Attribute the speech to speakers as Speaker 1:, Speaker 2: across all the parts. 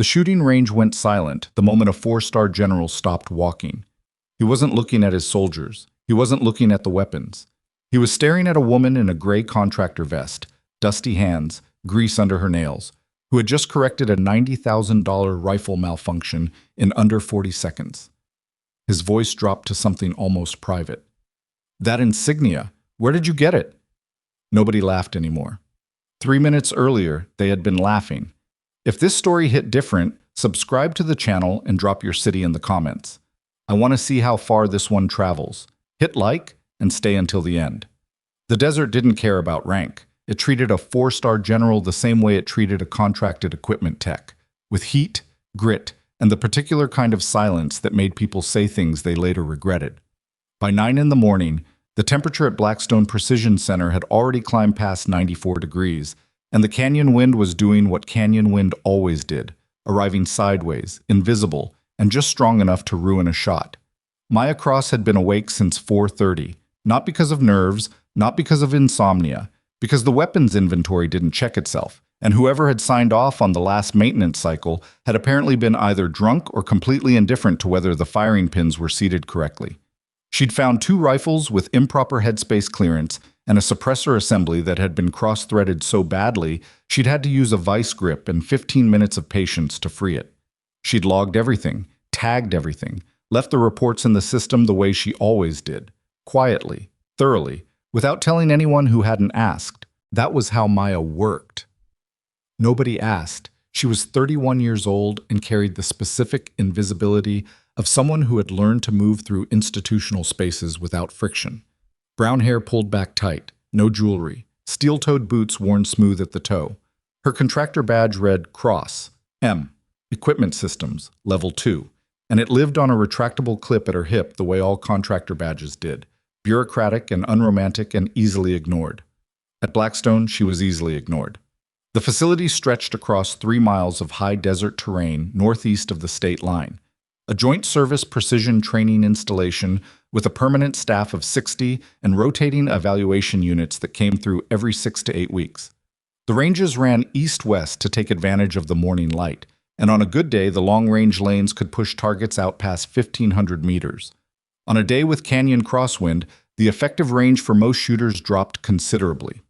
Speaker 1: The shooting range went silent the moment a four-star general stopped walking. He wasn't looking at his soldiers. He wasn't looking at the weapons. He was staring at a woman in a gray contractor vest, dusty hands, grease under her nails, who had just corrected a $90,000 rifle malfunction in under 40 seconds. His voice dropped to something almost private. "That insignia, where did you get it?" Nobody laughed anymore. 3 minutes earlier, they had been laughing. If this story hit different, subscribe to the channel and drop your city in the comments. I want to see how far this one travels. Hit like and stay until the end. The desert didn't care about rank. It treated a four-star general the same way it treated a contracted equipment tech, with heat, grit, and the particular kind of silence that made people say things they later regretted. By 9 in the morning, the temperature at Blackstone Precision Center had already climbed past 94 degrees, and the canyon wind was doing what canyon wind always did, arriving sideways, invisible, and just strong enough to ruin a shot. Maya Cross had been awake since 4:30, not because of nerves, not because of insomnia, because the weapons inventory didn't check itself, and whoever had signed off on the last maintenance cycle had apparently been either drunk or completely indifferent to whether the firing pins were seated correctly. She'd found 2 rifles with improper headspace clearance and a suppressor assembly that had been cross-threaded so badly she'd had to use a vice grip and 15 minutes of patience to free it. She'd logged everything, tagged everything, left the reports in the system the way she always did, quietly, thoroughly, without telling anyone who hadn't asked. That was how Maya worked. Nobody asked. She was 31 years old and carried the specific invisibility of someone who had learned to move through institutional spaces without friction. Brown hair pulled back tight, no jewelry, steel-toed boots worn smooth at the toe. Her contractor badge read Cross, M, Equipment Systems, Level 2, and it lived on a retractable clip at her hip the way all contractor badges did, bureaucratic and unromantic and easily ignored. At Blackstone, she was easily ignored. The facility stretched across 3 miles of high desert terrain northeast of the state line, a joint service precision training installation with a permanent staff of 60 and rotating evaluation units that came through every 6 to 8 weeks. The ranges ran east-west to take advantage of the morning light, and on a good day, the long-range lanes could push targets out past 1,500 meters. On a day with canyon crosswind, the effective range for most shooters dropped considerably.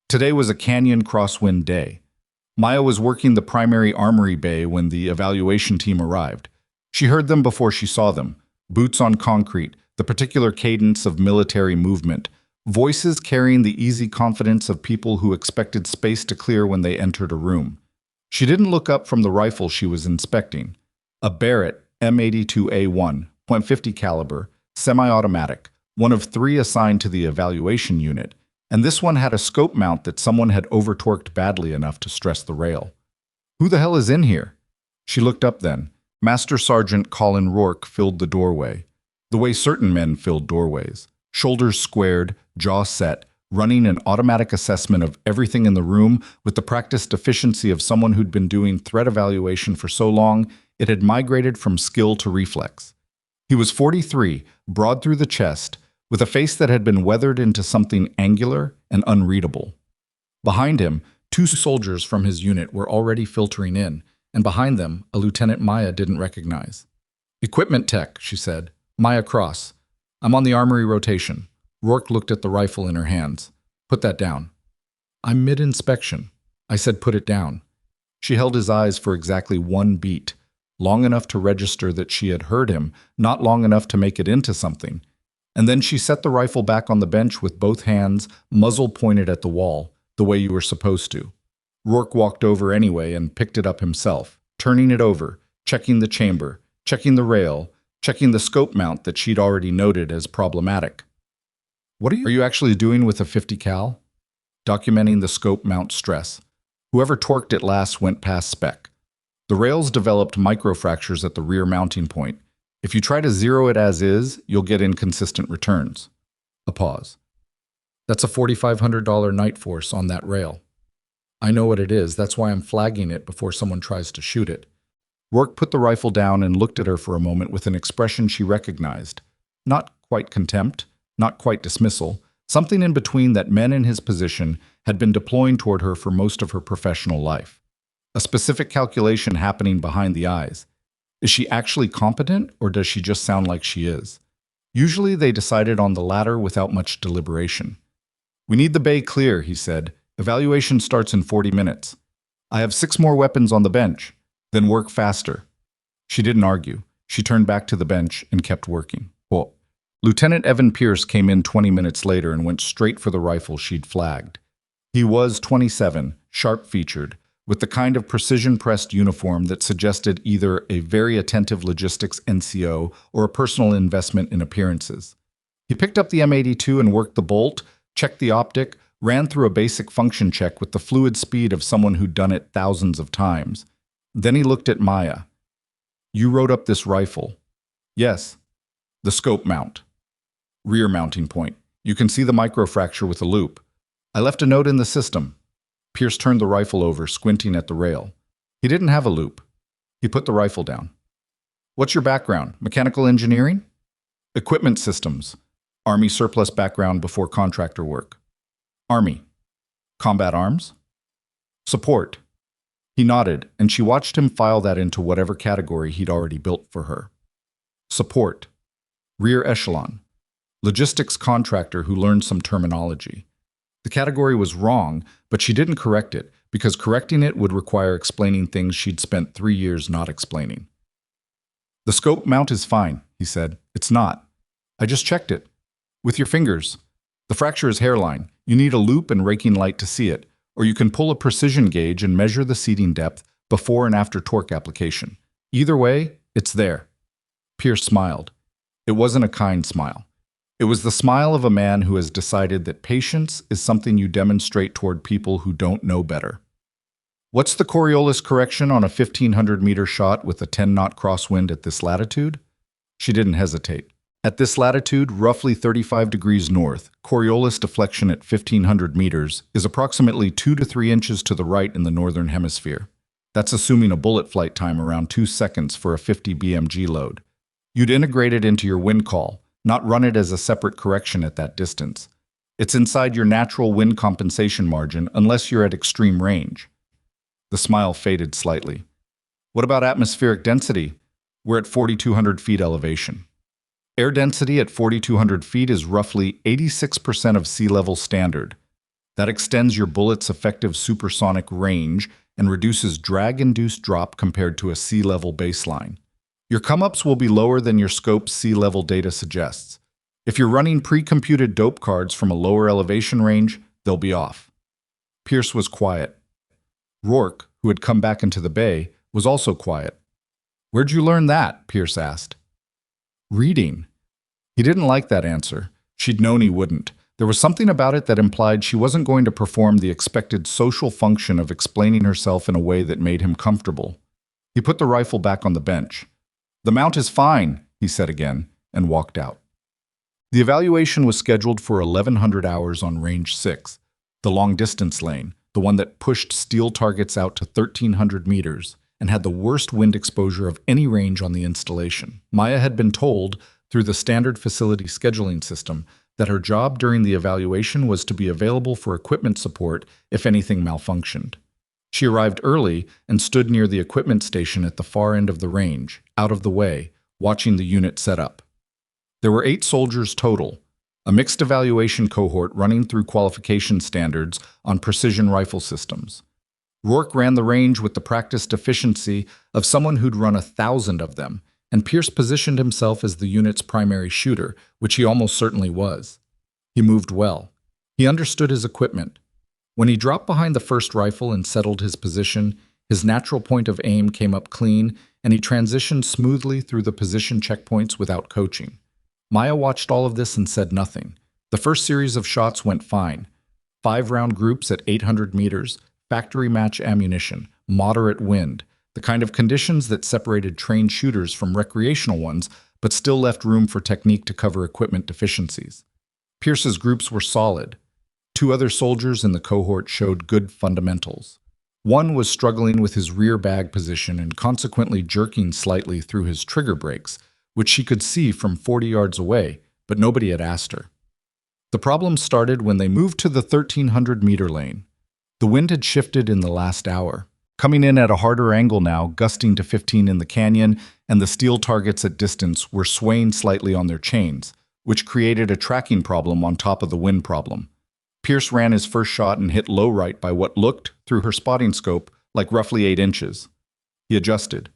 Speaker 1: Today was a canyon crosswind day. Maya was working the primary armory bay when the evaluation team arrived. She heard them before she saw them, boots on concrete, the particular cadence of military movement, voices carrying the easy confidence of people who expected space to clear when they entered a room. She didn't look up from the rifle she was inspecting, a Barrett M82A1, .50 caliber, semi-automatic, one of 3 assigned to the evaluation unit, and this one had a scope mount that someone had over-torqued badly enough to stress the rail. "Who the hell is in here?" She looked up then. Master Sergeant Colin Rourke filled the doorway, the way certain men filled doorways, shoulders squared, jaw set, running an automatic assessment of everything in the room with the practiced efficiency of someone who'd been doing threat evaluation for so long it had migrated from skill to reflex. He was 43, broad through the chest, with a face that had been weathered into something angular and unreadable. Behind him, 2 soldiers from his unit were already filtering in, and behind them, a lieutenant Maya didn't recognize. "Equipment tech," she said. "Maya Cross. I'm on the armory rotation." Rourke looked at the rifle in her hands. "Put that down." "I'm mid-inspection." I said put it down. She held his eyes for exactly 1 beat, long enough to register that she had heard him, not long enough to make it into something. And then she set the rifle back on the bench with both hands, muzzle pointed at the wall, the way you were supposed to. Rourke walked over anyway and picked it up himself, turning it over, checking the chamber, checking the rail, checking the scope mount that she'd already noted as problematic. "What are you actually doing with a 50 cal? Documenting the scope mount stress. Whoever torqued it last went past spec. The rails developed microfractures at the rear mounting point. If you try to zero it as is, you'll get inconsistent returns." A pause. "That's a $4,500 night force on that rail." "I know what it is. That's why I'm flagging it before someone tries to shoot it." Rourke put the rifle down and looked at her for a moment with an expression she recognized. Not quite contempt, not quite dismissal, something in between that men in his position had been deploying toward her for most of her professional life. a specific calculation happening behind the eyes. Is she actually competent, or does she just sound like she is? Usually they decided on the latter without much deliberation. We need the bay clear, he said. Evaluation starts in 40 minutes. I have 6 more weapons on the bench. Then work faster. She didn't argue. She turned back to the bench and kept working. Well, Lieutenant Evan Pierce came in 20 minutes later and went straight for the rifle she'd flagged. He was 27, sharp-featured, with the kind of precision-pressed uniform that suggested either a very attentive logistics NCO or a personal investment in appearances. He picked up the M82 and worked the bolt, checked the optic, ran through a basic function check with the fluid speed of someone who'd done it thousands of times. Then he looked at Maya. You wrote up this rifle. Yes. The scope mount. Rear mounting point. You can see the microfracture with a loop. I left a note in the system. Pierce turned the rifle over, squinting at the rail. He didn't have a loop. He put the rifle down. What's your background? Mechanical engineering? Equipment systems. Army surplus background before contractor work. Army. Combat arms? Support. He nodded, and she watched him file that into whatever category he'd already built for her. Support. Rear echelon. Logistics contractor who learned some terminology. The category was wrong, but she didn't correct it, because correcting it would require explaining things she'd spent 3 years not explaining. The scope mount is fine, he said. It's not. I just checked it. With your fingers. The fracture is hairline. You need a loop and raking light to see it, or you can pull a precision gauge and measure the seating depth before and after torque application. Either way, it's there. Pierce smiled. It wasn't a kind smile. It was the smile of a man who has decided that patience is something you demonstrate toward people who don't know better. What's the Coriolis correction on a 1,500-meter shot with a 10-knot crosswind at this latitude? She didn't hesitate. At this latitude, roughly 35 degrees north, Coriolis deflection at 1,500 meters is approximately 2 to 3 inches to the right in the northern hemisphere. That's assuming a bullet flight time around 2 seconds for a 50 BMG load. You'd integrate it into your wind call, not run it as a separate correction at that distance. It's inside your natural wind compensation margin unless you're at extreme range. The smile faded slightly. What about atmospheric density? We're at 4,200 feet elevation. Air density at 4,200 feet is roughly 86% of sea level standard. That extends your bullet's effective supersonic range and reduces drag-induced drop compared to a sea level baseline. Your come-ups will be lower than your scope's sea level data suggests. If you're running pre-computed dope cards from a lower elevation range, they'll be off. Pierce was quiet. Rourke, who had come back into the bay, was also quiet. Where'd you learn that? Pierce asked. Reading. He didn't like that answer. She'd known he wouldn't. There was something about it that implied she wasn't going to perform the expected social function of explaining herself in a way that made him comfortable. He put the rifle back on the bench. The mount is fine, he said again, and walked out. The evaluation was scheduled for 1,100 hours on Range 6, the long-distance lane, the one that pushed steel targets out to 1,300 meters and had the worst wind exposure of any range on the installation. Maya had been told, through the standard facility scheduling system, that her job during the evaluation was to be available for equipment support if anything malfunctioned. She arrived early and stood near the equipment station at the far end of the range, out of the way, watching the unit set up. There were 8 soldiers total, a mixed evaluation cohort running through qualification standards on precision rifle systems. Rourke ran the range with the practiced efficiency of someone who'd run 1,000 of them, and Pierce positioned himself as the unit's primary shooter, which he almost certainly was. He moved well. He understood his equipment. When he dropped behind the first rifle and settled his position, his natural point of aim came up clean, and he transitioned smoothly through the position checkpoints without coaching. Maya watched all of this and said nothing. The first series of shots went fine. 5-round groups at 800 meters, factory match ammunition, moderate wind, the kind of conditions that separated trained shooters from recreational ones, but still left room for technique to cover equipment deficiencies. Pierce's groups were solid. 2 other soldiers in the cohort showed good fundamentals. One was struggling with his rear bag position and consequently jerking slightly through his trigger brakes, which she could see from 40 yards away, but nobody had asked her. The problem started when they moved to the 1,300-meter lane. The wind had shifted in the last hour. coming in at a harder angle now, gusting to 15 in the canyon, and the steel targets at distance were swaying slightly on their chains, which created a tracking problem on top of the wind problem. Pierce ran his first shot and hit low right by what looked, through her spotting scope, like roughly 8 inches. He adjusted.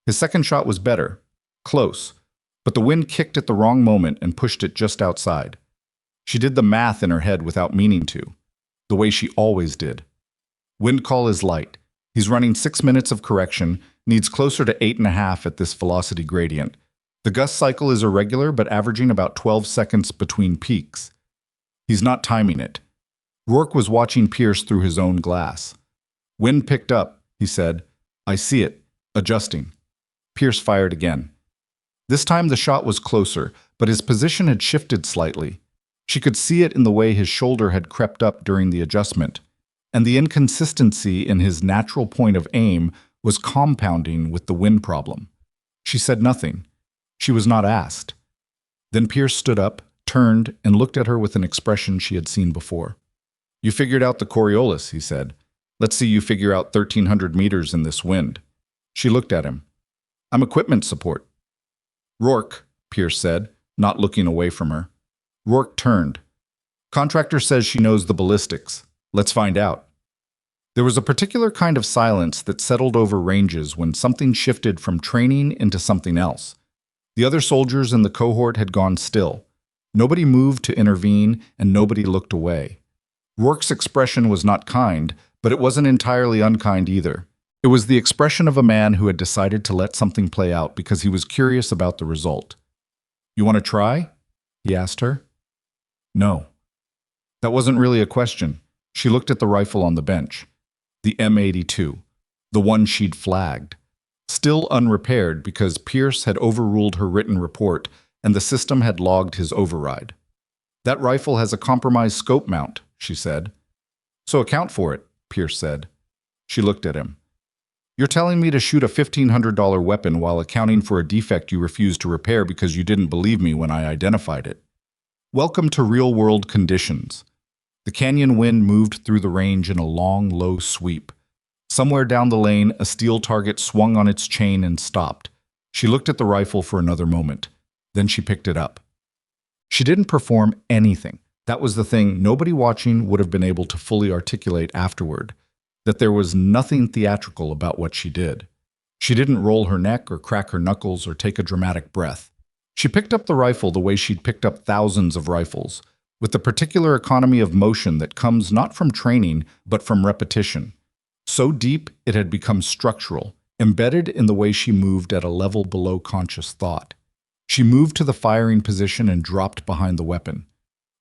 Speaker 1: His second shot was better, close, but the wind kicked at the wrong moment and pushed it just outside. She did the math in her head without meaning to, the way she always did. Wind call is light. He's running 6 minutes of correction, needs closer to 8.5 at this velocity gradient. The gust cycle is irregular but averaging about 12 seconds between peaks. He's not timing it. Rourke was watching Pierce through his own glass. Wind picked up, he said. I see it. Adjusting. Pierce fired again. This time the shot was closer, but his position had shifted slightly. She could see it in the way his shoulder had crept up during the adjustment, and the inconsistency in his natural point of aim was compounding with the wind problem. She said nothing. She was not asked. Then Pierce stood up, turned, and looked at her with an expression she had seen before. You figured out the Coriolis, he said. Let's see you figure out 1,300 meters in this wind. She looked at him. I'm equipment support. Rourke, Pierce said, not looking away from her. Rourke turned. Contractor says she knows the ballistics. Let's find out. There was a particular kind of silence that settled over ranges when something shifted from training into something else. The other soldiers in the cohort had gone still. Nobody moved to intervene, and nobody looked away. Rourke's expression was not kind, but it wasn't entirely unkind either. It was the expression of a man who had decided to let something play out because he was curious about the result. You want to try? He asked her. No. That wasn't really a question. She looked at the rifle on the bench. The M82. The one she'd flagged. Still unrepaired because Pierce had overruled her written report and the system had logged his override. That rifle has a compromised scope mount, she said. So account for it, Pierce said. She looked at him. You're telling me to shoot a $1,500 weapon while accounting for a defect you refused to repair because you didn't believe me when I identified it. Welcome to real-world conditions. The canyon wind moved through the range in a long, low sweep. Somewhere down the lane, a steel target swung on its chain and stopped. She looked at the rifle for another moment. Then she picked it up. She didn't perform anything. That was the thing nobody watching would have been able to fully articulate afterward, that there was nothing theatrical about what she did. She didn't roll her neck or crack her knuckles or take a dramatic breath. She picked up the rifle the way she'd picked up thousands of rifles, with the particular economy of motion that comes not from training, but from repetition. So deep it had become structural, embedded in the way she moved at a level below conscious thought. She moved to the firing position and dropped behind the weapon.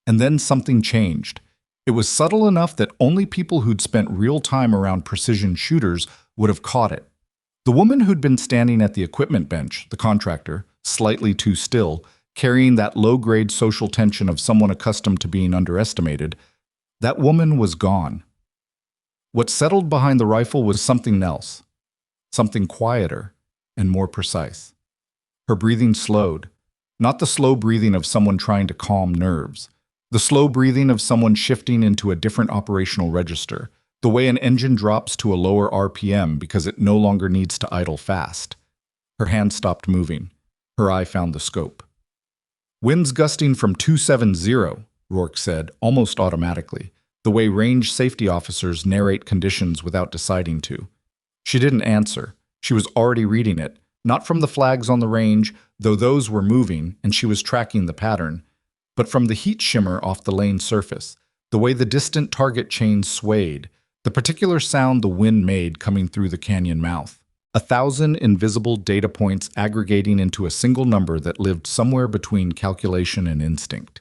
Speaker 1: And then something changed. It was subtle enough that only people who'd spent real time around precision shooters would have caught it. The woman who'd been standing at the equipment bench, the contractor, slightly too still, carrying that low-grade social tension of someone accustomed to being underestimated, that woman was gone. What settled behind the rifle was something else, something quieter and more precise. Her breathing slowed, not the slow breathing of someone trying to calm nerves, the slow breathing of someone shifting into a different operational register, the way an engine drops to a lower RPM because it no longer needs to idle fast. Her hand stopped moving. Her eye found the scope. Winds gusting from 270, Rourke said, almost automatically, the way range safety officers narrate conditions without deciding to. She didn't answer. She was already reading it, not from the flags on the range, though those were moving and she was tracking the pattern, but from the heat shimmer off the lane surface, the way the distant target chains swayed, the particular sound the wind made coming through the canyon mouth. 1,000 invisible data points aggregating into a single number that lived somewhere between calculation and instinct.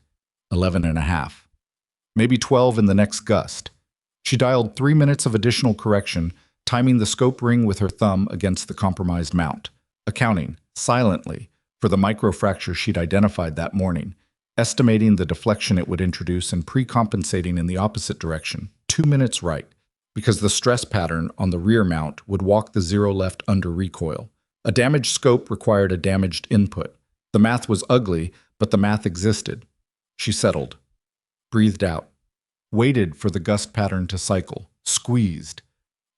Speaker 1: 11.5. Maybe 12 in the next gust. She dialed 3 minutes of additional correction, timing the scope ring with her thumb against the compromised mount, accounting, silently, for the microfracture she'd identified that morning, estimating the deflection it would introduce and pre-compensating in the opposite direction, 2 minutes right, because the stress pattern on the rear mount would walk the zero left under recoil. A damaged scope required a damaged input. The math was ugly, but the math existed. She settled, breathed out, waited for the gust pattern to cycle, squeezed.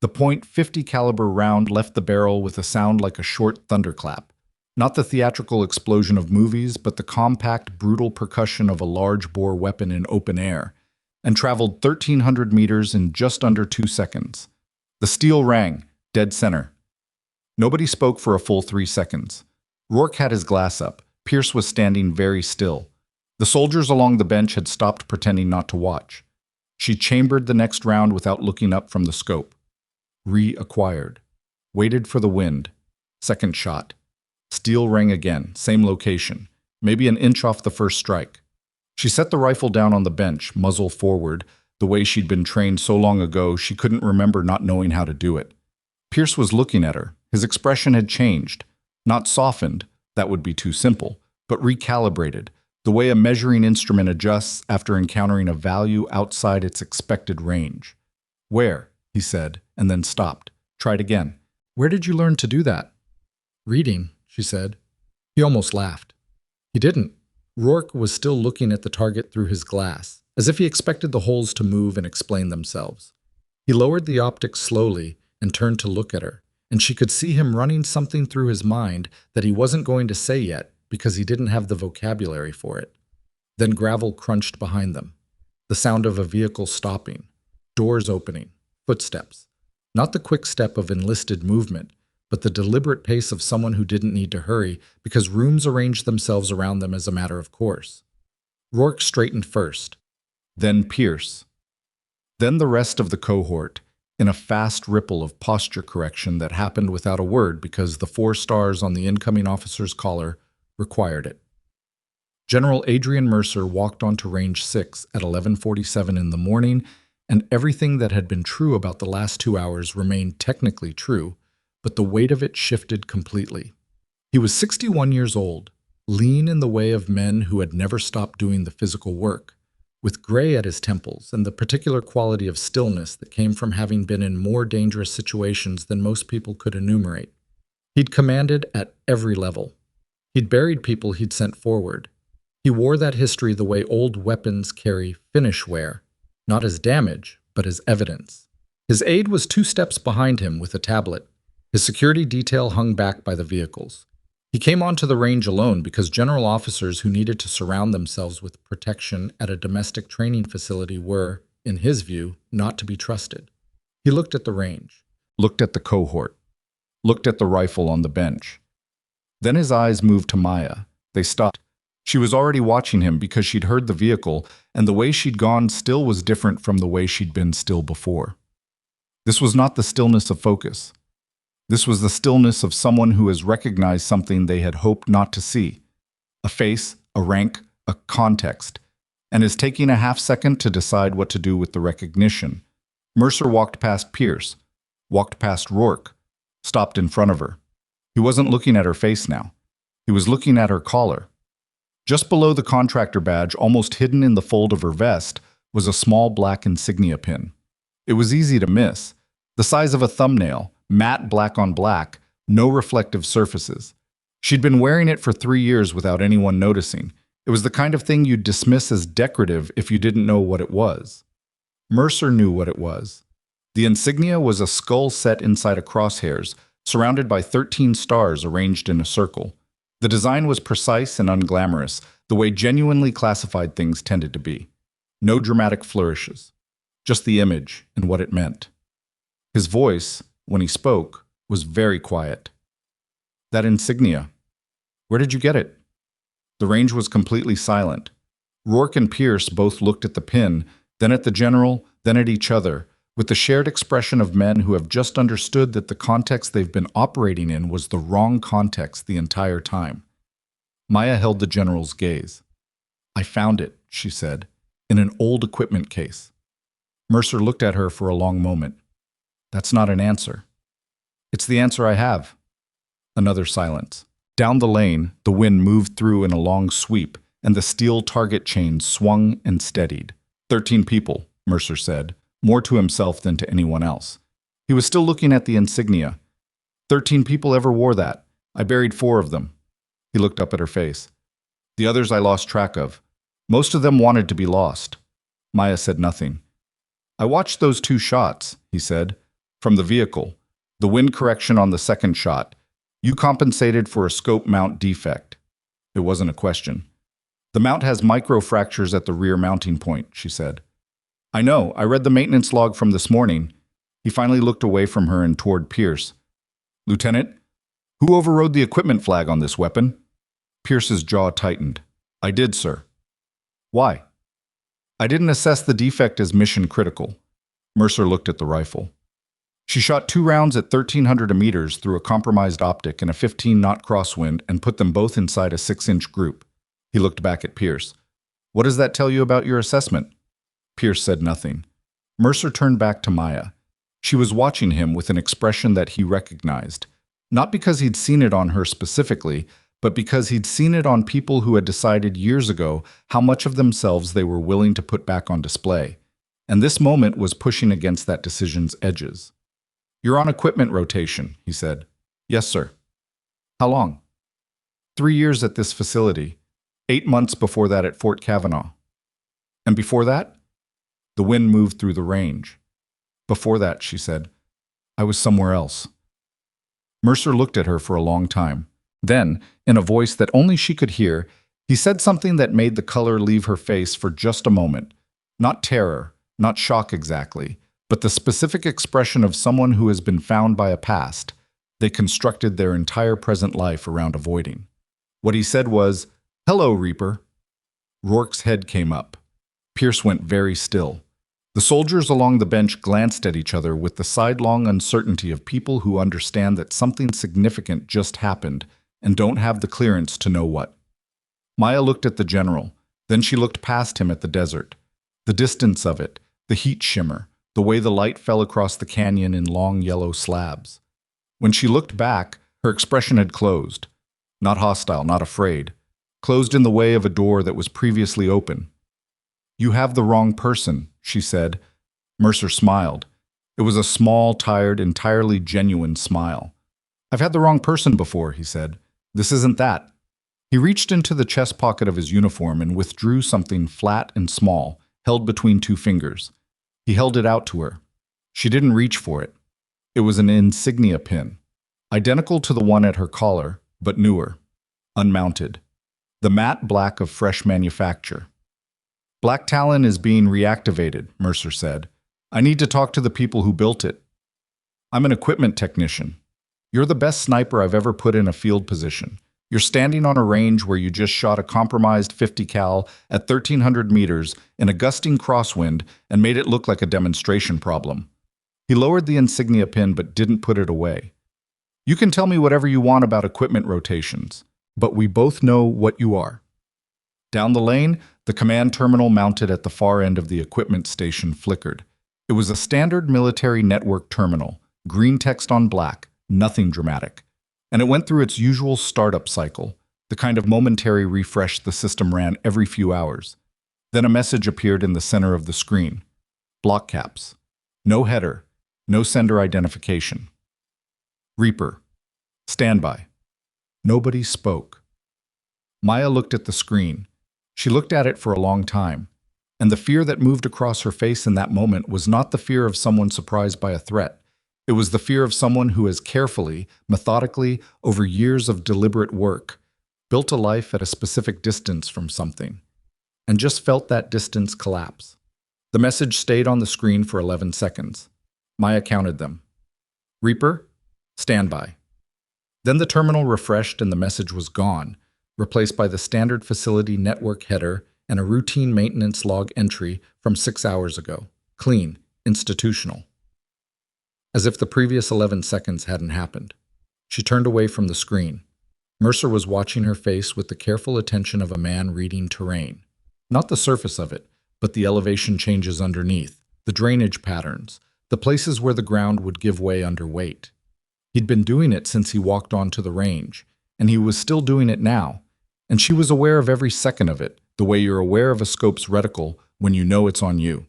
Speaker 1: The .50 caliber round left the barrel with a sound like a short thunderclap. Not the theatrical explosion of movies, but the compact, brutal percussion of a large-bore weapon in open air, and traveled 1,300 meters in just under 2 seconds. The steel rang, dead center. Nobody spoke for a full 3 seconds. Rourke had his glass up. Pierce was standing very still. The soldiers along the bench had stopped pretending not to watch. She chambered the next round without looking up from the scope. Reacquired. Waited for the wind. Second shot. Steel rang again, same location, maybe an inch off the first strike. She set the rifle down on the bench, muzzle forward, the way she'd been trained so long ago she couldn't remember not knowing how to do it. Pierce was looking at her. His expression had changed. Not softened, that would be too simple, but recalibrated, the way a measuring instrument adjusts after encountering a value outside its expected range. "Where?" he said, and then stopped. Tried again. "Where did you learn to do that?" "Reading," she said. He almost laughed. He didn't. Rourke was still looking at the target through his glass, as if he expected the holes to move and explain themselves. He lowered the optics slowly and turned to look at her, and she could see him running something through his mind that he wasn't going to say yet because he didn't have the vocabulary for it. Then gravel crunched behind them. The sound of a vehicle stopping, doors opening, footsteps. Not the quick step of enlisted movement, but the deliberate pace of someone who didn't need to hurry because rooms arranged themselves around them as a matter of course. Rourke straightened first, then Pierce, then the rest of the cohort, in a fast ripple of posture correction that happened without a word because the 4 stars on the incoming officer's collar required it. General Adrian Mercer walked onto Range 6 at 11:47 in the morning, and everything that had been true about the last 2 hours remained technically true, but the weight of it shifted completely. He was 61 years old, lean in the way of men who had never stopped doing the physical work, with gray at his temples and the particular quality of stillness that came from having been in more dangerous situations than most people could enumerate. He'd commanded at every level. He'd buried people he'd sent forward. He wore that history the way old weapons carry finish wear, not as damage, but as evidence. His aide was 2 steps behind him with a tablet. His security detail hung back by the vehicles. He came onto the range alone because general officers who needed to surround themselves with protection at a domestic training facility were, in his view, not to be trusted. He looked at the range, looked at the cohort, looked at the rifle on the bench. Then his eyes moved to Maya. They stopped. She was already watching him because she'd heard the vehicle, and the way she'd gone still was different from the way she'd been still before. This was not the stillness of focus. This was the stillness of someone who has recognized something they had hoped not to see. A face, a rank, a context, and is taking a half-second to decide what to do with the recognition. Mercer walked past Pierce, walked past Rourke, stopped in front of her. He wasn't looking at her face now. He was looking at her collar. Just below the contractor badge, almost hidden in the fold of her vest, was a small black insignia pin. It was easy to miss. The size of a thumbnail, matte black on black, no reflective surfaces. She'd been wearing it for 3 years without anyone noticing. It was the kind of thing you'd dismiss as decorative if you didn't know what it was. Mercer knew what it was. The insignia was a skull set inside a crosshairs, surrounded by 13 stars arranged in a circle. The design was precise and unglamorous, the way genuinely classified things tended to be. No dramatic flourishes, just the image and what it meant. His voice, when he spoke, was very quiet. "That insignia. Where did you get it?" The range was completely silent. Rourke and Pierce both looked at the pin, then at the general, then at each other, with the shared expression of men who have just understood that the context they've been operating in was the wrong context the entire time. Maya held the general's gaze. "I found it," she said, "in an old equipment case." Mercer looked at her for a long moment. "That's not an answer." "It's the answer I have." Another silence. Down the lane, the wind moved through in a long sweep, and the steel target chain swung and steadied. 13 people, Mercer said, more to himself than to anyone else. He was still looking at the insignia. 13 people ever wore that. I buried 4 of them. He looked up at her face. The others I lost track of. Most of them wanted to be lost. Maya said nothing. I watched those 2 shots, he said. From the vehicle. The wind correction on the second shot. You compensated for a scope mount defect. It wasn't a question. The mount has micro fractures at the rear mounting point, she said. I know, I read the maintenance log from this morning. He finally looked away from her and toward Pierce. Lieutenant, who overrode the equipment flag on this weapon? Pierce's jaw tightened. I did, sir. Why? I didn't assess the defect as mission critical. Mercer looked at the rifle. She shot 2 rounds at 1,300 meters through a compromised optic and a 15-knot crosswind and put them both inside a 6-inch group. He looked back at Pierce. What does that tell you about your assessment? Pierce said nothing. Mercer turned back to Maya. She was watching him with an expression that he recognized, not because he'd seen it on her specifically, but because he'd seen it on people who had decided years ago how much of themselves they were willing to put back on display. And this moment was pushing against that decision's edges. You're on equipment rotation, he said. Yes, sir. How long? 3 years at this facility. 8 months before that at Fort Kavanaugh. And before that? The wind moved through the range. Before that, she said, I was somewhere else. Mercer looked at her for a long time. Then, in a voice that only she could hear, he said something that made the color leave her face for just a moment. Not terror, not shock exactly, but the specific expression of someone who has been found by a past they constructed their entire present life around avoiding. What he said was, Hello, Reaper. Rourke's head came up. Pierce went very still. The soldiers along the bench glanced at each other with the sidelong uncertainty of people who understand that something significant just happened and don't have the clearance to know what. Maya looked at the general. Then she looked past him at the desert. The distance of it, the heat shimmer, the way the light fell across the canyon in long yellow slabs. When she looked back, her expression had closed. Not hostile, not afraid. Closed in the way of a door that was previously open. You have the wrong person, she said. Mercer smiled. It was a small, tired, entirely genuine smile. I've had the wrong person before, he said. This isn't that. He reached into the chest pocket of his uniform and withdrew something flat and small, held between 2 fingers. He held it out to her. She didn't reach for it. It was an insignia pin, identical to the one at her collar, but newer, unmounted. The matte black of fresh manufacture. Black Talon is being reactivated, Mercer said. I need to talk to the people who built it. I'm an equipment technician. You're the best sniper I've ever put in a field position. You're standing on a range where you just shot a compromised 50 cal at 1,300 meters in a gusting crosswind and made it look like a demonstration problem. He lowered the insignia pin but didn't put it away. You can tell me whatever you want about equipment rotations, but we both know what you are. Down the lane, the command terminal mounted at the far end of the equipment station flickered. It was a standard military network terminal, green text on black, nothing dramatic. And it went through its usual startup cycle, the kind of momentary refresh the system ran every few hours. Then a message appeared in the center of the screen. Block caps. No header. No sender identification. Reaper. Standby. Nobody spoke. Maya looked at the screen. She looked at it for a long time, and the fear that moved across her face in that moment was not the fear of someone surprised by a threat. It was the fear of someone who has carefully, methodically, over years of deliberate work, built a life at a specific distance from something, and just felt that distance collapse. The message stayed on the screen for 11 seconds. Maya counted them. Reaper, standby. Then the terminal refreshed and the message was gone, replaced by the standard facility network header and a routine maintenance log entry from 6 hours ago. Clean, institutional. As if the previous 11 seconds hadn't happened. She turned away from the screen. Mercer was watching her face with the careful attention of a man reading terrain. Not the surface of it, but the elevation changes underneath, the drainage patterns, the places where the ground would give way under weight. He'd been doing it since he walked onto the range, and he was still doing it now, and she was aware of every second of it, the way you're aware of a scope's reticle when you know it's on you.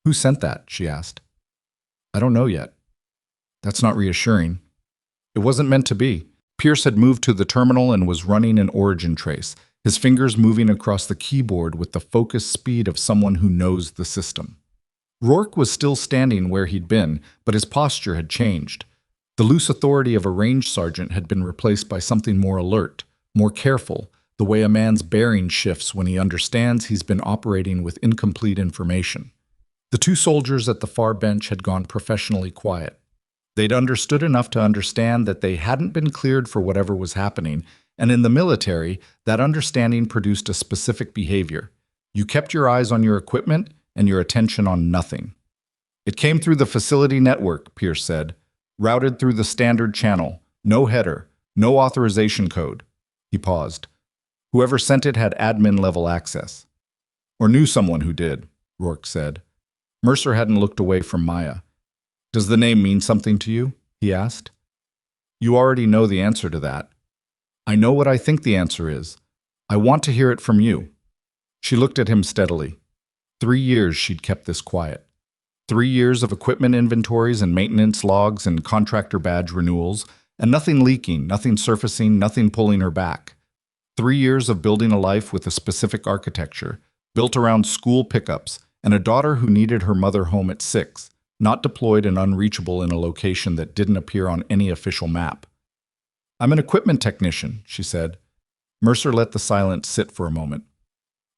Speaker 1: Who sent that? She asked. I don't know yet. That's not reassuring. It wasn't meant to be. Pierce had moved to the terminal and was running an origin trace, his fingers moving across the keyboard with the focused speed of someone who knows the system. Rourke was still standing where he'd been, but his posture had changed. The loose authority of a range sergeant had been replaced by something more alert, more careful, the way a man's bearing shifts when he understands he's been operating with incomplete information. The two soldiers at the far bench had gone professionally quiet. They'd understood enough to understand that they hadn't been cleared for whatever was happening, and in the military, that understanding produced a specific behavior. You kept your eyes on your equipment and your attention on nothing. It came through the facility network, Pierce said, routed through the standard channel, no header, no authorization code. He paused. Whoever sent it had admin-level access. Or knew someone who did, Rourke said. Mercer hadn't looked away from Maya. Does the name mean something to you? He asked. You already know the answer to that. I know what I think the answer is. I want to hear it from you. She looked at him steadily. 3 years she'd kept this quiet. 3 years of equipment inventories and maintenance logs and contractor badge renewals, and nothing leaking, nothing surfacing, nothing pulling her back. 3 years of building a life with a specific architecture, built around school pickups, and a daughter who needed her mother home at 6, not deployed and unreachable in a location that didn't appear on any official map. I'm an equipment technician, she said. Mercer let the silence sit for a moment.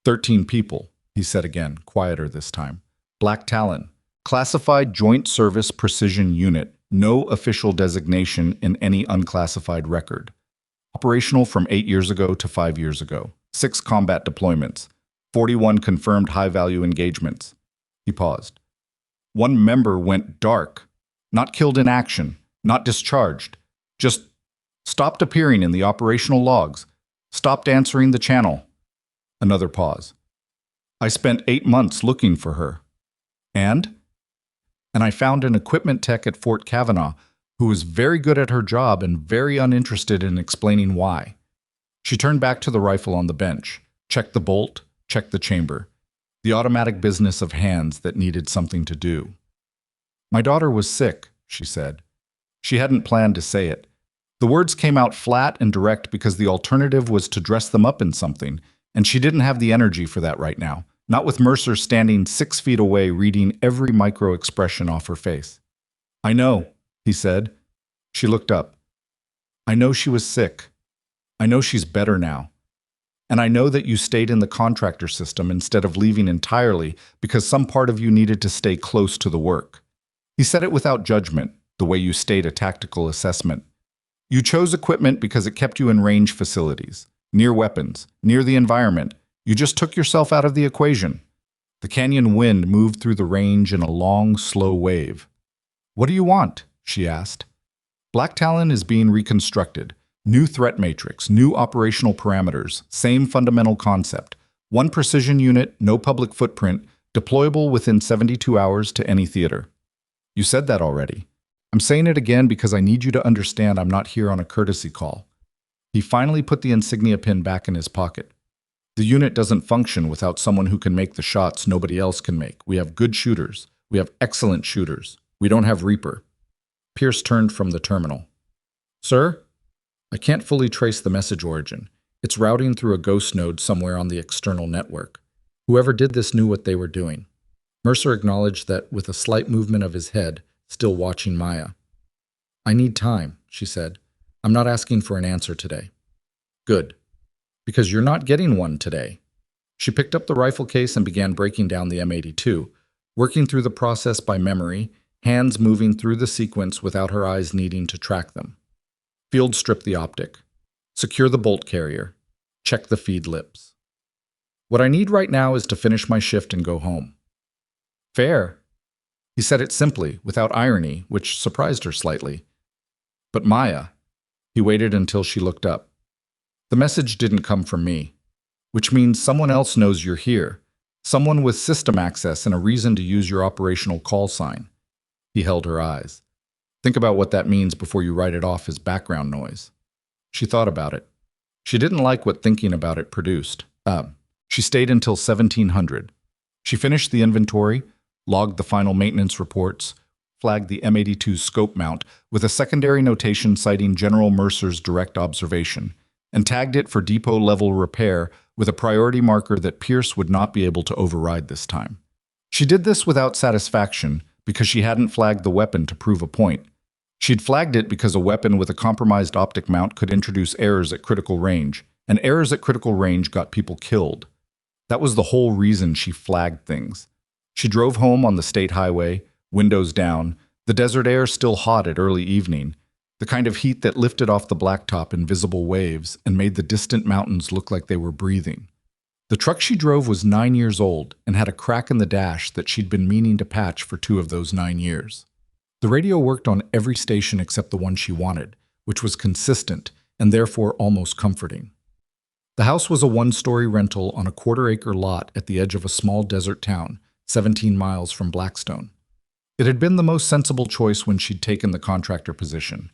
Speaker 1: 13 people, he said again, quieter this time. Black Talon. Classified Joint Service Precision Unit. No official designation in any unclassified record. Operational from 8 years ago to 5 years ago. 6 combat deployments. 41 confirmed high-value engagements. He paused. 1 member went dark. Not killed in action. Not discharged. Just stopped appearing in the operational logs. Stopped answering the channel. Another pause. I spent 8 months looking for her. And I found an equipment tech at Fort Kavanaugh who was very good at her job and very uninterested in explaining why. She turned back to the rifle on the bench, checked the bolt, checked the chamber. The automatic business of hands that needed something to do. My daughter was sick, she said. She hadn't planned to say it. The words came out flat and direct because the alternative was to dress them up in something, and she didn't have the energy for that right now, not with Mercer standing 6 feet away reading every micro-expression off her face. I know, he said. She looked up. I know she was sick. I know she's better now. And I know that you stayed in the contractor system instead of leaving entirely because some part of you needed to stay close to the work. He said it without judgment, the way you stayed a tactical assessment. You chose equipment because it kept you in range facilities, near weapons, near the environment. You just took yourself out of the equation. The canyon wind moved through the range in a long, slow wave. What do you want? She asked. Black Talon is being reconstructed. New threat matrix, new operational parameters, same fundamental concept. 1 precision unit, no public footprint, deployable within 72 hours to any theater. You said that already. I'm saying it again because I need you to understand I'm not here on a courtesy call. He finally put the insignia pin back in his pocket. The unit doesn't function without someone who can make the shots nobody else can make. We have good shooters. We have excellent shooters. We don't have Reaper. Pierce turned from the terminal. Sir? I can't fully trace the message origin. It's routing through a ghost node somewhere on the external network. Whoever did this knew what they were doing. Mercer acknowledged that with a slight movement of his head, still watching Maya. I need time, she said. I'm not asking for an answer today. Good. Because you're not getting one today. She picked up the rifle case and began breaking down the M82, working through the process by memory, hands moving through the sequence without her eyes needing to track them. Field strip the optic. Secure the bolt carrier. Check the feed lips. What I need right now is to finish my shift and go home. Fair. He said it simply, without irony, which surprised her slightly. But Maya. He waited until she looked up. The message didn't come from me, which means someone else knows you're here, someone with system access and a reason to use your operational call sign. He held her eyes. Think about what that means before you write it off as background noise. She thought about it. She didn't like what thinking about it produced. She stayed until 1700. She finished the inventory, logged the final maintenance reports, flagged the M82's scope mount with a secondary notation citing General Mercer's direct observation, and tagged it for depot-level repair with a priority marker that Pierce would not be able to override this time. She did this without satisfaction because she hadn't flagged the weapon to prove a point. She'd flagged it because a weapon with a compromised optic mount could introduce errors at critical range, and errors at critical range got people killed. That was the whole reason she flagged things. She drove home on the state highway, windows down, the desert air still hot at early evening, the kind of heat that lifted off the blacktop in visible waves and made the distant mountains look like they were breathing. The truck she drove was 9 years old and had a crack in the dash that she'd been meaning to patch for 2 of those 9 years. The radio worked on every station except the one she wanted, which was consistent and therefore almost comforting. The house was a 1-story rental on a quarter-acre lot at the edge of a small desert town, 17 miles from Blackstone. It had been the most sensible choice when she'd taken the contractor position,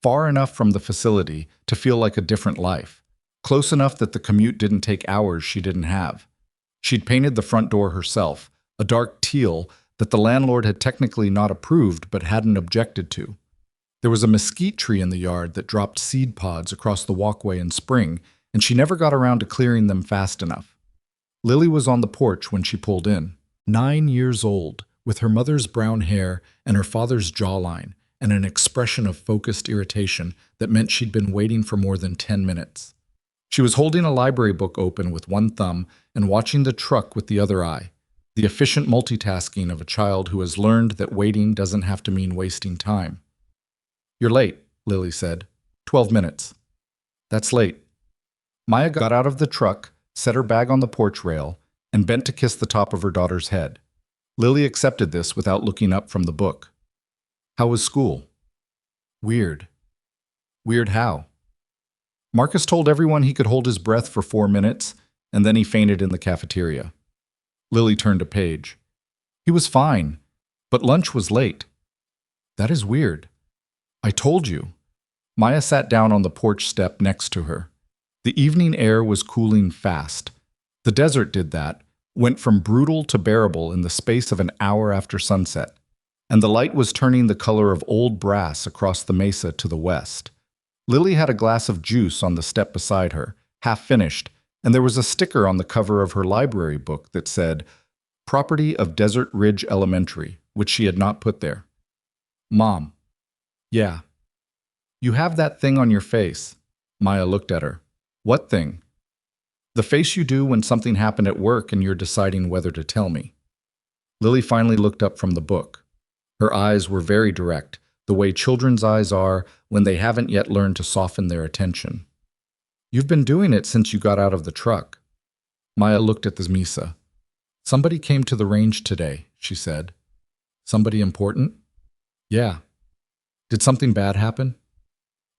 Speaker 1: far enough from the facility to feel like a different life, close enough that the commute didn't take hours she didn't have. She'd painted the front door herself, a dark teal that the landlord had technically not approved but hadn't objected to. There was a mesquite tree in the yard that dropped seed pods across the walkway in spring, and she never got around to clearing them fast enough. Lily was on the porch when she pulled in, 9 years old, with her mother's brown hair and her father's jawline, and an expression of focused irritation that meant she'd been waiting for more than 10 minutes. She was holding a library book open with one thumb and watching the truck with the other eye, the efficient multitasking of a child who has learned that waiting doesn't have to mean wasting time. "You're late," Lily said. 12 minutes. "That's late." Maya got out of the truck, set her bag on the porch rail, and bent to kiss the top of her daughter's head. Lily accepted this without looking up from the book. "How was school?" "Weird." "Weird how?" "Marcus told everyone he could hold his breath for 4 minutes, and then he fainted in the cafeteria." Lily turned a page. "He was fine, but lunch was late." "That is weird." "I told you." Maya sat down on the porch step next to her. The evening air was cooling fast. The desert did that, went from brutal to bearable in the space of an hour after sunset, and the light was turning the color of old brass across the mesa to the west. Lily had a glass of juice on the step beside her, half finished, and there was a sticker on the cover of her library book that said, "Property of Desert Ridge Elementary," which she had not put there. "Mom." "Yeah." "You have that thing on your face." Maya looked at her. "What thing?" "The face you do when something happened at work and you're deciding whether to tell me." Lily finally looked up from the book. Her eyes were very direct, the way children's eyes are when they haven't yet learned to soften their attention. "You've been doing it since you got out of the truck." Maya looked at the mesa. "Somebody came to the range today," she said. "Somebody important?" "Yeah." "Did something bad happen?"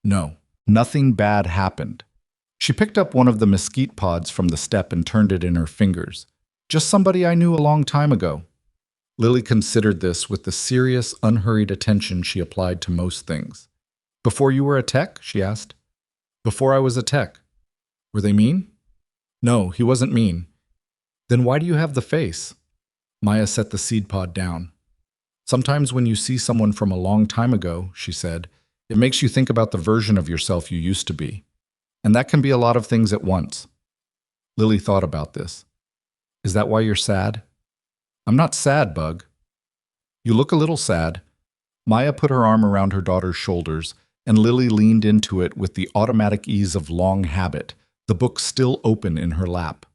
Speaker 1: "No, nothing bad happened." She picked up one of the mesquite pods from the step and turned it in her fingers. "Just somebody I knew a long time ago." Lily considered this with the serious, unhurried attention she applied to most things. "Before you were a tech?" she asked. "Before I was a tech." "Were they mean?" "No, he wasn't mean." "Then why do you have the face?" Maya set the seed pod down. "Sometimes when you see someone from a long time ago," she said, "it makes you think about the version of yourself you used to be. And that can be a lot of things at once." Lily thought about this. "Is that why you're sad?" "I'm not sad, Bug." "You look a little sad." Maya put her arm around her daughter's shoulders, and Lily leaned into it with the automatic ease of long habit, the book still open in her lap.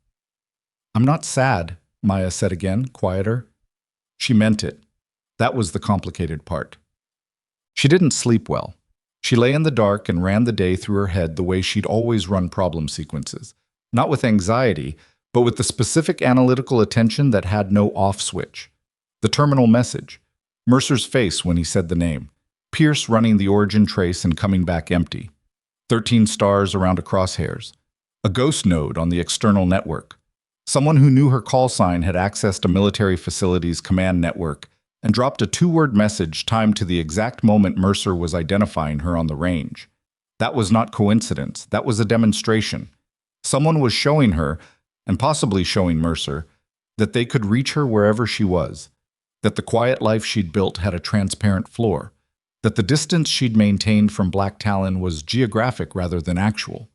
Speaker 1: "I'm not sad," Maya said again, quieter. She meant it. That was the complicated part. She didn't sleep well. She lay in the dark and ran the day through her head the way she'd always run problem sequences, not with anxiety, but with the specific analytical attention that had no off switch. The terminal message, Mercer's face when he said the name, Pierce running the origin trace and coming back empty, 13 stars around a crosshairs, a ghost node on the external network. Someone who knew her call sign had accessed a military facility's command network and dropped a 2-word message timed to the exact moment Mercer was identifying her on the range. That was not coincidence. That was a demonstration. Someone was showing her, and possibly showing Mercer, that they could reach her wherever she was, that the quiet life she'd built had a transparent floor, that the distance she'd maintained from Black Talon was geographic rather than actual.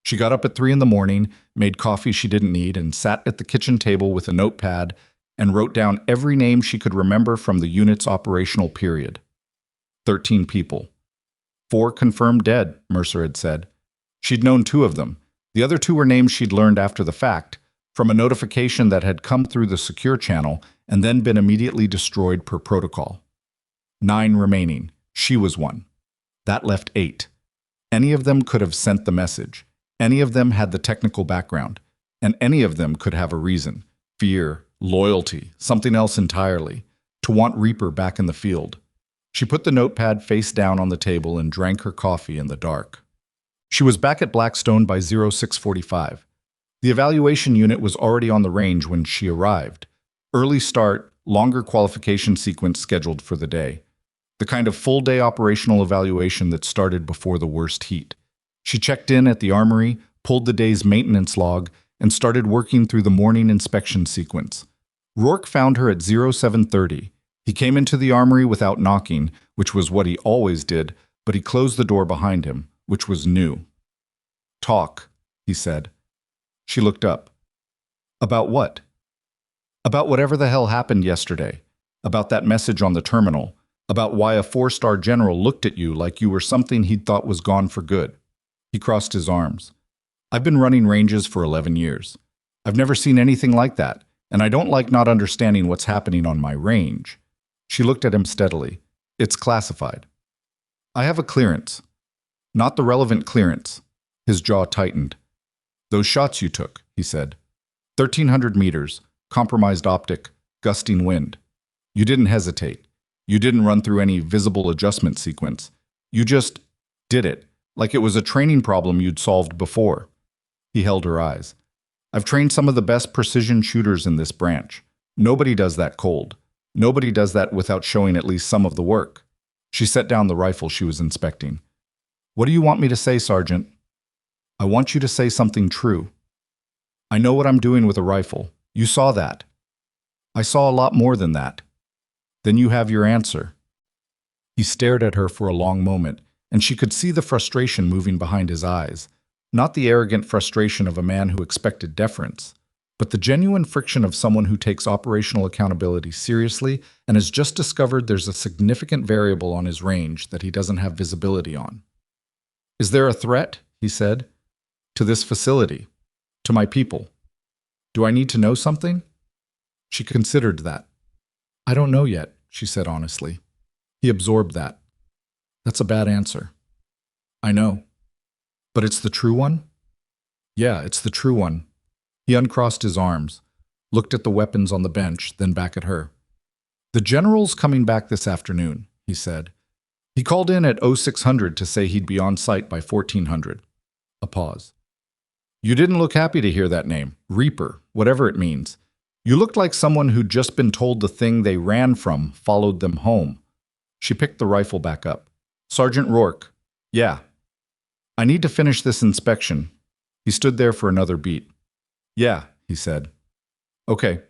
Speaker 1: She got up at 3 in the morning, made coffee she didn't need, and sat at the kitchen table with a notepad and wrote down every name she could remember from the unit's operational period. 13 people. 4 confirmed dead, Mercer had said. She'd known 2 of them. The other 2 were names she'd learned after the fact, from a notification that had come through the secure channel and then been immediately destroyed per protocol. 9 remaining. She was one. That left 8. Any of them could have sent the message. Any of them had the technical background. And any of them could have a reason. Fear, loyalty, something else entirely. To want Reaper back in the field. She put the notepad face down on the table and drank her coffee in the dark. She was back at Blackstone by 0645. The evaluation unit was already on the range when she arrived. Early start, longer qualification sequence scheduled for the day. The kind of full-day operational evaluation that started before the worst heat. She checked in at the armory, pulled the day's maintenance log, and started working through the morning inspection sequence. Rourke found her at 0730. He came into the armory without knocking, which was what he always did, but he closed the door behind him, which was new. "Talk," he said. She looked up. "About what?" "About whatever the hell happened yesterday. About that message on the terminal. About why a 4-star general looked at you like you were something he'd thought was gone for good." He crossed his arms. "I've been running ranges for 11 years. I've never seen anything like that, and I don't like not understanding what's happening on my range." She looked at him steadily. "It's classified." "I have a clearance." "Not the relevant clearance." His jaw tightened. "Those shots you took," he said. 1,300 meters, compromised optic, gusting wind. You didn't hesitate. You didn't run through any visible adjustment sequence. You just did it, like it was a training problem you'd solved before. He held her eyes. "I've trained some of the best precision shooters in this branch. Nobody does that cold. Nobody does that without showing at least some of the work." She set down the rifle she was inspecting. "What do you want me to say, Sergeant?" "I want you to say something true." "I know what I'm doing with a rifle. You saw that." "I saw a lot more than that." "Then you have your answer." He stared at her for a long moment, and she could see the frustration moving behind his eyes. Not the arrogant frustration of a man who expected deference, but the genuine friction of someone who takes operational accountability seriously and has just discovered there's a significant variable on his range that he doesn't have visibility on. "Is there a threat," he said, "to this facility, to my people? Do I need to know something?" She considered that. "I don't know yet," she said honestly. He absorbed that. "That's a bad answer." "I know. But it's the true one?" "Yeah, it's the true one." He uncrossed his arms, looked at the weapons on the bench, then back at her. "The general's coming back this afternoon," he said. "He called in at 0600 to say he'd be on site by 1400. A pause. "You didn't look happy to hear that name, Reaper, whatever it means. You looked like someone who'd just been told the thing they ran from followed them home." She picked the rifle back up. "Sergeant Rourke." "Yeah." "I need to finish this inspection." He stood there for another beat. "Yeah," he said. "Okay."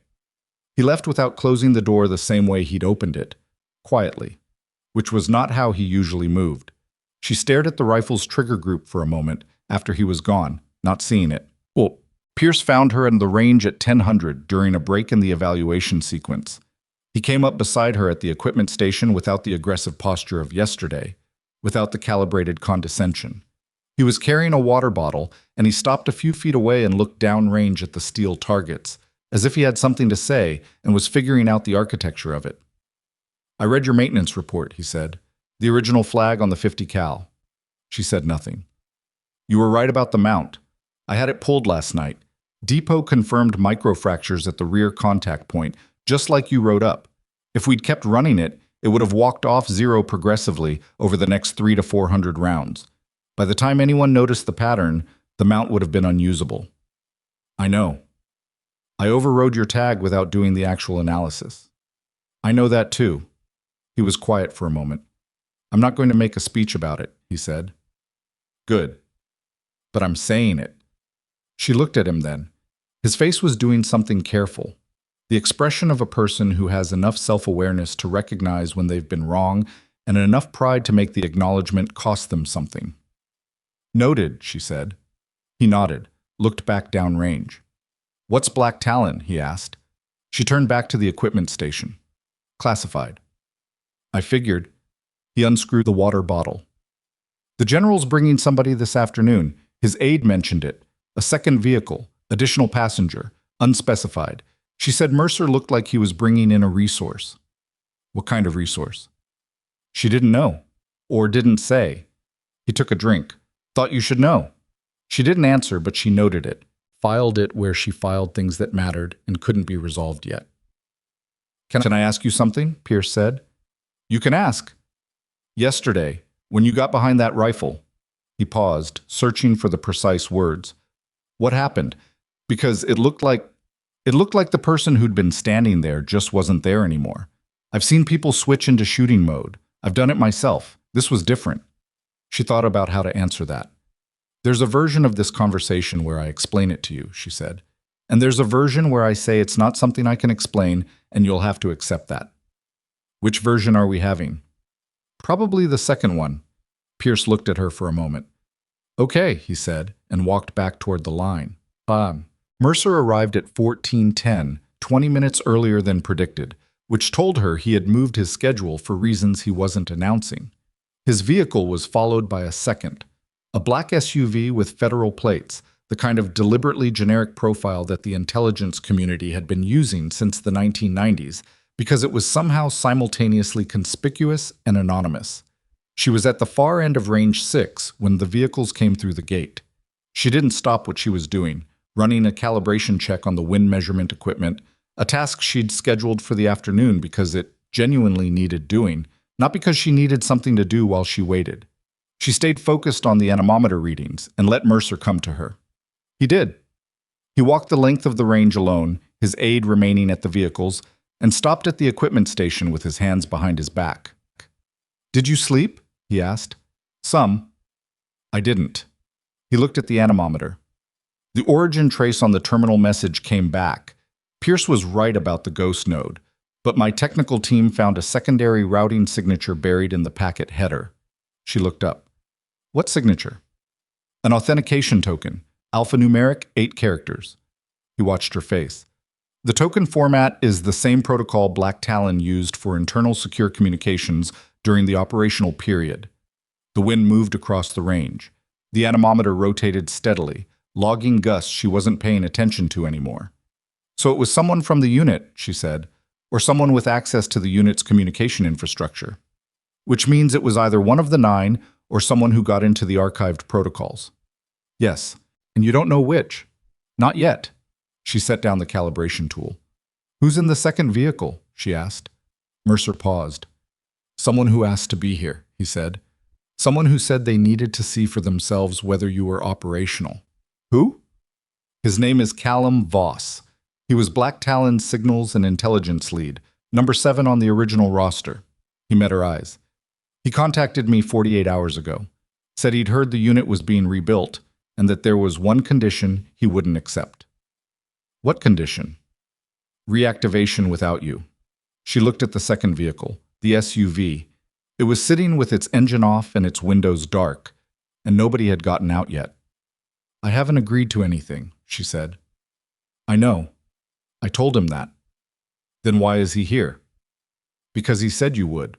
Speaker 1: He left without closing the door the same way he'd opened it, quietly, which was not how he usually moved. She stared at the rifle's trigger group for a moment after he was gone, not seeing it. Well, Pierce found her in the range at 1000 during a break in the evaluation sequence. He came up beside her at the equipment station without the aggressive posture of yesterday, without the calibrated condescension. He was carrying a water bottle, and he stopped a few feet away and looked downrange at the steel targets, as if he had something to say and was figuring out the architecture of it. "I read your maintenance report," he said. "The original flag on the 50 cal." She said nothing. "You were right about the mount. I had it pulled last night. Depot confirmed microfractures at the rear contact point, just like you wrote up. If we'd kept running it, it would have walked off zero progressively over the next 300 to 400 rounds. By the time anyone noticed the pattern, the mount would have been unusable." "I know. I overrode your tag without doing the actual analysis." "I know that too." He was quiet for a moment. "I'm not going to make a speech about it," he said. "Good. But I'm saying it." She looked at him then. His face was doing something careful. The expression of a person who has enough self-awareness to recognize when they've been wrong and enough pride to make the acknowledgement cost them something. "Noted," she said. He nodded, looked back downrange. "What's Black Talon?" he asked. She turned back to the equipment station. Classified. I figured. He unscrewed the water bottle. The general's bringing somebody this afternoon. His aide mentioned it. A second vehicle, additional passenger, unspecified. She said Mercer looked like he was bringing in a resource. What kind of resource? She didn't know. Or didn't say. He took a drink. Thought you should know. She didn't answer, but she noted it. Filed it where she filed things that mattered and couldn't be resolved yet. Can I ask you something? Pierce said. You can ask. Yesterday, when you got behind that rifle, he paused, searching for the precise words. What happened? Because it looked like the person who'd been standing there just wasn't there anymore. I've seen people switch into shooting mode. I've done it myself. This was different. She thought about how to answer that. There's a version of this conversation where I explain it to you, she said. And there's a version where I say it's not something I can explain, and you'll have to accept that. Which version are we having? Probably the second one. Pierce looked at her for a moment. Okay, he said, and walked back toward the line. Mercer arrived at 14:10, 20 minutes earlier than predicted, which told her he had moved his schedule for reasons he wasn't announcing. His vehicle was followed by a second, a black SUV with federal plates, the kind of deliberately generic profile that the intelligence community had been using since the 1990s, because it was somehow simultaneously conspicuous and anonymous. She was at the far end of range 6 when the vehicles came through the gate. She didn't stop what she was doing, running a calibration check on the wind measurement equipment, a task she'd scheduled for the afternoon because it genuinely needed doing, not because she needed something to do while she waited. She stayed focused on the anemometer readings and let Mercer come to her. He did. He walked the length of the range alone, his aide remaining at the vehicles, and stopped at the equipment station with his hands behind his back. Did you sleep? He asked. Some. I didn't. He looked at the anemometer. The origin trace on the terminal message came back. Pierce was right about the ghost node, but my technical team found a secondary routing signature buried in the packet header. She looked up. What signature? An authentication token, alphanumeric, 8 characters. He watched her face. The token format is the same protocol Black Talon used for internal secure communications during the operational period. The wind moved across the range. The anemometer rotated steadily, logging gusts she wasn't paying attention to anymore. So it was someone from the unit, she said, or someone with access to the unit's communication infrastructure. Which means it was either one of the 9 or someone who got into the archived protocols. Yes, and you don't know which. Not yet. She set down the calibration tool. Who's in the second vehicle? She asked. Mercer paused. Someone who asked to be here, he said. Someone who said they needed to see for themselves whether you were operational. Who? His name is Callum Voss. He was Black Talon's signals and intelligence lead, number 7 on the original roster. He met her eyes. He contacted me 48 hours ago, said he'd heard the unit was being rebuilt, and that there was one condition he wouldn't accept. What condition? Reactivation without you. She looked at the second vehicle, the SUV. It was sitting with its engine off and its windows dark, and nobody had gotten out yet. I haven't agreed to anything, she said. I know. I told him that. Then why is he here? Because he said you would.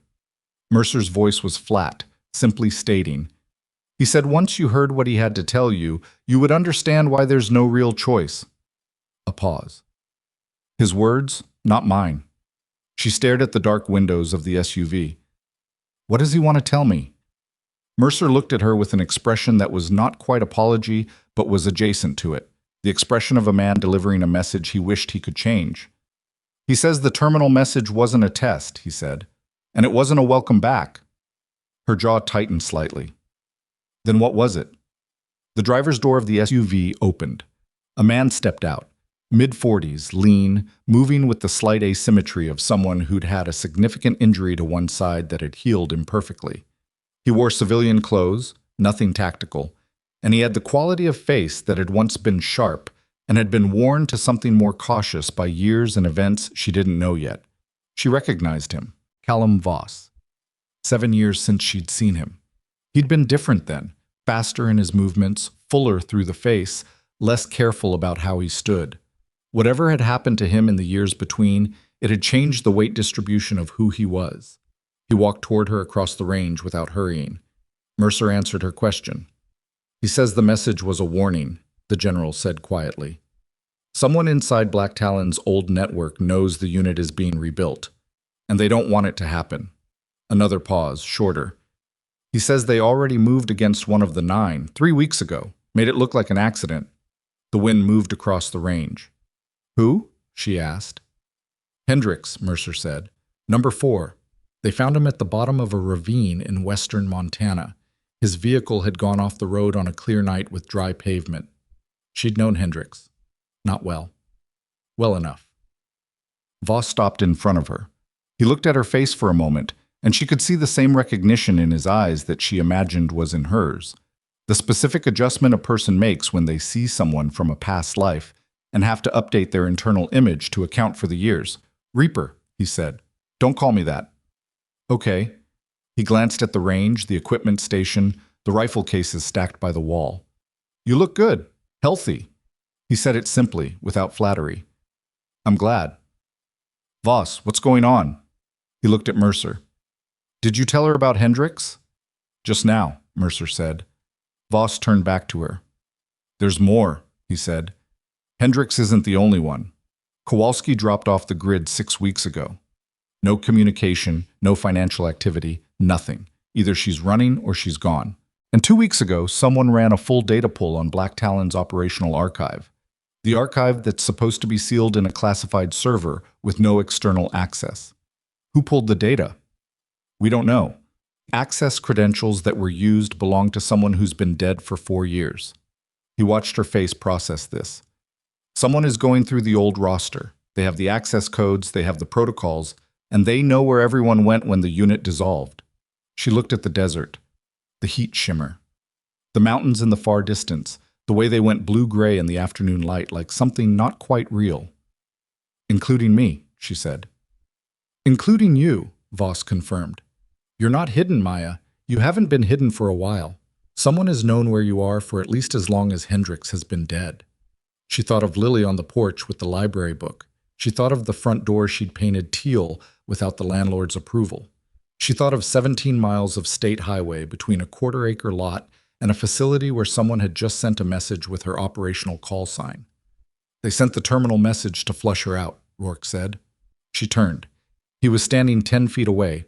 Speaker 1: Mercer's voice was flat, simply stating. He said once you heard what he had to tell you, you would understand why there's no real choice. A pause. His words, not mine. She stared at the dark windows of the SUV. What does he want to tell me? Mercer looked at her with an expression that was not quite apology, but was adjacent to it, the expression of a man delivering a message he wished he could change. He says the terminal message wasn't a test, he said, and it wasn't a welcome back. Her jaw tightened slightly. Then what was it? The driver's door of the SUV opened. A man stepped out, mid-40s, lean, moving with the slight asymmetry of someone who'd had a significant injury to one side that had healed imperfectly. He wore civilian clothes, nothing tactical, and he had the quality of face that had once been sharp and had been worn to something more cautious by years and events she didn't know yet. She recognized him, Callum Voss. 7 years since she'd seen him. He'd been different then, faster in his movements, fuller through the face, less careful about how he stood. Whatever had happened to him in the years between, it had changed the weight distribution of who he was. He walked toward her across the range without hurrying. Mercer answered her question. He says the message was a warning, the general said quietly. Someone inside Black Talon's old network knows the unit is being rebuilt, and they don't want it to happen. Another pause, shorter. He says they already moved against one of the 9, 3 weeks ago, made it look like an accident. The wind moved across the range. Who? She asked. Hendricks, Mercer said. Number 4. They found him at the bottom of a ravine in western Montana. His vehicle had gone off the road on a clear night with dry pavement. She'd known Hendricks. Not well. Well enough. Voss stopped in front of her. He looked at her face for a moment, and she could see the same recognition in his eyes that she imagined was in hers. The specific adjustment a person makes when they see someone from a past life and have to update their internal image to account for the years. Reaper, he said. Don't call me that. Okay. He glanced at the range, the equipment station, the rifle cases stacked by the wall. You look good. Healthy. He said it simply, without flattery. I'm glad. Voss, what's going on? He looked at Mercer. Did you tell her about Hendricks? Just now, Mercer said. Voss turned back to her. There's more, he said. Hendricks isn't the only one. Kowalski dropped off the grid 6 weeks ago. No communication, no financial activity, nothing. Either she's running or she's gone. And 2 weeks ago, someone ran a full data pull on Black Talon's operational archive. The archive that's supposed to be sealed in a classified server with no external access. Who pulled the data? We don't know. Access credentials that were used belong to someone who's been dead for 4 years. He watched her face process this. Someone is going through the old roster. They have the access codes, they have the protocols, and they know where everyone went when the unit dissolved. She looked at the desert, the heat shimmer, the mountains in the far distance, the way they went blue-gray in the afternoon light like something not quite real. Including me, she said. Including you, Voss confirmed. You're not hidden, Maya. You haven't been hidden for a while. Someone has known where you are for at least as long as Hendricks has been dead. She thought of Lily on the porch with the library book. She thought of the front door she'd painted teal without the landlord's approval. She thought of 17 miles of state highway between a quarter-acre lot and a facility where someone had just sent a message with her operational call sign. They sent the terminal message to flush her out, Rourke said. She turned. He was standing 10 feet away.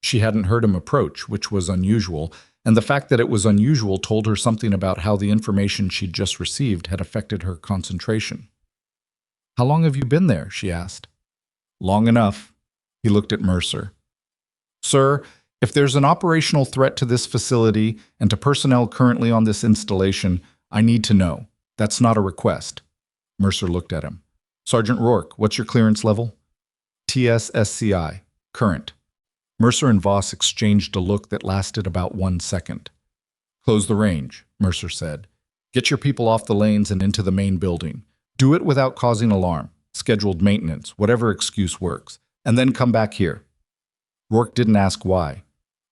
Speaker 1: She hadn't heard him approach, which was unusual, and the fact that it was unusual told her something about how the information she'd just received had affected her concentration. How long have you been there? She asked. Long enough. He looked at Mercer. Sir, if there's an operational threat to this facility and to personnel currently on this installation, I need to know. That's not a request. Mercer looked at him. Sergeant Rourke, what's your clearance level? TSSCI, current. Mercer and Voss exchanged a look that lasted about 1 second. Close the range, Mercer said. Get your people off the lanes and into the main building. Do it without causing alarm, scheduled maintenance, whatever excuse works, and then come back here. Rourke didn't ask why.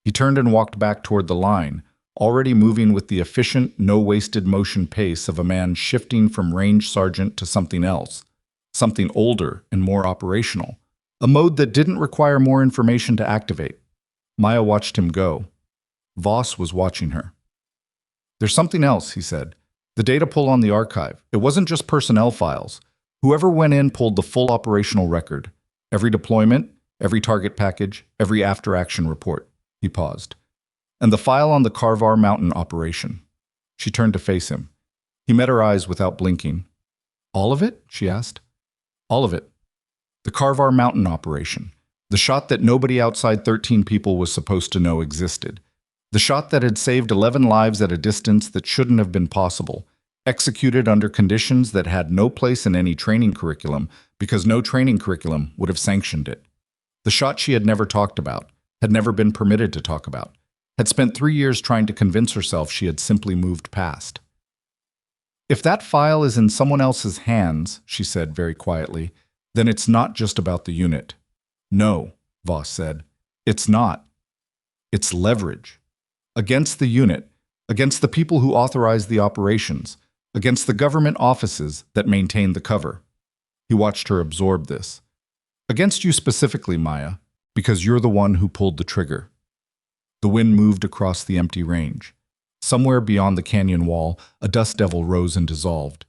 Speaker 1: He turned and walked back toward the line, already moving with the efficient, no-wasted motion pace of a man shifting from range sergeant to something else, something older and more operational, a mode that didn't require more information to activate. Maya watched him go. Voss was watching her. There's something else, he said. The data pull on the archive. It wasn't just personnel files. Whoever went in pulled the full operational record. Every deployment, every target package, every after-action report. He paused. And the file on the Carvar Mountain operation. She turned to face him. He met her eyes without blinking. All of it? She asked. All of it. The Carvar Mountain operation. The shot that nobody outside 13 people was supposed to know existed. The shot that had saved 11 lives at a distance that shouldn't have been possible, executed under conditions that had no place in any training curriculum because no training curriculum would have sanctioned it. The shot she had never talked about, had never been permitted to talk about, had spent 3 years trying to convince herself she had simply moved past. If that file is in someone else's hands, she said very quietly, then it's not just about the unit. No, Voss said. It's not. It's leverage. Against the unit, against the people who authorize the operations, against the government offices that maintain the cover. He watched her absorb this. Against you specifically, Maya, because you're the one who pulled the trigger. The wind moved across the empty range. Somewhere beyond the canyon wall, a dust devil rose and dissolved.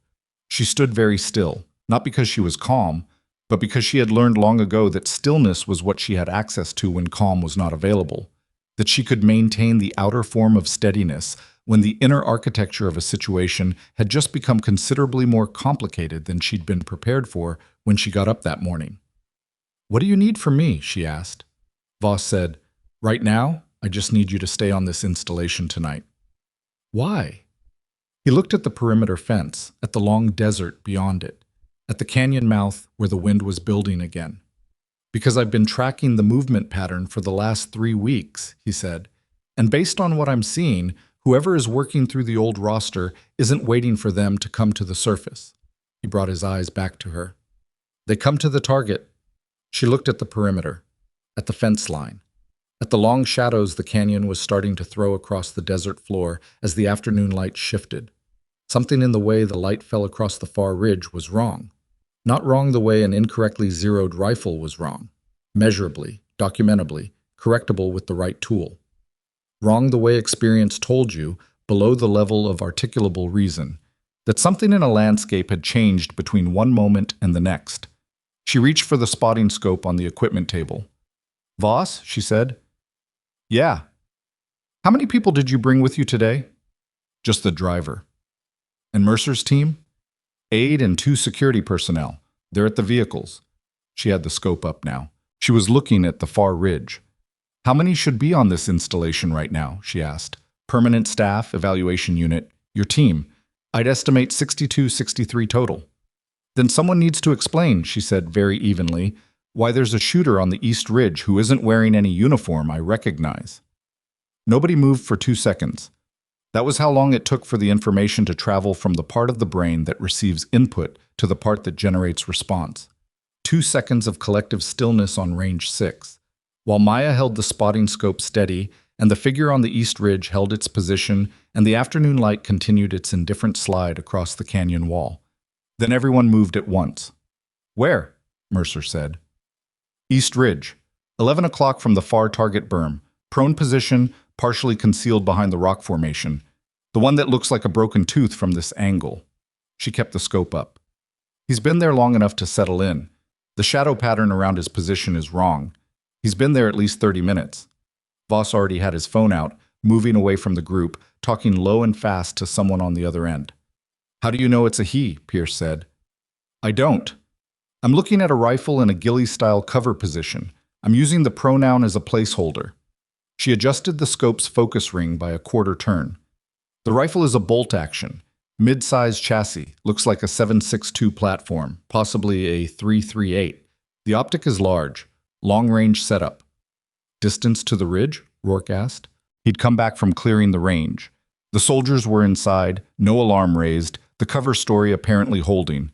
Speaker 1: She stood very still, not because she was calm, but because she had learned long ago that stillness was what she had access to when calm was not available, that she could maintain the outer form of steadiness when the inner architecture of a situation had just become considerably more complicated than she'd been prepared for when she got up that morning. "What do you need from me?" she asked. Voss said, "Right now, I just need you to stay on this installation tonight." "Why?" He looked at the perimeter fence, at the long desert beyond it, at the canyon mouth where the wind was building again. "Because I've been tracking the movement pattern for the last 3 weeks," he said, "and based on what I'm seeing, whoever is working through the old roster isn't waiting for them to come to the surface." He brought his eyes back to her. "They come to the target." She looked at the perimeter, at the fence line, at the long shadows the canyon was starting to throw across the desert floor as the afternoon light shifted. Something in the way the light fell across the far ridge was wrong. Not wrong the way an incorrectly zeroed rifle was wrong. Measurably, documentably, correctable with the right tool. Wrong the way experience told you, below the level of articulable reason, that something in a landscape had changed between one moment and the next. She reached for the spotting scope on the equipment table. "Voss," she said. "Yeah." "How many people did you bring with you today?" "Just the driver." "And Mercer's team?" "8 and 2 security personnel. They're at the vehicles." She had the scope up now. She was looking at the far ridge. "How many should be on this installation right now?" she asked. "Permanent staff, evaluation unit, your team. I'd estimate 62, 63 total." "Then someone needs to explain," she said very evenly, "why there's a shooter on the East Ridge who isn't wearing any uniform I recognize." Nobody moved for 2 seconds. That was how long it took for the information to travel from the part of the brain that receives input to the part that generates response. 2 seconds of collective stillness on range 6, while Maya held the spotting scope steady and the figure on the East Ridge held its position and the afternoon light continued its indifferent slide across the canyon wall. Then everyone moved at once. "Where?" Mercer said. "East Ridge. 11 o'clock from the far target berm. Prone position, partially concealed behind the rock formation. The one that looks like a broken tooth from this angle." She kept the scope up. "He's been there long enough to settle in. The shadow pattern around his position is wrong. He's been there at least 30 minutes. Voss already had his phone out, moving away from the group, talking low and fast to someone on the other end. "How do you know it's a he?" Pierce said. "I don't. I'm looking at a rifle in a ghillie-style cover position. I'm using the pronoun as a placeholder." She adjusted the scope's focus ring by a quarter turn. "The rifle is a bolt action, mid-size chassis, looks like a 7.62 platform, possibly a 3.38. The optic is large, long-range setup." "Distance to the ridge?" Rourke asked. He'd come back from clearing the range. The soldiers were inside, no alarm raised, the cover story apparently holding,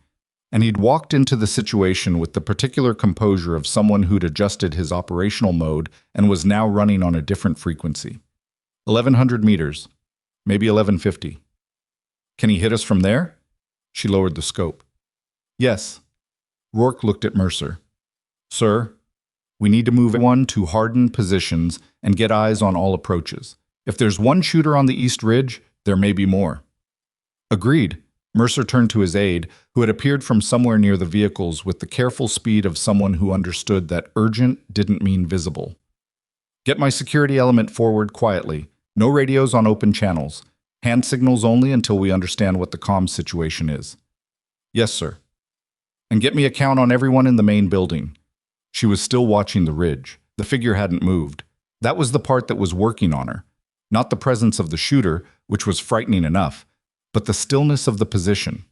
Speaker 1: and he'd walked into the situation with the particular composure of someone who'd adjusted his operational mode and was now running on a different frequency. 1,100 meters, maybe 1,150. "Can he hit us from there?" She lowered the scope. "Yes." Rourke looked at Mercer. "Sir, we need to move one to hardened positions and get eyes on all approaches. If there's one shooter on the East Ridge, there may be more." "Agreed." Mercer turned to his aide, who had appeared from somewhere near the vehicles with the careful speed of someone who understood that urgent didn't mean visible. "Get my security element forward quietly. No radios on open channels. Hand signals only until we understand what the comms situation is." "Yes, sir." "And get me a count on everyone in the main building." She was still watching the ridge. The figure hadn't moved. That was the part that was working on her. Not the presence of the shooter, which was frightening enough, but the stillness of the position.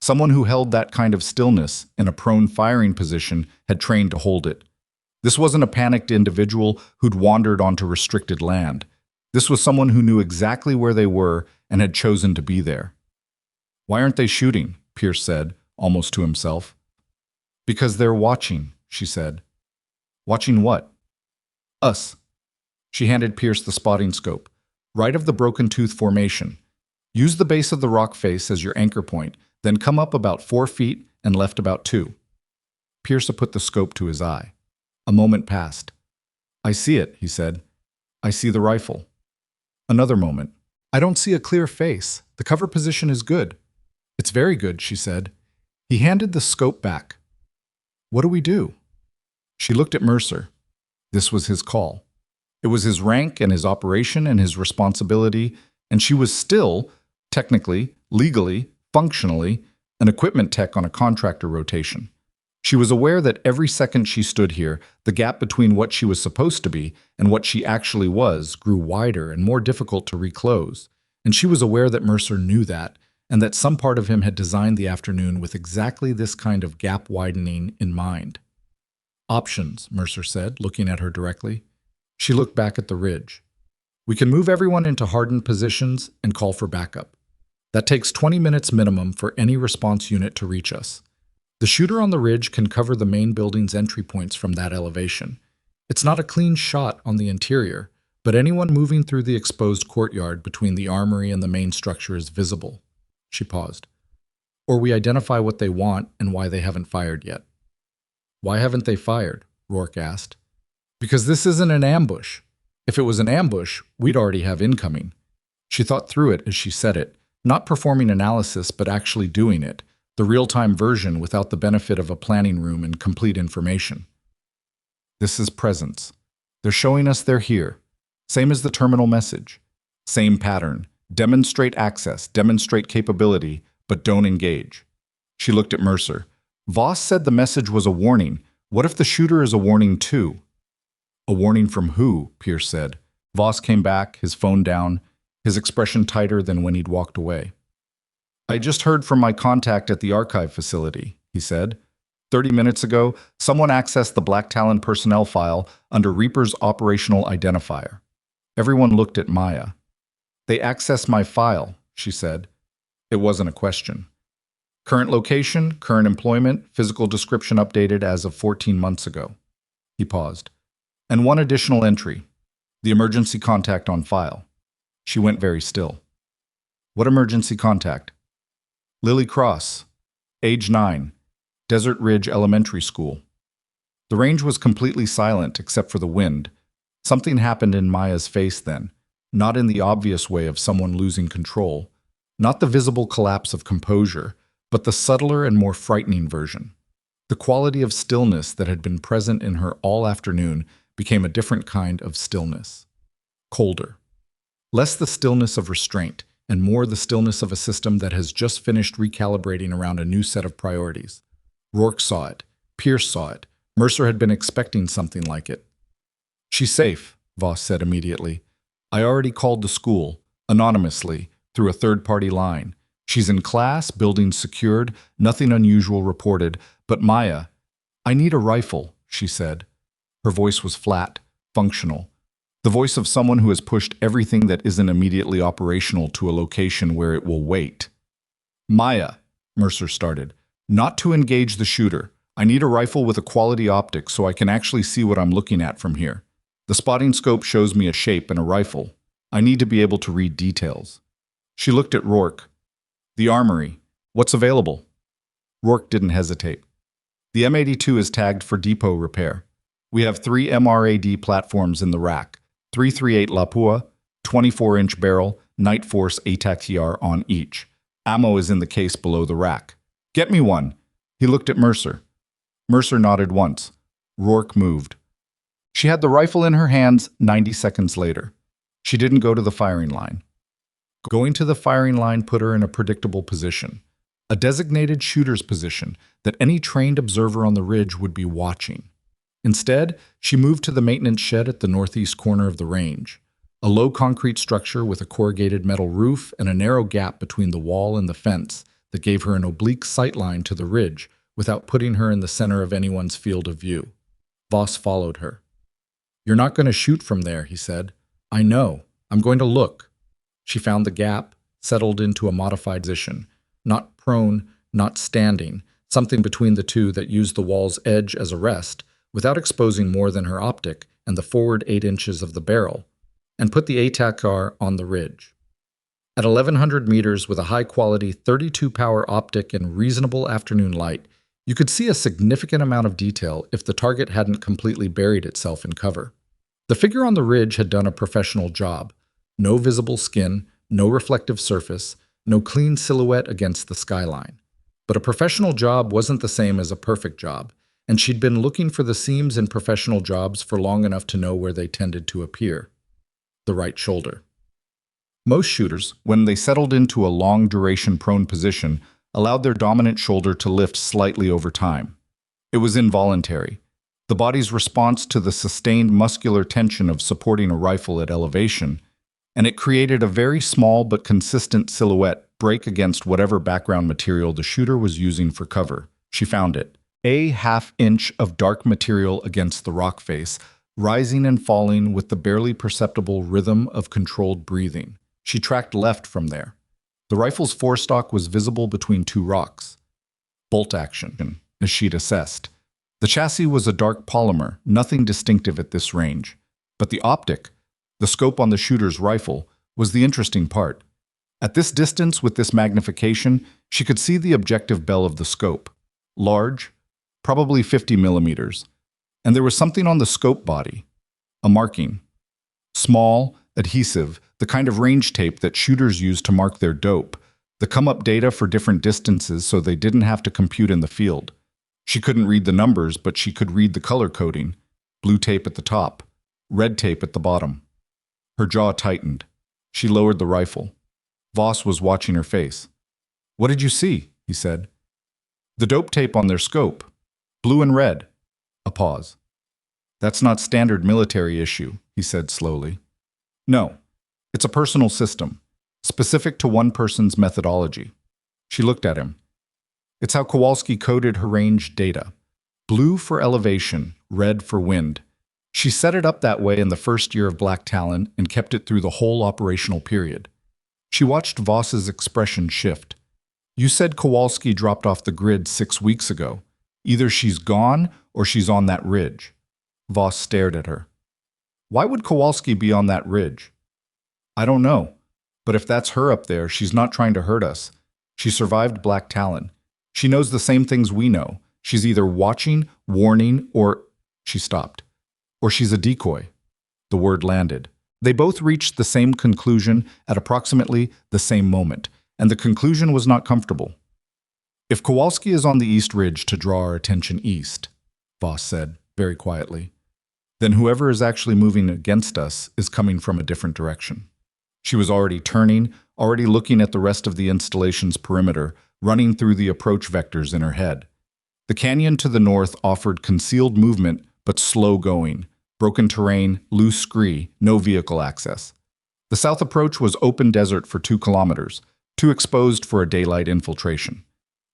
Speaker 1: Someone who held that kind of stillness in a prone firing position had trained to hold it. This wasn't a panicked individual who'd wandered onto restricted land. This was someone who knew exactly where they were and had chosen to be there. "Why aren't they shooting?" Pierce said, almost to himself. "Because they're watching," she said. "Watching what?" "Us." She handed Pierce the spotting scope. "Right of the broken tooth formation. Use the base of the rock face as your anchor point, then come up about 4 feet and left about 2. Pierce put the scope to his eye. A moment passed. I see it, he said. I see the rifle. Another moment. I don't see a clear face. The cover position is good. It's very good, she said. He handed the scope back. What do we do? She looked at Mercer. This was his call. It was his rank and his operation and his responsibility, and she was still, technically, legally, functionally, an equipment tech on a contractor rotation. She was aware that every second she stood here, the gap between what she was supposed to be and what she actually was grew wider and more difficult to reclose. And she was aware that Mercer knew that, and that some part of him had designed the afternoon with exactly this kind of gap widening in mind. Options, Mercer said, looking at her directly. She looked back at the ridge. We can move everyone into hardened positions and call for backup. That takes 20 minutes minimum for any response unit to reach us. The shooter on the ridge can cover the main building's entry points from that elevation. It's not a clean shot on the interior, but anyone moving through the exposed courtyard between the armory and the main structure is visible. She paused. Or we identify what they want and why they haven't fired yet. Why haven't they fired? Rourke asked. Because this isn't an ambush. If it was an ambush, we'd already have incoming. She thought through it as she said it, not performing analysis but actually doing it, the real-time version without the benefit of a planning room and complete information. This is presence. They're showing us they're here. Same as the terminal message. Same pattern. Demonstrate access, demonstrate capability, but don't engage. She looked at Mercer. Voss said the message was a warning. What if the shooter is a warning too? A warning from who? Pierce said. Voss came back, his phone down, his expression tighter than when he'd walked away. I just heard from my contact at the archive facility, he said. 30 minutes ago, someone accessed the Black Talon personnel file under Reaper's operational identifier. Everyone looked at Maya. They accessed my file, she said. It wasn't a question. Current location, current employment, physical description updated as of 14 months ago. He paused. And one additional entry. The emergency contact on file. She went very still. What emergency contact? Lily Cross, age 9, Desert Ridge Elementary School. The range was completely silent except for the wind. Something happened in Maya's face then, not in the obvious way of someone losing control, not the visible collapse of composure, but the subtler and more frightening version. The quality of stillness that had been present in her all afternoon became a different kind of stillness. Colder. Less the stillness of restraint, and more the stillness of a system that has just finished recalibrating around a new set of priorities. Rourke saw it. Pierce saw it. Mercer had been expecting something like it. She's safe, Voss said immediately. I already called the school, anonymously, through a third-party line. She's in class, building secured, nothing unusual reported. But Maya, I need a rifle, she said. Her voice was flat, functional. The voice of someone who has pushed everything that isn't immediately operational to a location where it will wait. Maya, Mercer started, not to engage the shooter. I need a rifle with a quality optic so I can actually see what I'm looking at from here. The spotting scope shows me a shape and a rifle. I need to be able to read details. She looked at Rourke. The armory. What's available? Rourke didn't hesitate. The M82 is tagged for depot repair. We have 3 MRAD platforms in the rack. 338 Lapua, 24-inch barrel, Night Force ATAC-TR on each. Ammo is in the case below the rack. Get me one. He looked at Mercer. Mercer nodded once. Rourke moved. She had the rifle in her hands 90 seconds later. She didn't go to the firing line. Going to the firing line put her in a predictable position. A designated shooter's position that any trained observer on the ridge would be watching. Instead, she moved to the maintenance shed at the northeast corner of the range, a low concrete structure with a corrugated metal roof and a narrow gap between the wall and the fence that gave her an oblique sightline to the ridge without putting her in the center of anyone's field of view. Voss followed her. You're not going to shoot from there, he said. I know. I'm going to look. She found the gap, settled into a modified position, not prone, not standing, something between the two that used the wall's edge as a rest, without exposing more than her optic and the forward 8 inches of the barrel, and put the ATAC-R on the ridge. At 1,100 meters with a high-quality 32-power optic and reasonable afternoon light, You could see a significant amount of detail if the target hadn't completely buried itself in cover. The figure on the ridge had done a professional job. No visible skin, no reflective surface, no clean silhouette against the skyline. But a professional job wasn't the same as a perfect job, and she'd been looking for the seams in professional jobs for long enough to know where they tended to appear. The right shoulder. Most shooters, when they settled into a long-duration prone position, allowed their dominant shoulder to lift slightly over time. It was involuntary. The body's response to the sustained muscular tension of supporting a rifle at elevation, and it created a very small but consistent silhouette break against whatever background material the shooter was using for cover. She found it. A half-inch of dark material against the rock face, rising and falling with the barely perceptible rhythm of controlled breathing. She tracked left from there. The rifle's forestock was visible between two rocks. Bolt action, as she'd assessed. The chassis was a dark polymer, nothing distinctive at this range. But the optic, the scope on the shooter's rifle, was the interesting part. At this distance, with this magnification, she could see the objective bell of the scope. Large, probably 50 millimeters. And there was something on the scope body. A marking. Small, adhesive, the kind of range tape that shooters use to mark their dope, the come-up data for different distances so they didn't have to compute in the field. She couldn't read the numbers, but she could read the color coding. Blue tape at the top, red tape at the bottom. Her jaw tightened. She lowered the rifle. Voss was watching her face. "What did you see?" he said. "The dope tape on their scope. Blue and red." A pause. "That's not standard military issue," he said slowly. "No. It's a personal system, specific to one person's methodology." She looked at him. "It's how Kowalski coded her range data. Blue for elevation, red for wind. She set it up that way in the first year of Black Talon and kept it through the whole operational period." She watched Voss's expression shift. "You said Kowalski dropped off the grid 6 weeks ago. Either she's gone or she's on that ridge." Voss stared at her. "Why would Kowalski be on that ridge?" "I don't know. But if that's her up there, she's not trying to hurt us. She survived Black Talon. She knows the same things we know. She's either watching, warning, or..." She stopped. "Or she's a decoy." The word landed. They both reached the same conclusion at approximately the same moment, and the conclusion was not comfortable. "If Kowalski is on the East Ridge to draw our attention east," Voss said, very quietly, "then whoever is actually moving against us is coming from a different direction." She was already turning, already looking at the rest of the installation's perimeter, running through the approach vectors in her head. The canyon to the north offered concealed movement, but slow going. Broken terrain, loose scree, no vehicle access. The south approach was open desert for 2 kilometers, too exposed for a daylight infiltration.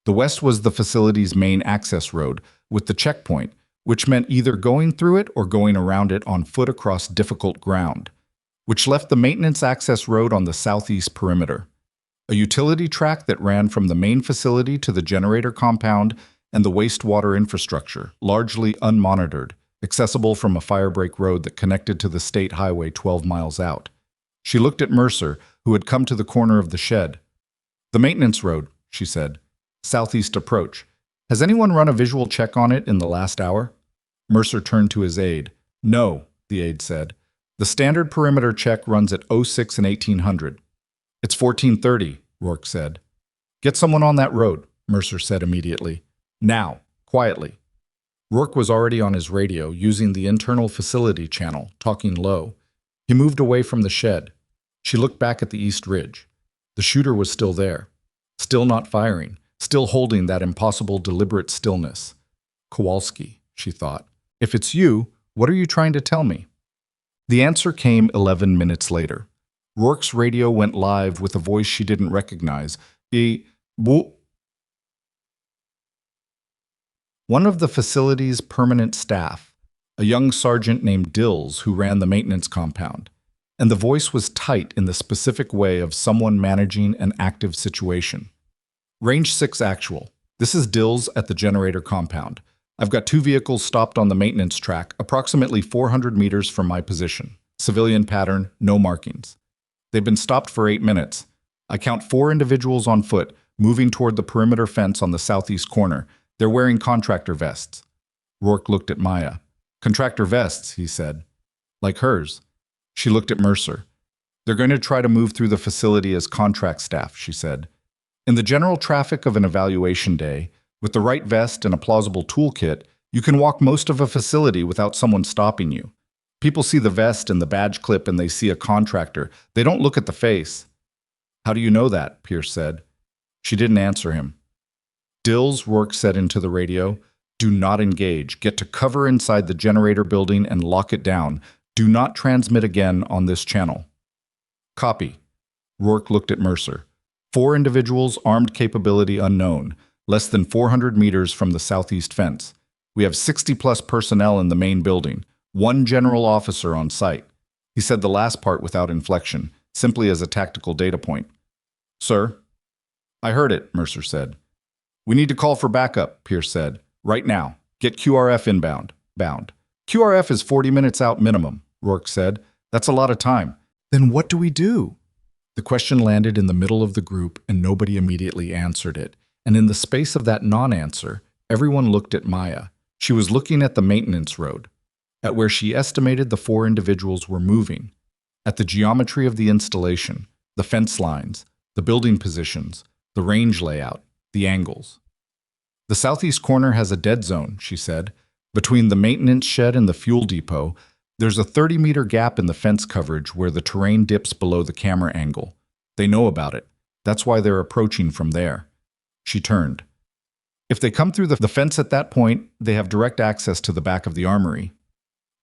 Speaker 1: The west was the facility's main access road, with the checkpoint, which meant either going through it or going around it on foot across difficult ground, which left the maintenance access road on the southeast perimeter. A utility track that ran from the main facility to the generator compound and the wastewater infrastructure, largely unmonitored, accessible from a firebreak road that connected to the state highway 12 miles out. She looked at Mercer, who had come to the corner of the shed. "The maintenance road," she said. "Southeast approach. Has anyone run a visual check on it in the last hour?" Mercer turned to his aide. "No," the aide said. "The standard perimeter check runs at 06 and 1800. "It's 1430, Rourke said. "Get someone on that road," Mercer said immediately. "Now, quietly." Rourke was already on his radio, using the internal facility channel, talking low. He moved away from the shed. She looked back at the East Ridge. The shooter was still there. Still not firing. Still holding that impossible deliberate stillness. "Kowalski," she thought. "If it's you, what are you trying to tell me?" The answer came 11 minutes later. Rourke's radio went live with a voice she didn't recognize. One of the facility's permanent staff, a young sergeant named Dills who ran the maintenance compound, and the voice was tight in the specific way of someone managing an active situation. "Range 6 actual. This is Dills at the generator compound. I've got 2 vehicles stopped on the maintenance track, approximately 400 meters from my position. Civilian pattern, no markings. They've been stopped for 8 minutes. I count 4 individuals on foot, moving toward the perimeter fence on the southeast corner. They're wearing contractor vests. Rourke looked at Maya. Contractor vests, he said. Like hers. She looked at Mercer. They're going to try to move through the facility as contract staff, she said. In the general traffic of an evaluation day, with the right vest and a plausible toolkit, you can walk most of a facility without someone stopping you. People see the vest and the badge clip and they see a contractor. They don't look at the face. How do you know that? Pierce said. She didn't answer him. Dills, Rourke said into the radio, do not engage. Get to cover inside the generator building and lock it down. Do not transmit again on this channel. Copy. Rourke looked at Mercer. 4 individuals, armed, capability unknown, less than 400 meters from the southeast fence. We have 60-plus personnel in the main building, 1 general officer on site. He said the last part without inflection, simply as a tactical data point. Sir? I heard it, Mercer said. We need to call for backup, Pierce said. Right now. Get QRF inbound. Bound. QRF is 40 minutes out minimum, Rourke said. That's a lot of time. Then what do we do? The question landed in the middle of the group and nobody immediately answered it. And in the space of that non-answer, everyone looked at Maya. She was looking at the maintenance road, at where she estimated the 4 individuals were moving, at the geometry of the installation, the fence lines, the building positions, the range layout, the angles. The southeast corner has a dead zone, she said. Between the maintenance shed and the fuel depot, there's a 30-meter gap in the fence coverage where the terrain dips below the camera angle. They know about it. That's why they're approaching from there. She turned. If they come through the fence at that point, they have direct access to the back of the armory.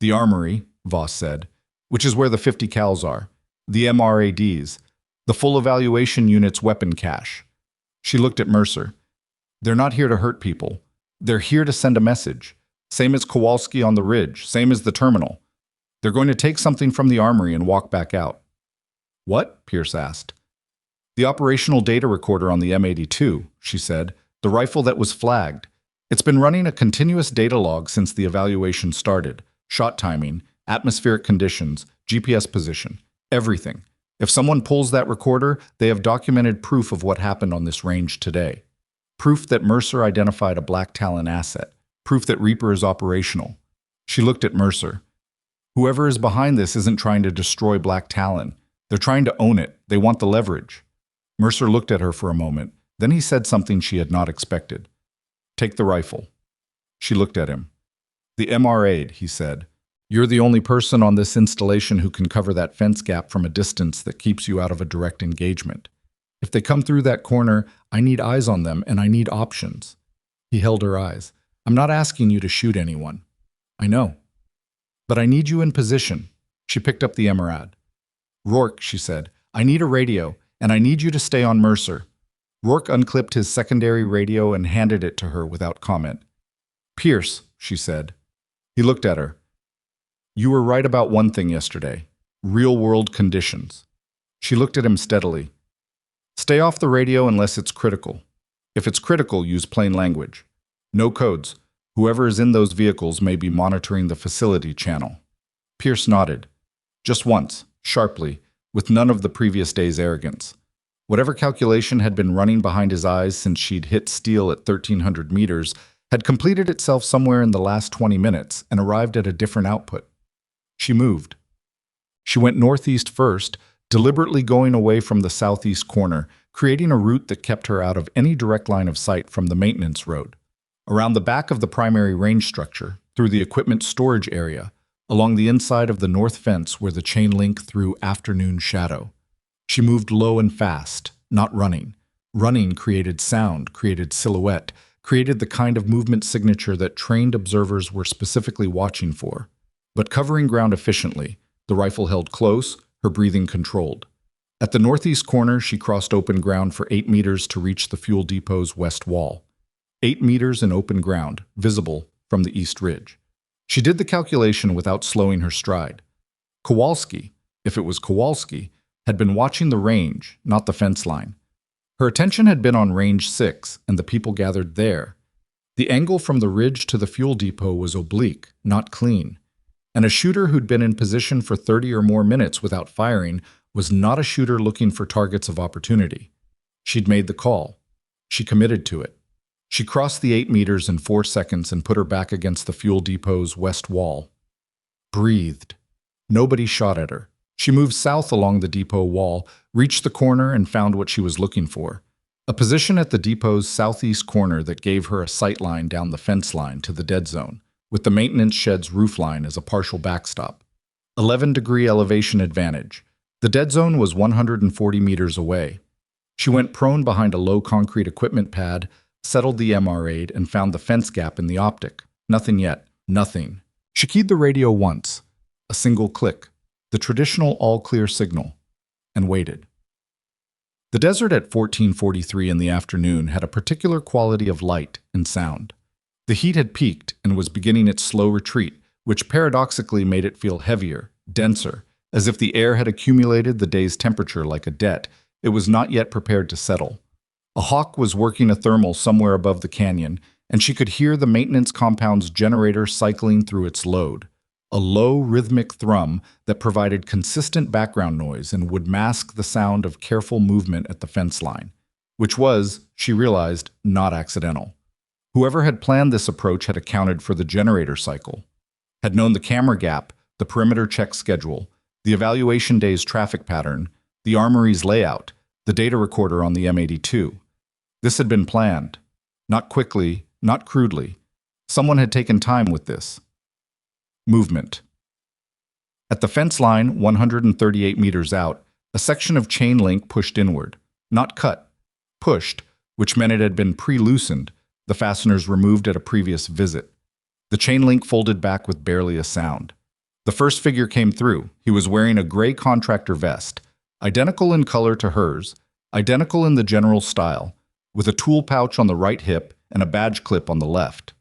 Speaker 1: The armory, Voss said, which is where the 50 cals are, the MRADs, the full evaluation unit's weapon cache. She looked at Mercer. They're not here to hurt people. They're here to send a message. Same as Kowalski on the ridge, same as the terminal. They're going to take something from the armory and walk back out. What? Pierce asked. The operational data recorder on the M82, she said, the rifle that was flagged. It's been running a continuous data log since the evaluation started. Shot timing, atmospheric conditions, GPS position, everything. If someone pulls that recorder, they have documented proof of what happened on this range today. Proof that Mercer identified a Black Talon asset. Proof that Reaper is operational. She looked at Mercer. Whoever is behind this isn't trying to destroy Black Talon. They're trying to own it. They want the leverage. Mercer looked at her for a moment. Then he said something she had not expected. Take the rifle. She looked at him. The MRA'd, he said. You're the only person on this installation who can cover that fence gap from a distance that keeps you out of a direct engagement. If they come through that corner, I need eyes on them and I need options. He held her eyes. I'm not asking you to shoot anyone. I know. But I need you in position. She picked up the MRAD. Rourke, she said, I need a radio, and I need you to stay on Mercer. Rourke unclipped his secondary radio and handed it to her without comment. Pierce, she said. He looked at her. You were right about one thing yesterday. Real-world conditions. She looked at him steadily. Stay off the radio unless it's critical. If it's critical, use plain language. No codes. Whoever is in those vehicles may be monitoring the facility channel. Pierce nodded. Just once, sharply, with none of the previous day's arrogance. Whatever calculation had been running behind his eyes since she'd hit steel at 1,300 meters had completed itself somewhere in the last 20 minutes and arrived at a different output. She moved. She went northeast first, deliberately going away from the southeast corner, creating a route that kept her out of any direct line of sight from the maintenance road. Around the back of the primary range structure, through the equipment storage area, along the inside of the north fence where the chain link through afternoon shadow. She moved low and fast, not running. Running created sound, created silhouette, created the kind of movement signature that trained observers were specifically watching for. But covering ground efficiently, the rifle held close, her breathing controlled. At the northeast corner, she crossed open ground for 8 meters to reach the fuel depot's west wall. 8 meters in open ground, visible from the east ridge. She did the calculation without slowing her stride. Kowalski, if it was Kowalski, had been watching the range, not the fence line. Her attention had been on range 6 and the people gathered there. The angle from the ridge to the fuel depot was oblique, not clean. And a shooter who'd been in position for 30 or more minutes without firing was not a shooter looking for targets of opportunity. She'd made the call. She committed to it. She crossed the 8 meters in 4 seconds and put her back against the fuel depot's west wall. Breathed. Nobody shot at her. She moved south along the depot wall, reached the corner, and found what she was looking for. A position at the depot's southeast corner that gave her a sight line down the fence line to the dead zone, with the maintenance shed's roof line as a partial backstop. 11-degree elevation advantage. The dead zone was 140 meters away. She went prone behind a low concrete equipment pad, settled the MR8, and found the fence gap in the optic. Nothing yet. Nothing. She keyed the radio once. A single click. The traditional all-clear signal. And waited. The desert at 14:43 in the afternoon had a particular quality of light and sound. The heat had peaked and was beginning its slow retreat, which paradoxically made it feel heavier, denser, as if the air had accumulated the day's temperature like a debt it was not yet prepared to settle. A hawk was working a thermal somewhere above the canyon, and she could hear the maintenance compound's generator cycling through its load. A low, rhythmic thrum that provided consistent background noise and would mask the sound of careful movement at the fence line, which was, she realized, not accidental. Whoever had planned this approach had accounted for the generator cycle, had known the camera gap, the perimeter check schedule, the evaluation day's traffic pattern, the armory's layout, the data recorder on the M82. This had been planned. Not quickly, not crudely. Someone had taken time with this. Movement. At the fence line, 138 meters out, a section of chain link pushed inward. Not cut. Pushed, which meant it had been pre-loosened, the fasteners removed at a previous visit. The chain link folded back with barely a sound. The first figure came through. He was wearing a gray contractor vest, identical in color to hers, identical in the general style, with a tool pouch on the right hip and a badge clip on the left.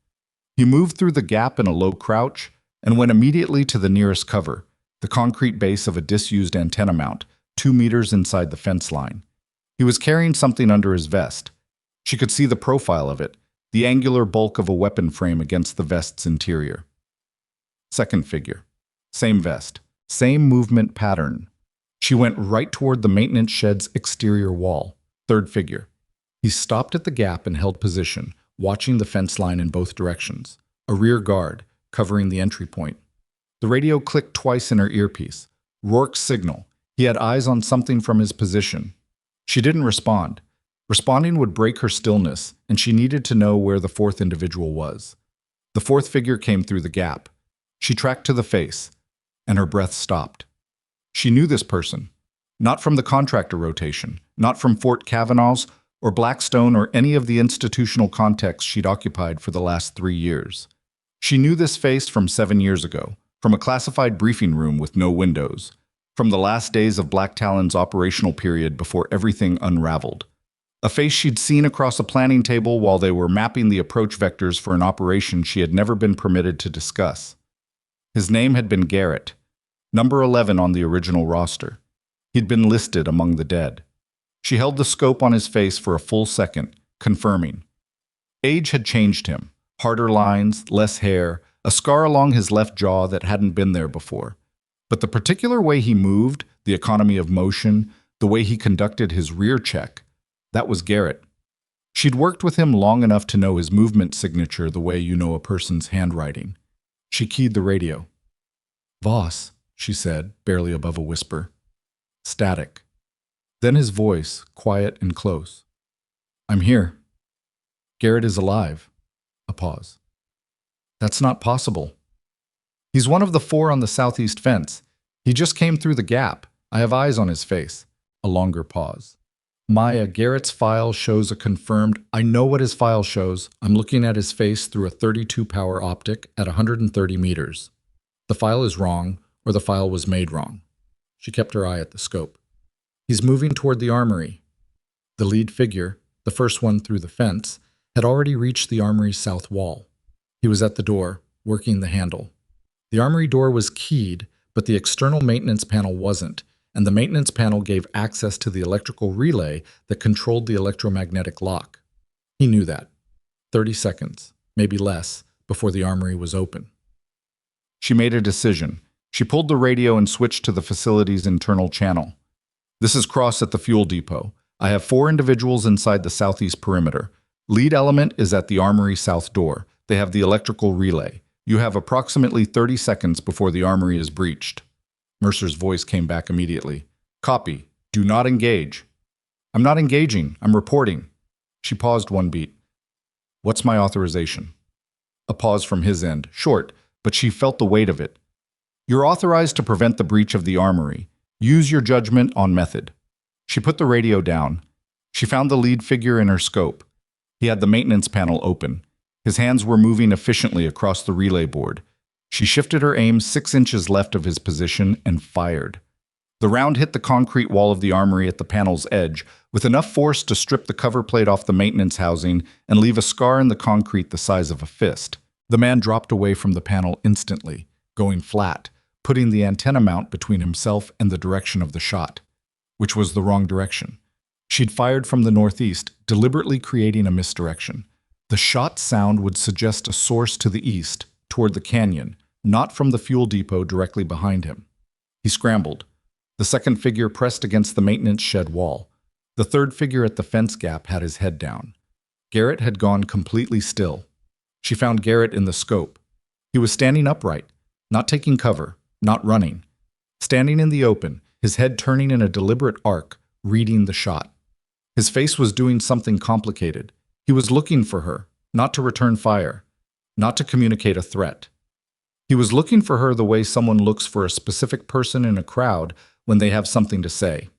Speaker 1: He moved through the gap in a low crouch and went immediately to the nearest cover, the concrete base of a disused antenna mount, 2 meters inside the fence line. He was carrying something under his vest. She could see the profile of it, the angular bulk of a weapon frame against the vest's interior. Second figure. Same vest. Same movement pattern. She went right toward the maintenance shed's exterior wall. Third figure. He stopped at the gap and held position, watching the fence line in both directions. A rear guard, covering the entry point. The radio clicked twice in her earpiece. Rourke's signal. He had eyes on something from his position. She didn't respond. Responding would break her stillness, and she needed to know where the fourth individual was. The fourth figure came through the gap. She tracked to the face, and her breath stopped. She knew this person. Not from the contractor rotation, not from Fort Kavanaugh's or Blackstone or any of the institutional contexts she'd occupied for the last 3 years. She knew this face from 7 years ago, from a classified briefing room with no windows, from the last days of Black Talon's operational period before everything unraveled. A face she'd seen across a planning table while they were mapping the approach vectors for an operation she had never been permitted to discuss. His name had been Garrett, number 11 on the original roster. He'd been listed among the dead. She held the scope on his face for a full second, confirming. Age had changed him. Harder lines, less hair, a scar along his left jaw that hadn't been there before. But the particular way he moved, the economy of motion, the way he conducted his rear check, that was Garrett. She'd worked with him long enough to know his movement signature the way you know a person's handwriting. She keyed the radio. "Voss," she said, barely above a whisper. Static. Then his voice, quiet and close. "I'm here. Garrett is alive." A pause. "That's not possible." "He's one of the 4 on the southeast fence. He just came through the gap. I have eyes on his face." A longer pause. "Maya, Garrett's file shows a confirmed—" "I know what his file shows. I'm looking at his face through a 32-power optic at 130 meters. The file is wrong, or the file was made wrong." She kept her eye at the scope. "He's moving toward the armory." The lead figure, the first one through the fence, had already reached the armory's south wall. He was at the door, working the handle. The armory door was keyed, but the external maintenance panel wasn't, and the maintenance panel gave access to the electrical relay that controlled the electromagnetic lock. He knew that. 30 seconds, maybe less, before the armory was open. She made a decision. She pulled the radio and switched to the facility's internal channel. "This is Cross at the fuel depot. I have 4 individuals inside the southeast perimeter. Lead element is at the armory south door. They have the electrical relay. You have approximately 30 seconds before the armory is breached. Mercer's voice came back immediately. Copy. Do not engage. I'm not engaging. I'm reporting. She paused one beat. What's my authorization? A pause from his end, short, but she felt the weight of it. You're authorized to prevent the breach of the armory. Use your judgment on method. She put the radio down. She found the lead figure in her scope. He had the maintenance panel open. His hands were moving efficiently across the relay board. She shifted her aim 6 inches left of his position and fired. The round hit the concrete wall of the armory at the panel's edge, with enough force to strip the cover plate off the maintenance housing and leave a scar in the concrete the size of a fist. The man dropped away from the panel instantly, going flat, putting the antenna mount between himself and the direction of the shot, which was the wrong direction. She'd fired from the northeast, deliberately creating a misdirection. The shot sound would suggest a source to the east, toward the canyon, not from the fuel depot directly behind him. He scrambled. The second figure pressed against the maintenance shed wall. The third figure at the fence gap had his head down. Garrett had gone completely still. She found Garrett in the scope. He was standing upright, not taking cover, not running. Standing in the open, his head turning in a deliberate arc, reading the shot. His face was doing something complicated. He was looking for her, not to return fire, not to communicate a threat. He was looking for her the way someone looks for a specific person in a crowd when they have something to say.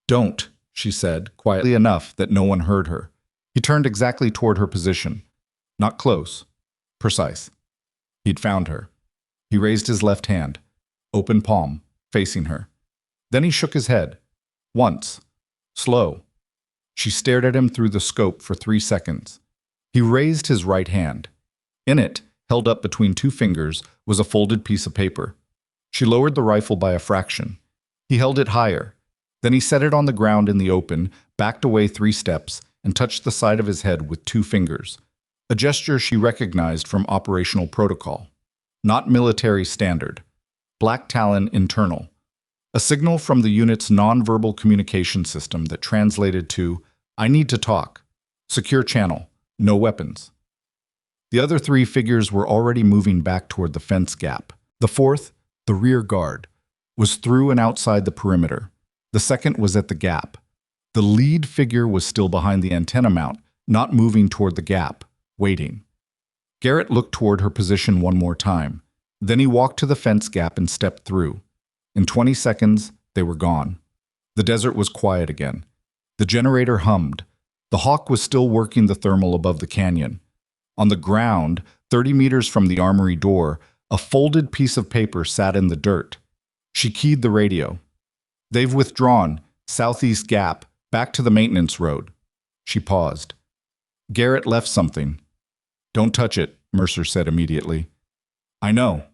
Speaker 1: Don't, she said, quietly enough that no one heard her. He turned exactly toward her position. Not close. Precise. He'd found her. He raised his left hand, open palm, facing her. Then he shook his head. Once. Slow. She stared at him through the scope for 3 seconds. He raised his right hand. In it, held up between 2 fingers, was a folded piece of paper. She lowered the rifle by a fraction. He held it higher. Then he set it on the ground in the open, backed away 3 steps, and touched the side of his head with 2 fingers. A gesture she recognized from operational protocol. Not military standard. Black Talon internal. A signal from the unit's nonverbal communication system that translated to, I need to talk. Secure channel. No weapons. The other 3 figures were already moving back toward the fence gap. The fourth, the rear guard, was through and outside the perimeter. The second was at the gap. The lead figure was still behind the antenna mount, not moving toward the gap, waiting. Garrett looked toward her position one more time. Then he walked to the fence gap and stepped through. In 20 seconds, they were gone. The desert was quiet again. The generator hummed. The Hawk was still working the thermal above the canyon. On the ground, 30 meters from the armory door, a folded piece of paper sat in the dirt. She keyed the radio. They've withdrawn, southeast gap, back to the maintenance road. She paused. Garrett left something. Don't touch it, Mercer said immediately. I know.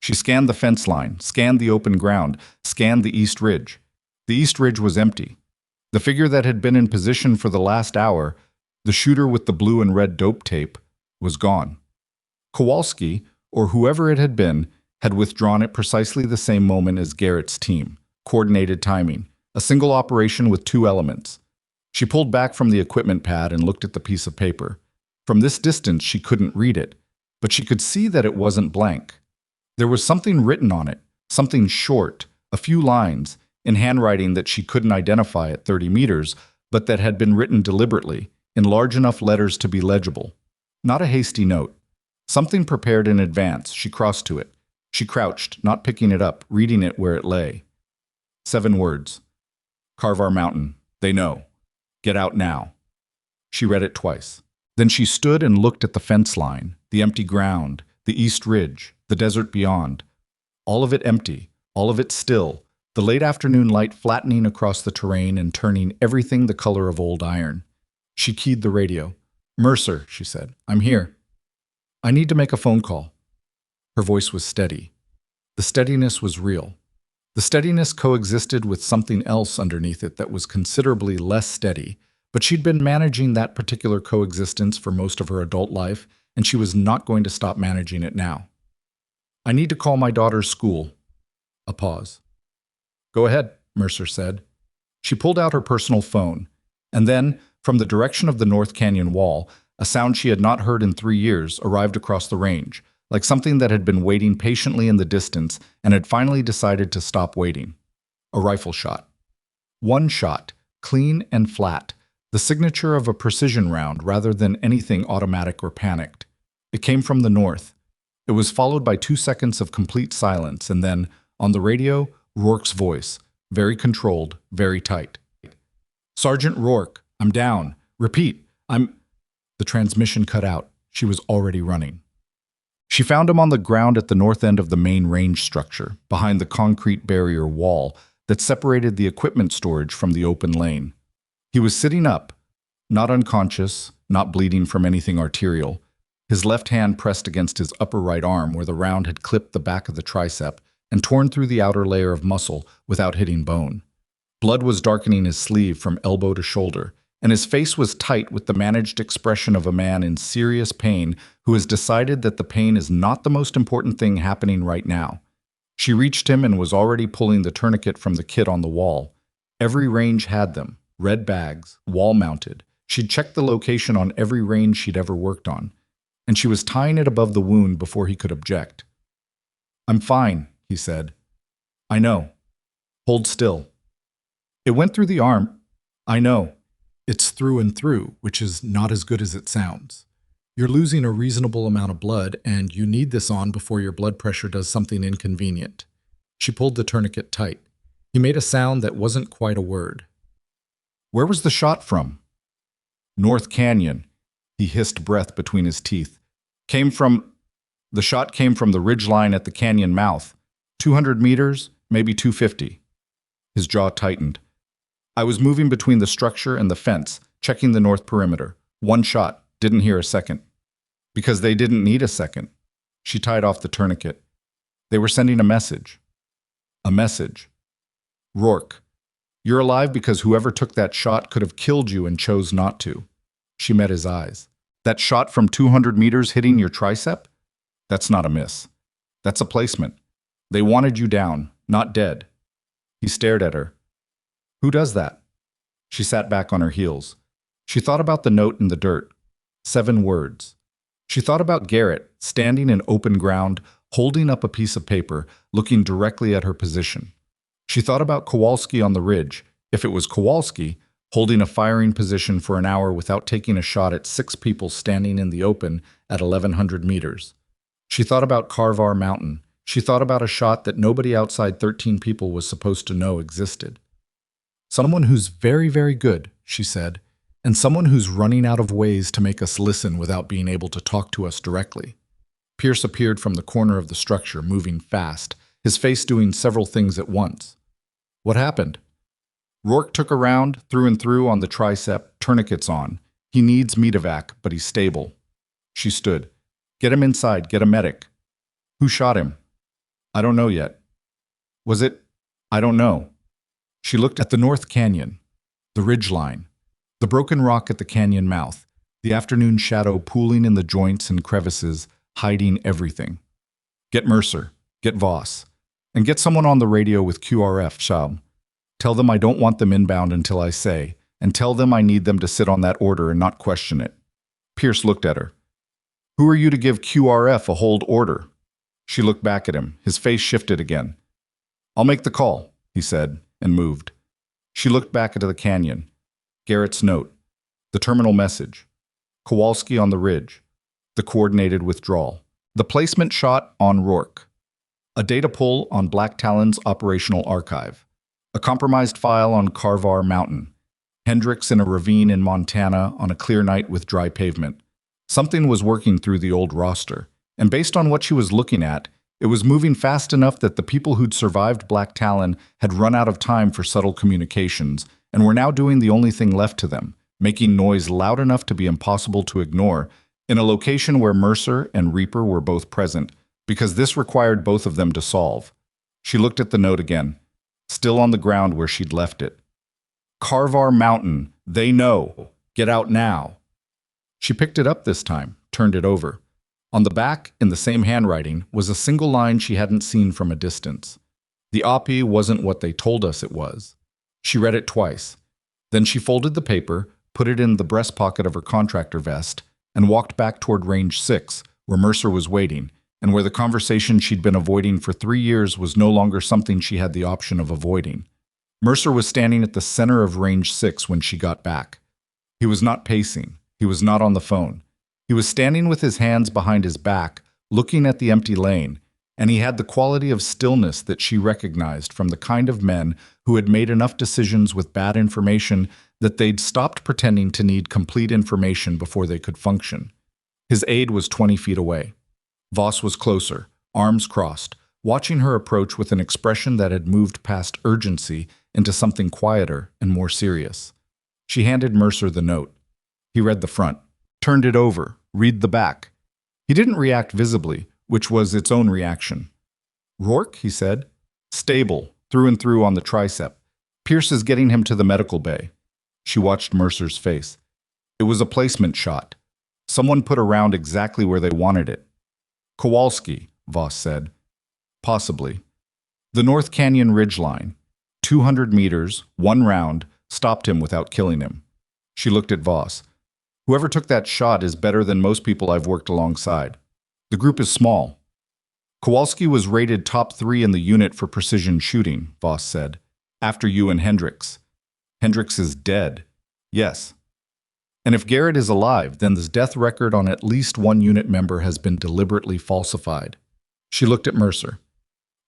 Speaker 1: She scanned the fence line, scanned the open ground, scanned the east ridge. The east ridge was empty. The figure that had been in position for the last hour, the shooter with the blue and red dope tape, was gone. Kowalski, or whoever it had been, had withdrawn at precisely the same moment as Garrett's team. Coordinated timing. A single operation with 2 elements. She pulled back from the equipment pad and looked at the piece of paper. From this distance, she couldn't read it, but she could see that it wasn't blank. There was something written on it, something short, a few lines, in handwriting that she couldn't identify at 30 meters, but that had been written deliberately, in large enough letters to be legible. Not a hasty note. Something prepared in advance. She crossed to it. She crouched, not picking it up, reading it where it lay. 7 words. Carvar Mountain. They know. Get out now. She read it twice. Then she stood and looked at the fence line, the empty ground, the east ridge, the desert beyond. All of it empty, all of it still, the late afternoon light flattening across the terrain and turning everything the color of old iron. She keyed the radio. Mercer, she said, I'm here. I need to make a phone call. Her voice was steady. The steadiness was real. The steadiness coexisted with something else underneath it that was considerably less steady, but she'd been managing that particular coexistence for most of her adult life, and she was not going to stop managing it now. I need to call my daughter's school. A pause. Go ahead, Mercer said. She pulled out her personal phone, and then, From the direction of the North Canyon wall, a sound she had not heard in 3 years arrived across the range, like something that had been waiting patiently in the distance and had finally decided to stop waiting. A rifle shot. One shot, clean and flat, the signature of a precision round rather than anything automatic or panicked. It came from the north. It was followed by 2 seconds of complete silence, and then, on the radio, Rourke's voice, very controlled, very tight. "Sergeant Rourke, I'm down. Repeat, I'm—" The transmission cut out. She was already running. She found him on the ground at the north end of the main range structure, behind the concrete barrier wall that separated the equipment storage from the open lane. He was sitting up, not unconscious, not bleeding from anything arterial, his left hand pressed against his upper right arm where the round had clipped the back of the tricep and torn through the outer layer of muscle without hitting bone. Blood was darkening his sleeve from elbow to shoulder, and his face was tight with the managed expression of a man in serious pain who has decided that the pain is not the most important thing happening right now. She reached him and was already pulling the tourniquet from the kit on the wall. Every range had them, red bags, wall-mounted. She'd checked the location on every range she'd ever worked on, and she was tying it above the wound before he could object. "I'm fine," he said. "I know. Hold still." "It went through the arm." "I know. It's through and through, which is not as good as it sounds. You're losing a reasonable amount of blood, and you need this on before your blood pressure does something inconvenient." She pulled the tourniquet tight. He made a sound that wasn't quite a word. "Where was the shot from?" "North Canyon." He hissed breath between his teeth. The shot came from the ridgeline at the canyon mouth. 200 meters, maybe 250. His jaw tightened. "I was moving between the structure and the fence, checking the north perimeter. One shot, didn't hear a second." "Because they didn't need a second." She tied off the tourniquet. "They were sending a message." "A message?" "Rourke, you're alive because whoever took that shot could have killed you and chose not to." She met his eyes. "That shot from 200 meters hitting your tricep? That's not a miss. That's a placement. They wanted you down, not dead." He stared at her. "Who does that?" She sat back on her heels. She thought about the note in the dirt. 7 words. She thought about Garrett, standing in open ground, holding up a piece of paper, looking directly at her position. She thought about Kowalski on the ridge, if it was Kowalski, holding a firing position for an hour without taking a shot at 6 people standing in the open at 1,100 meters. She thought about Carvar Mountain. She thought about a shot that nobody outside 13 people was supposed to know existed. "Someone who's very, very good," she said, "and someone who's running out of ways to make us listen without being able to talk to us directly." Pierce appeared from the corner of the structure, moving fast, his face doing several things at once. "What happened?" "Rourke took a round, through and through on the tricep, tourniquets on. He needs medevac, but he's stable." She stood. "Get him inside, get a medic." "Who shot him?" "I don't know yet." "Was it—" "I don't know." She looked at the North Canyon, the ridgeline, the broken rock at the canyon mouth, the afternoon shadow pooling in the joints and crevices, hiding everything. "Get Mercer, get Voss, and get someone on the radio with QRF, Shab. Tell them I don't want them inbound until I say, and tell them I need them to sit on that order and not question it." Pierce looked at her. "Who are you to give QRF a hold order?" She looked back at him. His face shifted again. "I'll make the call," he said, and moved. She looked back into the canyon. Garrett's note. The terminal message. Kowalski on the ridge. The coordinated withdrawal. The placement shot on Rourke. A data pull on Black Talon's operational archive. A compromised file on Carvar Mountain. Hendricks in a ravine in Montana on a clear night with dry pavement. Something was working through the old roster, and based on what she was looking at, it was moving fast enough that the people who'd survived Black Talon had run out of time for subtle communications and were now doing the only thing left to them, making noise loud enough to be impossible to ignore, in a location where Mercer and Reaper were both present, because this required both of them to solve. She looked at the note again, still on the ground where she'd left it. "Carvar Mountain, they know. Get out now." She picked it up this time, turned it over. On the back, in the same handwriting, was a single line she hadn't seen from a distance. "The OPI wasn't what they told us it was." She read it twice. Then she folded the paper, put it in the breast pocket of her contractor vest, and walked back toward Range 6, where Mercer was waiting, and where the conversation she'd been avoiding for 3 years was no longer something she had the option of avoiding. Mercer was standing at the center of Range 6 when she got back. He was not pacing. He was not on the phone. He was standing with his hands behind his back, looking at the empty lane, and he had the quality of stillness that she recognized from the kind of men who had made enough decisions with bad information that they'd stopped pretending to need complete information before they could function. His aide was 20 feet away. Voss was closer, arms crossed, watching her approach with an expression that had moved past urgency into something quieter and more serious. She handed Mercer the note. He read the front, turned it over, read the back. He didn't react visibly, which was its own reaction. "Rourke," he said. "Stable, through and through on the tricep. Pierce is getting him to the medical bay." She watched Mercer's face. It was a placement shot. Someone put a round exactly where they wanted it. "Kowalski," Voss said. "Possibly. The North Canyon ridgeline. 200 meters, one round, stopped him without killing him." She looked at Voss. "Whoever took that shot is better than most people I've worked alongside. The group is small." "Kowalski was rated top 3 in the unit for precision shooting," Voss said, "after you and Hendricks." "Hendricks is dead." "Yes." "And if Garrett is alive, then the death record on at least one unit member has been deliberately falsified." She looked at Mercer.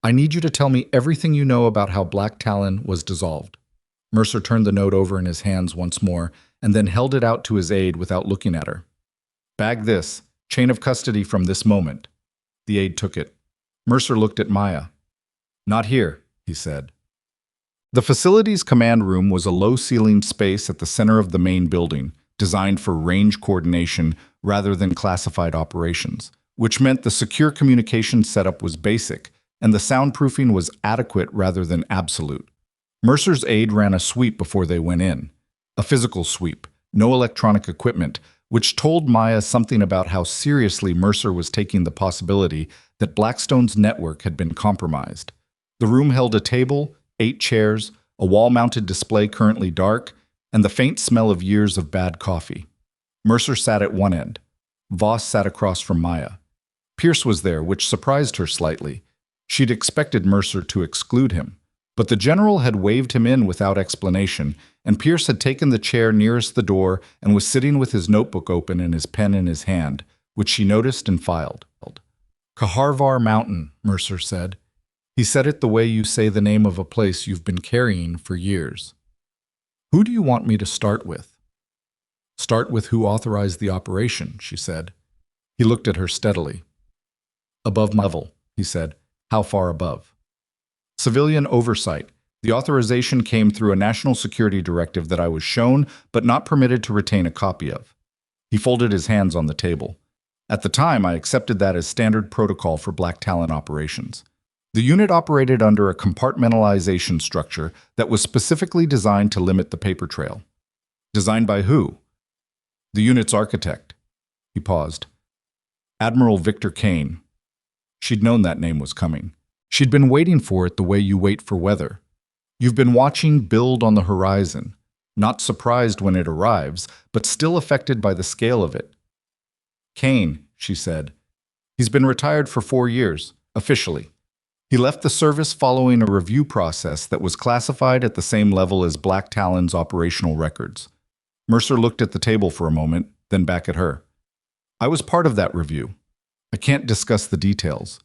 Speaker 1: "I need you to tell me everything you know about how Black Talon was dissolved." Mercer turned the note over in his hands once more and then held it out to his aide without looking at her. "Bag this. Chain of custody from this moment." The aide took it. Mercer looked at Maya. "Not here," he said. The facility's command room was a low-ceilinged space at the center of the main building, designed for range coordination rather than classified operations, which meant the secure communication setup was basic and the soundproofing was adequate rather than absolute. Mercer's aide ran a sweep before they went in. A physical sweep, no electronic equipment, which told Maya something about how seriously Mercer was taking the possibility that Blackstone's network had been compromised. The room held a table, 8 chairs, a wall-mounted display currently dark, and the faint smell of years of bad coffee. Mercer sat at one end. Voss sat across from Maya. Pierce was there, which surprised her slightly. She'd expected Mercer to exclude him. But the general had waved him in without explanation, and Pierce had taken the chair nearest the door and was sitting with his notebook open and his pen in his hand, which she noticed and filed. "Kaharvar Mountain," Mercer said. He said it the way you say the name of a place you've been carrying for years. "Who do you want me to start with?" "Start with who authorized the operation," she said. He looked at her steadily. "Above my level," he said. "How far above?" "Civilian oversight. The authorization came through a national security directive that I was shown but not permitted to retain a copy of." He folded his hands on the table. "At the time, I accepted that as standard protocol for Black Talon operations. The unit operated under a compartmentalization structure that was specifically designed to limit the paper trail." "Designed by who?" "The unit's architect." He paused. "Admiral Victor Kane." She'd known that name was coming. She'd been waiting for it the way you wait for weather. You've been watching build on the horizon, not surprised when it arrives, but still affected by the scale of it. "Kane," she said. "He's been retired for 4 years, officially. He left the service following a review process that was classified at the same level as Black Talon's operational records." Mercer looked at the table for a moment, then back at her. "I was part of that review. I can't discuss the details.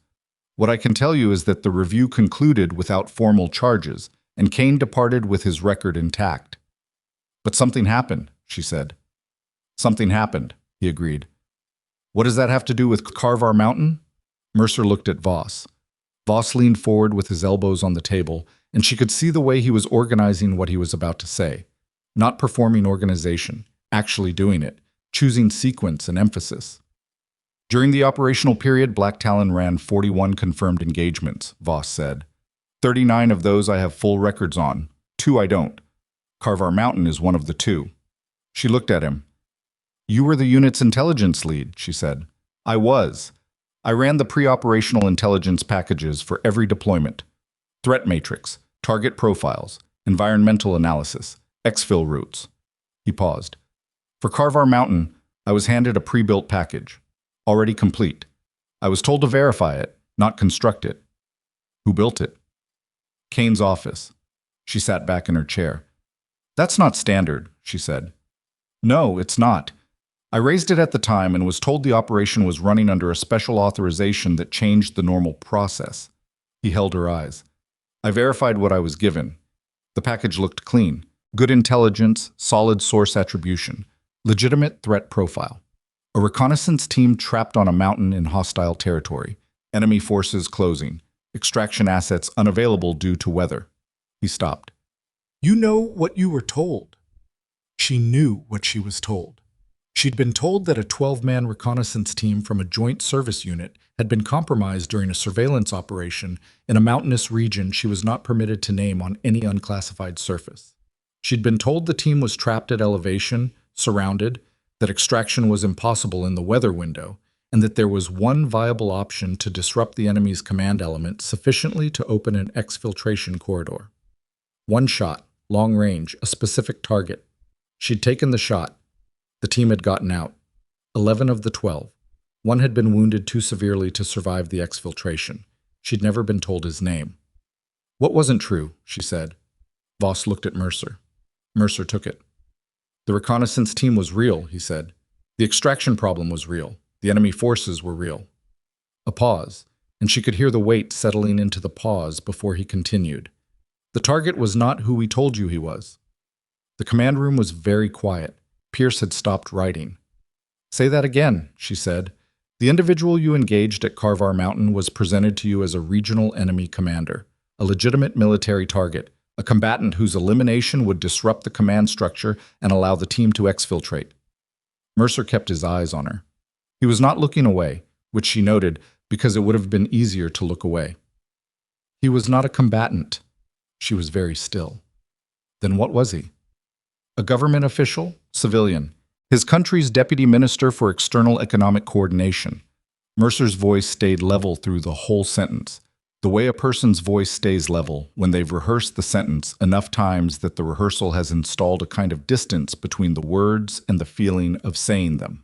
Speaker 1: What I can tell you is that the review concluded without formal charges, and Kane departed with his record intact." "But something happened," she said. "Something happened," he agreed. "What does that have to do with Kaharvar Mountain?" Mercer looked at Voss. Voss leaned forward with his elbows on the table, and she could see the way he was organizing what he was about to say. Not performing organization, actually doing it, choosing sequence and emphasis. "During the operational period, Black Talon ran 41 confirmed engagements," Voss said. 39 of those I have full records on. 2 I don't. Kaharvar Mountain is one of the 2. She looked at him. "You were the unit's intelligence lead," she said. "I was. I ran the pre-operational intelligence packages for every deployment. Threat matrix, target profiles, environmental analysis, exfil routes." He paused. For Carvar Mountain, I was handed a pre-built package, already complete. I was told to verify it, not construct it. Who built it? Kane's office. She sat back in her chair. That's not standard, she said. No, it's not. I raised it at the time and was told the operation was running under a special authorization that changed the normal process. He held her eyes. I verified what I was given. The package looked clean. Good intelligence, solid source attribution, legitimate threat profile. A reconnaissance team trapped on a mountain in hostile territory. Enemy forces closing. Extraction assets unavailable due to weather. He stopped.
Speaker 2: You know what you were told. She knew what she was told. She'd been told that a 12-man reconnaissance team from a joint service unit had been compromised during a surveillance operation in a mountainous region she was not permitted to name on any unclassified surface. She'd been told the team was trapped at elevation, surrounded, that extraction was impossible in the weather window, and that there was one viable option to disrupt the enemy's command element sufficiently to open an exfiltration corridor. One shot, long range, a specific target. She'd taken the shot. The team had gotten out. 11 of the 12. One had been wounded too severely to survive the exfiltration. She'd never been told his name. What wasn't true, she said. Voss looked at Mercer. Mercer took it. The reconnaissance team was real, he said. The extraction problem was real. The enemy forces were real. A pause, and she could hear the weight settling into the pause before he continued. The target was not who we told you he was. The command room was very quiet. Pierce had stopped writing. Say that again, she said. The individual you engaged at Carvar Mountain was presented to you as a regional enemy commander, a legitimate military target, a combatant whose elimination would disrupt the command structure and allow the team to exfiltrate. Mercer kept his eyes on her. He was not looking away, which she noted because it would have been easier to look away. He was not a combatant. She was very still. Then what was he? A government official, civilian, his country's deputy minister for external economic coordination. Mercer's voice stayed level through the whole sentence, the way a person's voice stays level when they've rehearsed the sentence enough times that the rehearsal has installed a kind of distance between the words and the feeling of saying them.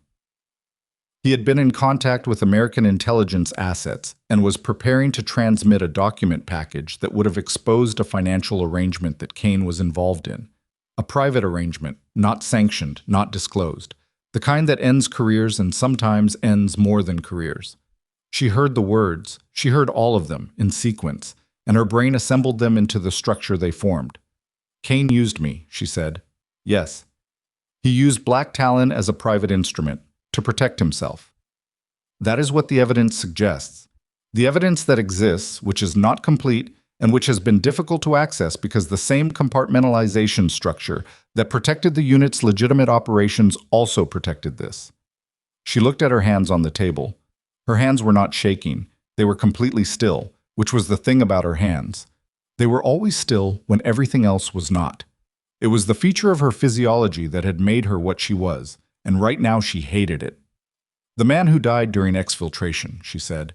Speaker 2: He had been in contact with American intelligence assets and was preparing to transmit a document package that would have exposed a financial arrangement that Kane was involved in. A private arrangement, not sanctioned, not disclosed. The kind that ends careers and sometimes ends more than careers. She heard the words, she heard all of them, in sequence, and her brain assembled them into the structure they formed. Kane used me, she said. Yes. He used Black Talon as a private instrument, to protect himself. That is what the evidence suggests. The evidence that exists, which is not complete, and which has been difficult to access because the same compartmentalization structure that protected the unit's legitimate operations also protected this. She looked at her hands on the table. Her hands were not shaking. They were completely still, which was the thing about her hands. They were always still when everything else was not. It was the feature of her physiology that had made her what she was, and right now she hated it. The man who died during exfiltration, she said.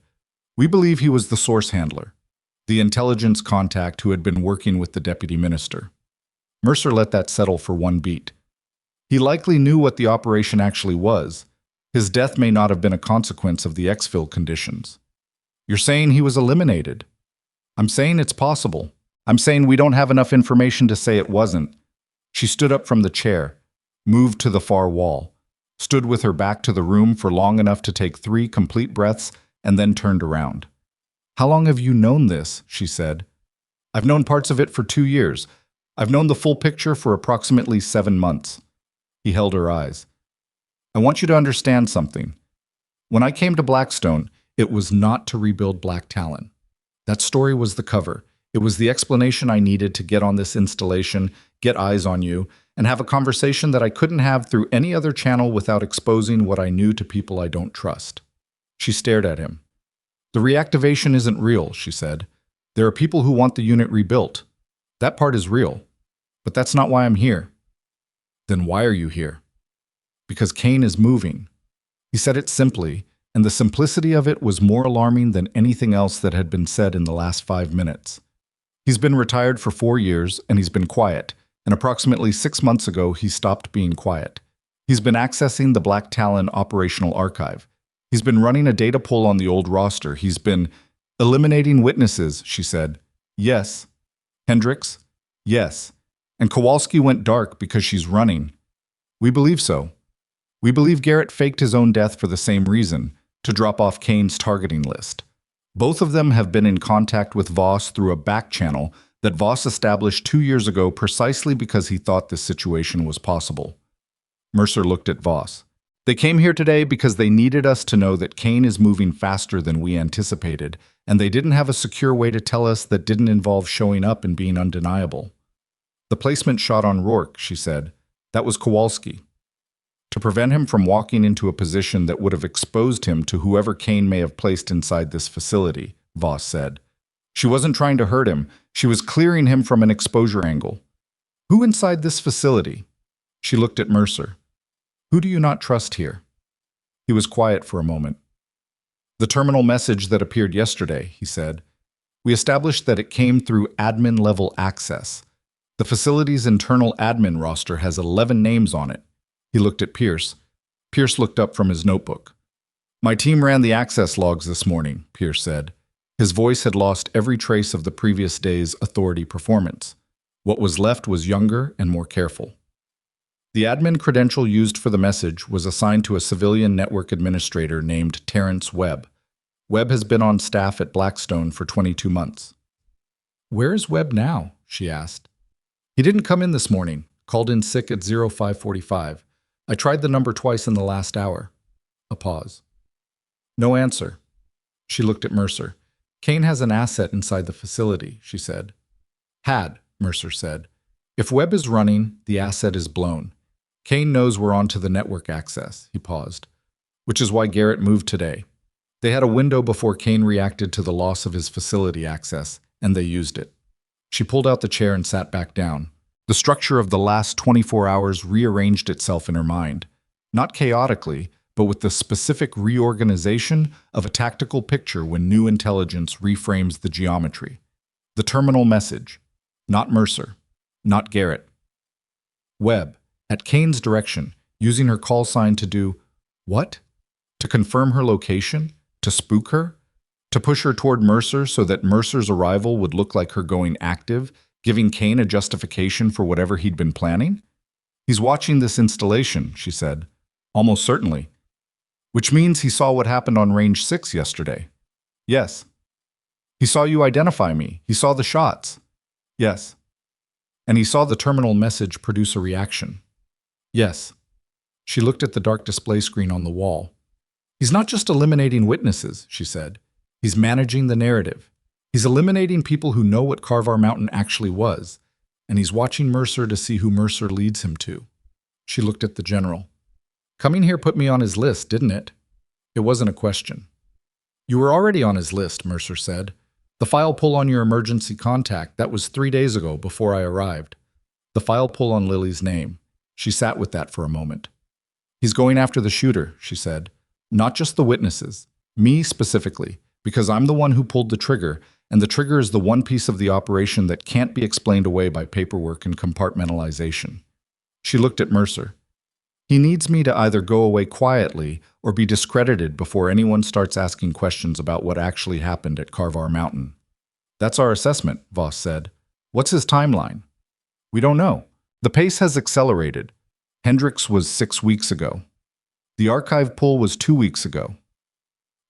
Speaker 2: We believe he was the source handler, the intelligence contact who had been working with the deputy minister. Mercer let that settle for one beat. He likely knew what the operation actually was. His death may not have been a consequence of the exfil conditions. You're saying he was eliminated. I'm saying it's possible. I'm saying we don't have enough information to say it wasn't. She stood up from the chair, moved to the far wall, stood with her back to the room for long enough to take 3 complete breaths, and then turned around. How long have you known this? She said. I've known parts of it for 2 years. I've known the full picture for approximately 7 months. He held her eyes. I want you to understand something. When I came to Blackstone, it was not to rebuild Black Talon. That story was the cover. It was the explanation I needed to get on this installation, get eyes on you, and have a conversation that I couldn't have through any other channel without exposing what I knew to people I don't trust. She stared at him. The reactivation isn't real, she said. There are people who want the unit rebuilt. That part is real. But that's not why I'm here. Then why are you here? Because Kane is moving. He said it simply, and the simplicity of it was more alarming than anything else that had been said in the last 5 minutes. He's been retired for 4 years, and he's been quiet. And approximately 6 months ago, he stopped being quiet.
Speaker 1: He's been accessing the Black Talon operational archive. He's been running a data poll on the old roster. He's been eliminating witnesses, she said. Yes. Hendricks? Yes. And Kowalski went dark because she's running. We believe so. We believe Garrett faked his own death for the same reason, to drop off Kane's targeting list. Both of them have been in contact with Voss through a back channel that Voss established 2 years ago precisely because he thought this situation was possible. Mercer looked at Voss. They came here today because they needed us to know that Kane is moving faster than we anticipated, and they didn't have a secure way to tell us that didn't involve showing up and being undeniable. The placement shot on Rourke, she said. That was Kowalski. To prevent him from walking into a position that would have exposed him to whoever Kane may have placed inside this facility, Voss said. She wasn't trying to hurt him. She was clearing him from an exposure angle. Who inside this facility? She looked at Mercer. Who do you not trust here? He was quiet for a moment. The terminal message that appeared yesterday, he said. We established that it came through admin-level access. The facility's internal admin roster has 11 names on it. He looked at Pierce. Pierce looked up from his notebook. My team ran the access logs this morning, Pierce said. His voice had lost every trace of the previous day's authority performance. What was left was younger and more careful. The admin credential used for the message was assigned to a civilian network administrator named Terrence Webb. Webb has been on staff at Blackstone for 22 months. Where is Webb now? She asked. He didn't come in this morning, called in sick at 0545. I tried the number twice in the last hour. A pause. No answer. She looked at Mercer. Kane has an asset inside the facility, she said. Had, Mercer said. If Webb is running, the asset is blown. Kane knows we're on to the network access, he paused. Which is why Garrett moved today. They had a window before Kane reacted to the loss of his facility access, and they used it. She pulled out the chair and sat back down. The structure of the last 24 hours rearranged itself in her mind. Not chaotically, but with the specific reorganization of a tactical picture when new intelligence reframes the geometry. The terminal message. Not Mercer. Not Garrett. Webb, at Kane's direction, using her call sign to do what? To confirm her location? To spook her? To push her toward Mercer so that Mercer's arrival would look like her going active, giving Kane a justification for whatever he'd been planning? He's watching this installation, she said. Almost certainly. Which means he saw what happened on Range 6 yesterday. Yes. He saw you identify me. He saw the shots. Yes. And he saw the terminal message produce a reaction. Yes. She looked at the dark display screen on the wall. He's not just eliminating witnesses, she said. He's managing the narrative. He's eliminating people who know what Carvar Mountain actually was, and he's watching Mercer to see who Mercer leads him to. She looked at the general. Coming here put me on his list, didn't it? It wasn't a question. You were already on his list, Mercer said. The file pull on your emergency contact, that was 3 days ago before I arrived. The file pull on Lily's name. She sat with that for a moment. He's going after the shooter, she said. Not just the witnesses. Me specifically, because I'm the one who pulled the trigger, and the trigger is the one piece of the operation that can't be explained away by paperwork and compartmentalization. She looked at Mercer. He needs me to either go away quietly or be discredited before anyone starts asking questions about what actually happened at Carvar Mountain. That's our assessment, Voss said. What's his timeline? We don't know. The pace has accelerated. Hendricks was 6 weeks ago. The archive pull was 2 weeks ago.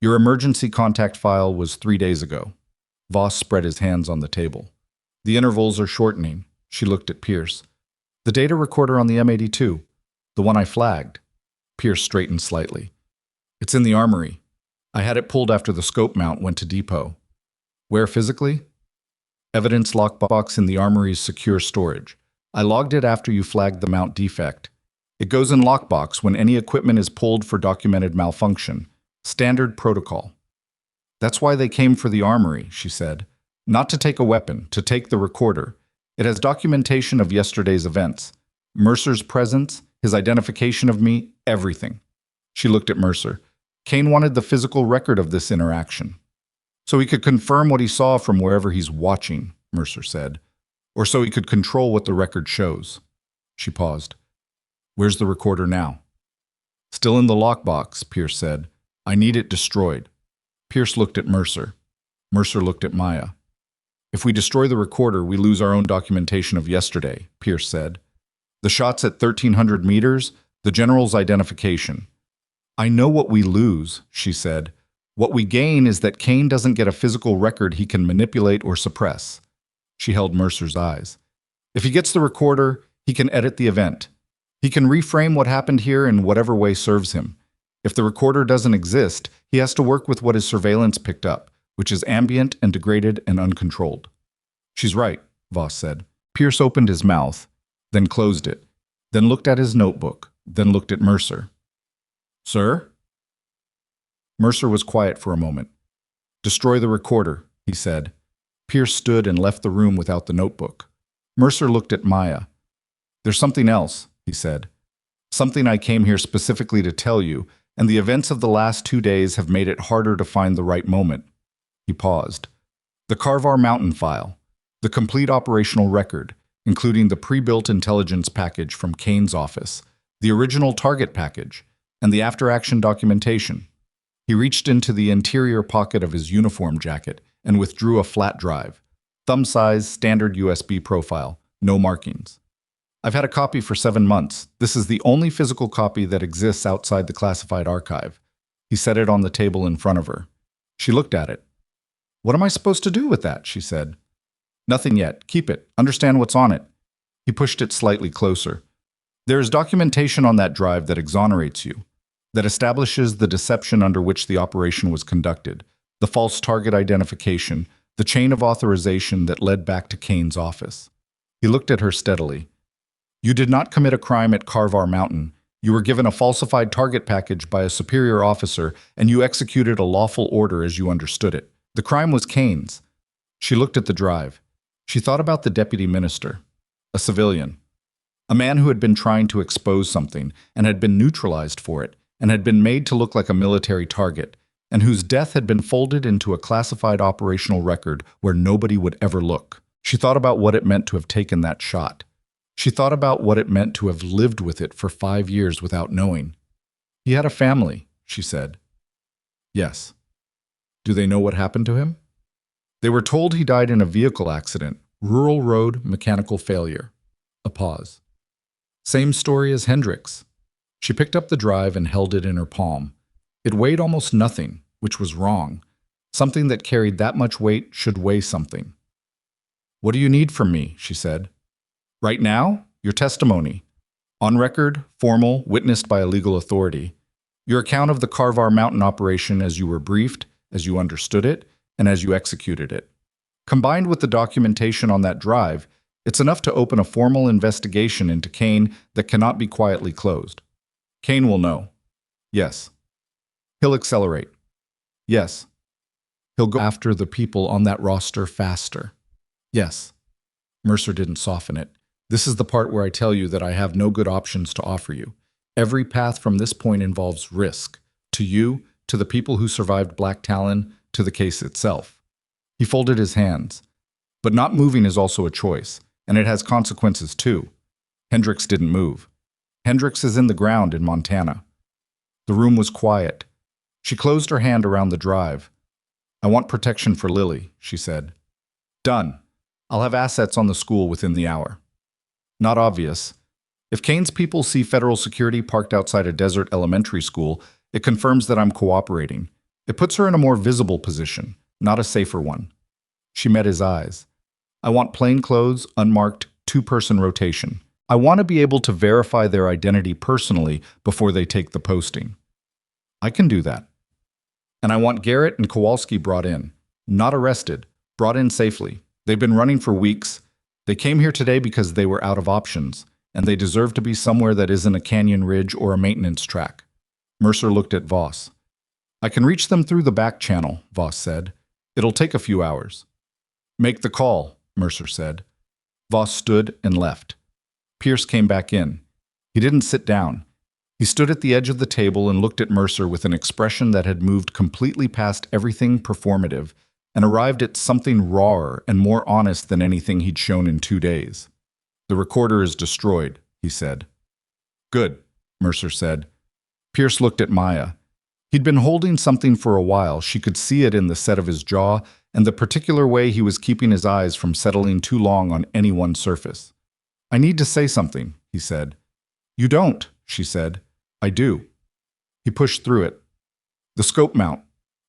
Speaker 1: Your emergency contact file was 3 days ago. Voss spread his hands on the table. The intervals are shortening. She looked at Pierce. The data recorder on the M82. The one I flagged. Pierce straightened slightly. It's in the armory. I had it pulled after the scope mount went to depot. Where physically? Evidence lockbox in the armory's secure storage. I logged it after you flagged the mount defect. It goes in lockbox when any equipment is pulled for documented malfunction. Standard protocol. That's why they came for the armory, she said. Not to take a weapon, to take the recorder. It has documentation of yesterday's events. Mercer's presence, his identification of me, everything. She looked at Mercer. Kane wanted the physical record of this interaction. So he could confirm what he saw from wherever he's watching, Mercer said. Or so he could control what the record shows. She paused. Where's the recorder now? Still in the lockbox, Pierce said. I need it destroyed. Pierce looked at Mercer. Mercer looked at Maya. If we destroy the recorder, we lose our own documentation of yesterday, Pierce said. The shots at 1,300 meters, the general's identification. I know what we lose, she said. What we gain is that Kane doesn't get a physical record he can manipulate or suppress. She held Mercer's eyes. If he gets the recorder, he can edit the event. He can reframe what happened here in whatever way serves him. If the recorder doesn't exist, he has to work with what his surveillance picked up, which is ambient and degraded and uncontrolled. She's right, Voss said. Pierce opened his mouth, then closed it, then looked at his notebook, then looked at Mercer. Sir? Mercer was quiet for a moment. Destroy the recorder, he said. Pierce stood and left the room without the notebook. Mercer looked at Maya. There's something else, he said. Something I came here specifically to tell you, and the events of the last 2 days have made it harder to find the right moment. He paused. The Carvar Mountain file, the complete operational record, including the pre-built intelligence package from Kane's office, the original target package, and the after-action documentation. He reached into the interior pocket of his uniform jacket and withdrew a flat drive, thumb-size, standard USB profile, no markings. I've had a copy for 7 months. This is the only physical copy that exists outside the classified archive. He set it on the table in front of her. She looked at it. What am I supposed to do with that? She said. Nothing yet. Keep it. Understand what's on it. He pushed it slightly closer. There is documentation on that drive that exonerates you, that establishes the deception under which the operation was conducted, the false target identification, the chain of authorization that led back to Kane's office. He looked at her steadily. You did not commit a crime at Carvar Mountain. You were given a falsified target package by a superior officer, and you executed a lawful order as you understood it. The crime was Kane's. She looked at the drive. She thought about the deputy minister, a civilian, a man who had been trying to expose something and had been neutralized for it, and had been made to look like a military target, and whose death had been folded into a classified operational record where nobody would ever look. She thought about what it meant to have taken that shot. She thought about what it meant to have lived with it for 5 years without knowing. He had a family, she said. Yes. Do they know what happened to him? They were told he died in a vehicle accident, rural road mechanical failure. A pause. Same story as Hendricks. She picked up the drive and held it in her palm. It weighed almost nothing, which was wrong. Something that carried that much weight should weigh something. What do you need from me? She said. Right now, your testimony. On record, formal, witnessed by a legal authority. Your account of the Carvar Mountain operation as you were briefed, as you understood it, and as you executed it. Combined with the documentation on that drive, it's enough to open a formal investigation into Kane that cannot be quietly closed. Kane will know. Yes. He'll accelerate. Yes. He'll go after the people on that roster faster. Yes. Mercer didn't soften it. This is the part where I tell you that I have no good options to offer you. Every path from this point involves risk. To you, to the people who survived Black Talon, to the case itself. He folded his hands. But not moving is also a choice, and it has consequences too. Hendricks didn't move. Hendricks is in the ground in Montana. The room was quiet. She closed her hand around the drive. I want protection for Lily, she said. Done. I'll have assets on the school within the hour. Not obvious. If Kane's people see federal security parked outside a desert elementary school, it confirms that I'm cooperating. It puts her in a more visible position, not a safer one. She met his eyes. I want plainclothes, unmarked, 2-person rotation. I want to be able to verify their identity personally before they take the posting. I can do that. And I want Garrett and Kowalski brought in. Not arrested, brought in safely. They've been running for weeks. They came here today because they were out of options, and they deserve to be somewhere that isn't a canyon ridge or a maintenance track. Mercer looked at Voss. I can reach them through the back channel, Voss said. It'll take a few hours. Make the call, Mercer said. Voss stood and left. Pierce came back in. He didn't sit down. He stood at the edge of the table and looked at Mercer with an expression that had moved completely past everything performative and arrived at something rawer and more honest than anything he'd shown in 2 days. The recorder is destroyed, he said. Good, Mercer said. Pierce looked at Maya. He'd been holding something for a while. She could see it in the set of his jaw and the particular way he was keeping his eyes from settling too long on any one surface. "I need to say something," he said. "You don't," she said. "I do." He pushed through it. "The scope mount.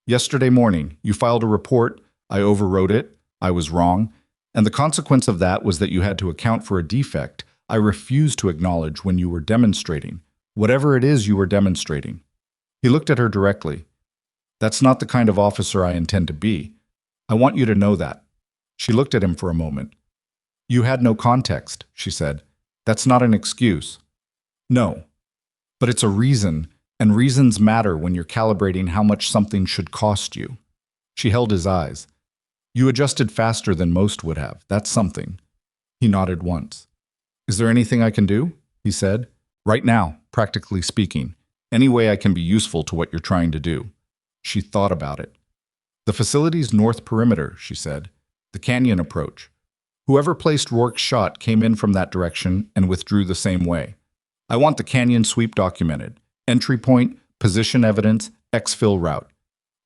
Speaker 1: Yesterday morning, you filed a report. I overrode it. I was wrong. And the consequence of that was that you had to account for a defect I refused to acknowledge when you were demonstrating, whatever it is you were demonstrating." He looked at her directly. "That's not the kind of officer I intend to be. I want you to know that." She looked at him for a moment. "You had no context," she said. "That's not an excuse." "No. But it's a reason, and reasons matter when you're calibrating how much something should cost you." She held his eyes. "You adjusted faster than most would have. That's something." He nodded once. "Is there anything I can do?" he said. "Right now, practically speaking. Any way I can be useful to what you're trying to do." She thought about it. "The facility's north perimeter," she said. "The canyon approach. Whoever placed Rourke's shot came in from that direction and withdrew the same way. I want the canyon sweep documented. Entry point, position evidence, exfil route.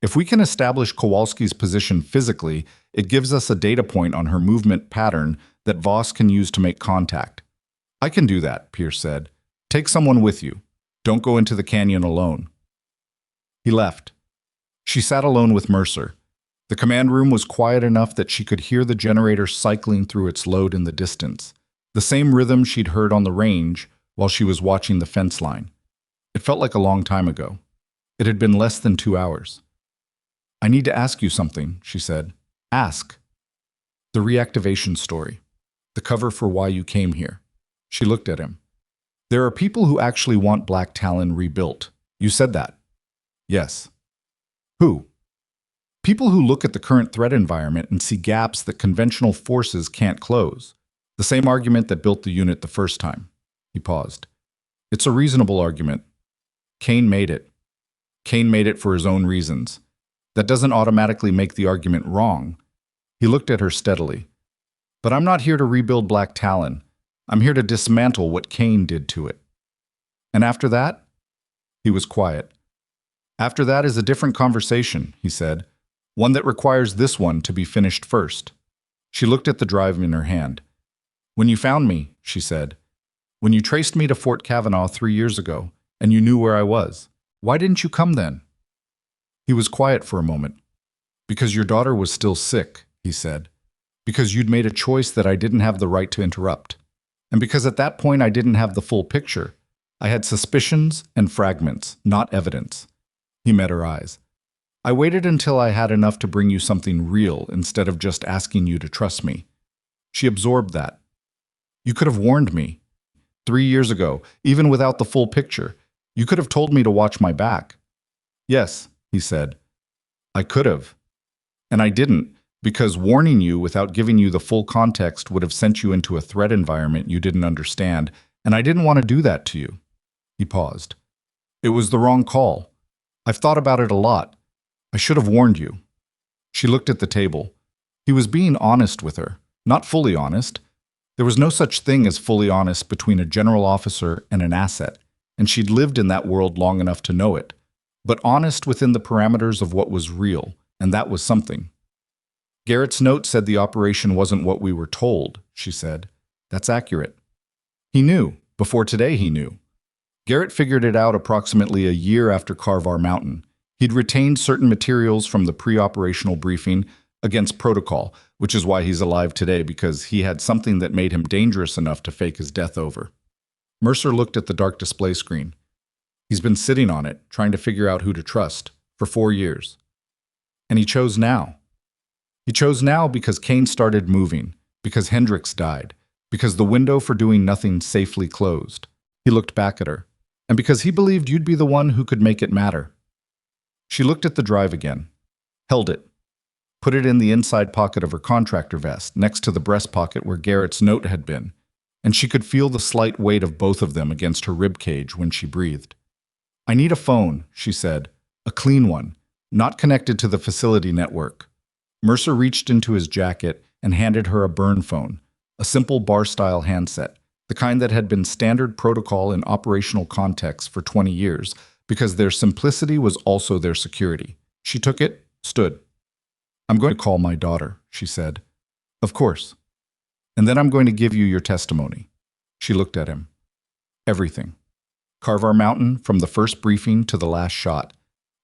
Speaker 1: If we can establish Kowalski's position physically, it gives us a data point on her movement pattern that Voss can use to make contact." "I can do that," Pierce said. "Take someone with you. Don't go into the canyon alone." He left. She sat alone with Mercer. The command room was quiet enough that she could hear the generator cycling through its load in the distance, the same rhythm she'd heard on the range while she was watching the fence line. It felt like a long time ago. It had been less than 2 hours. "I need to ask you something," she said. "Ask." "The reactivation story. The cover for why you came here." She looked at him. "There are people who actually want Black Talon rebuilt. You said that." "Yes." "Who?" "People who look at the current threat environment and see gaps that conventional forces can't close. The same argument that built the unit the first time." He paused. "It's a reasonable argument. Kane made it. Kane made it for his own reasons. That doesn't automatically make the argument wrong." He looked at her steadily. "But I'm not here to rebuild Black Talon. I'm here to dismantle what Kane did to it." "And after that?" He was quiet. "After that is a different conversation," he said. "One that requires this one to be finished first." She looked at the drive in her hand. "When you found me," she said, "when you traced me to Fort Kavanaugh 3 years ago, and you knew where I was, why didn't you come then?" He was quiet for a moment. "Because your daughter was still sick," he said. "Because you'd made a choice that I didn't have the right to interrupt. And because at that point I didn't have the full picture. I had suspicions and fragments, not evidence." He met her eyes. "I waited until I had enough to bring you something real instead of just asking you to trust me." She absorbed that. "You could have warned me. 3 years ago, even without the full picture. You could have told me to watch my back." "Yes," he said. "I could have. And I didn't, because warning you without giving you the full context would have sent you into a threat environment you didn't understand, and I didn't want to do that to you." He paused. "It was the wrong call. I've thought about it a lot. I should have warned you." She looked at the table. He was being honest with her, not fully honest. There was no such thing as fully honest between a general officer and an asset, and she'd lived in that world long enough to know it. But honest within the parameters of what was real, and that was something. "Garrett's note said the operation wasn't what we were told," she said. "That's accurate." He knew. Before today he knew. Garrett figured it out approximately a year after Carvar Mountain. He'd retained certain materials from the pre-operational briefing against protocol, which is why he's alive today, because he had something that made him dangerous enough to fake his death over. Mercer looked at the dark display screen. He's been sitting on it, trying to figure out who to trust, for 4 years. And he chose now. He chose now because Kane started moving, because Hendricks died, because the window for doing nothing safely closed. He looked back at her. And because he believed you'd be the one who could make it matter. She looked at the drive again, held it, put it in the inside pocket of her contractor vest, next to the breast pocket where Garrett's note had been, and she could feel the slight weight of both of them against her rib cage when she breathed. "I need a phone," she said, "a clean one, not connected to the facility network." Mercer reached into his jacket and handed her a burn phone, a simple bar-style handset, the kind that had been standard protocol in operational contexts for 20 years, because their simplicity was also their security. She took it, stood. "I'm going to call my daughter," she said. "Of course. And then I'm going to give you your testimony." She looked at him. "Everything. Carvar Mountain, from the first briefing to the last shot.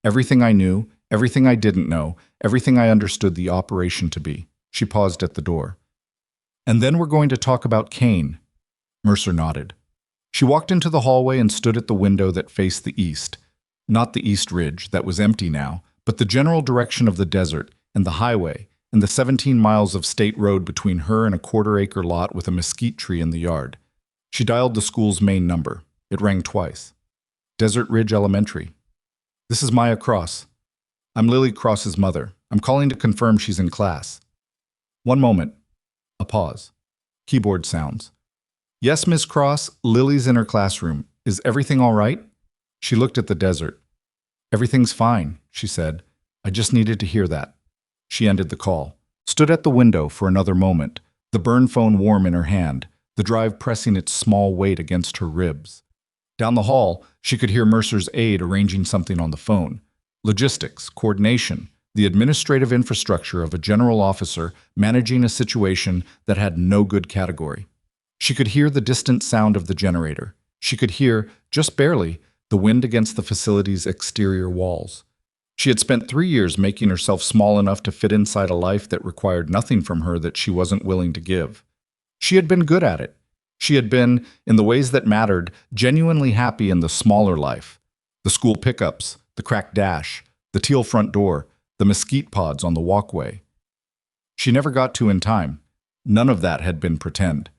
Speaker 1: Everything I knew, everything I didn't know, everything I understood the operation to be." She paused at the door. "And then we're going to talk about Kane." Mercer nodded. She walked into the hallway and stood at the window that faced the east. Not the East Ridge, that was empty now, but the general direction of the desert and the highway and the 17 miles of state road between her and a quarter-acre lot with a mesquite tree in the yard. She dialed the school's main number. It rang twice. "Desert Ridge Elementary. This is Maya Cross. I'm Lily Cross's mother. I'm calling to confirm she's in class." "One moment." A pause. Keyboard sounds. "Yes, Miss Cross, Lily's in her classroom. Is everything all right?" She looked at the desert. "Everything's fine," she said. "I just needed to hear that." She ended the call, stood at the window for another moment, the burn phone warm in her hand, the drive pressing its small weight against her ribs. Down the hall, she could hear Mercer's aide arranging something on the phone. Logistics, coordination, the administrative infrastructure of a general officer managing a situation that had no good category. She could hear the distant sound of the generator. She could hear, just barely, the wind against the facility's exterior walls. She had spent 3 years making herself small enough to fit inside a life that required nothing from her that she wasn't willing to give. She had been good at it. She had been, in the ways that mattered, genuinely happy in the smaller life. The school pickups, the cracked dash, the teal front door, the mesquite pods on the walkway. She never got to in time. None of that had been pretend.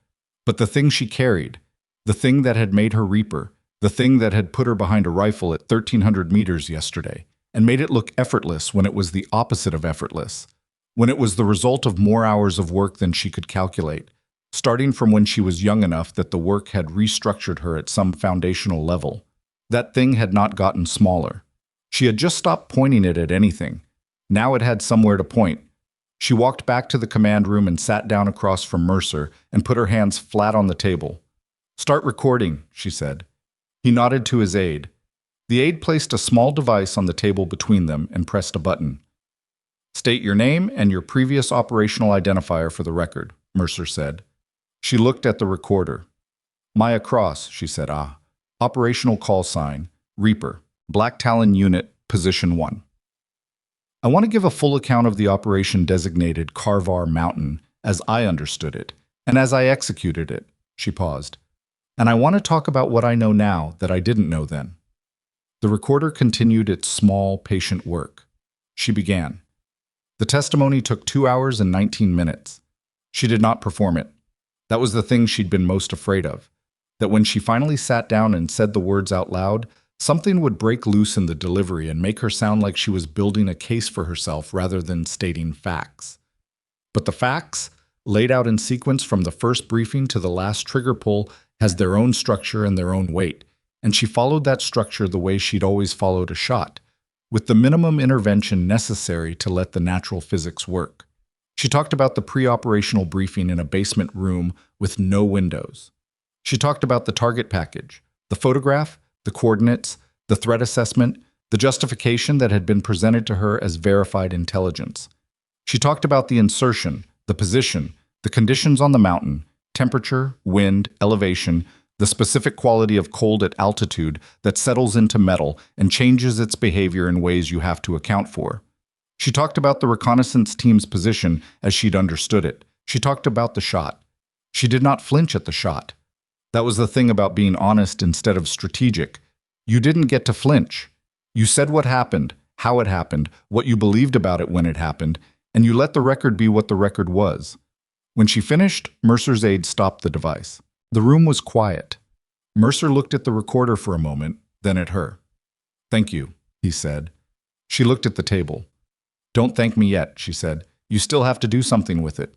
Speaker 1: But the thing she carried, the thing that had made her reaper, the thing that had put her behind a rifle at 1,300 meters yesterday, and made it look effortless when it was the opposite of effortless, when it was the result of more hours of work than she could calculate, starting from when she was young enough that the work had restructured her at some foundational level. That thing had not gotten smaller. She had just stopped pointing it at anything. Now it had somewhere to point. She walked back to the command room and sat down across from Mercer and put her hands flat on the table. "Start recording," she said. He nodded to his aide. The aide placed a small device on the table between them and pressed a button. "State your name and your previous operational identifier for the record," Mercer said. She looked at the recorder. "Maya Cross," she said. "Ah. Operational call sign, Reaper, Black Talon Unit, Position 1. I want to give a full account of the operation designated Carvar Mountain as I understood it, and as I executed it." She paused. "And I want to talk about what I know now that I didn't know then." The recorder continued its small, patient work. She began. The testimony took 2 hours and 19 minutes. She did not perform it. That was the thing she'd been most afraid of. That when she finally sat down and said the words out loud, something would break loose in the delivery and make her sound like she was building a case for herself rather than stating facts. But the facts, laid out in sequence from the first briefing to the last trigger pull, has their own structure and their own weight, and she followed that structure the way she'd always followed a shot, with the minimum intervention necessary to let the natural physics work. She talked about the pre-operational briefing in a basement room with no windows. She talked about the target package, the photograph, the coordinates, the threat assessment, the justification that had been presented to her as verified intelligence. She talked about the insertion, the position, the conditions on the mountain, temperature, wind, elevation, the specific quality of cold at altitude that settles into metal and changes its behavior in ways you have to account for. She talked about the reconnaissance team's position as she'd understood it. She talked about the shot. She did not flinch at the shot. That was the thing about being honest instead of strategic. You didn't get to flinch. You said what happened, how it happened, what you believed about it when it happened, and you let the record be what the record was. When she finished, Mercer's aide stopped the device. The room was quiet. Mercer looked at the recorder for a moment, then at her. "Thank you," he said. She looked at the table. "Don't thank me yet," she said. "You still have to do something with it."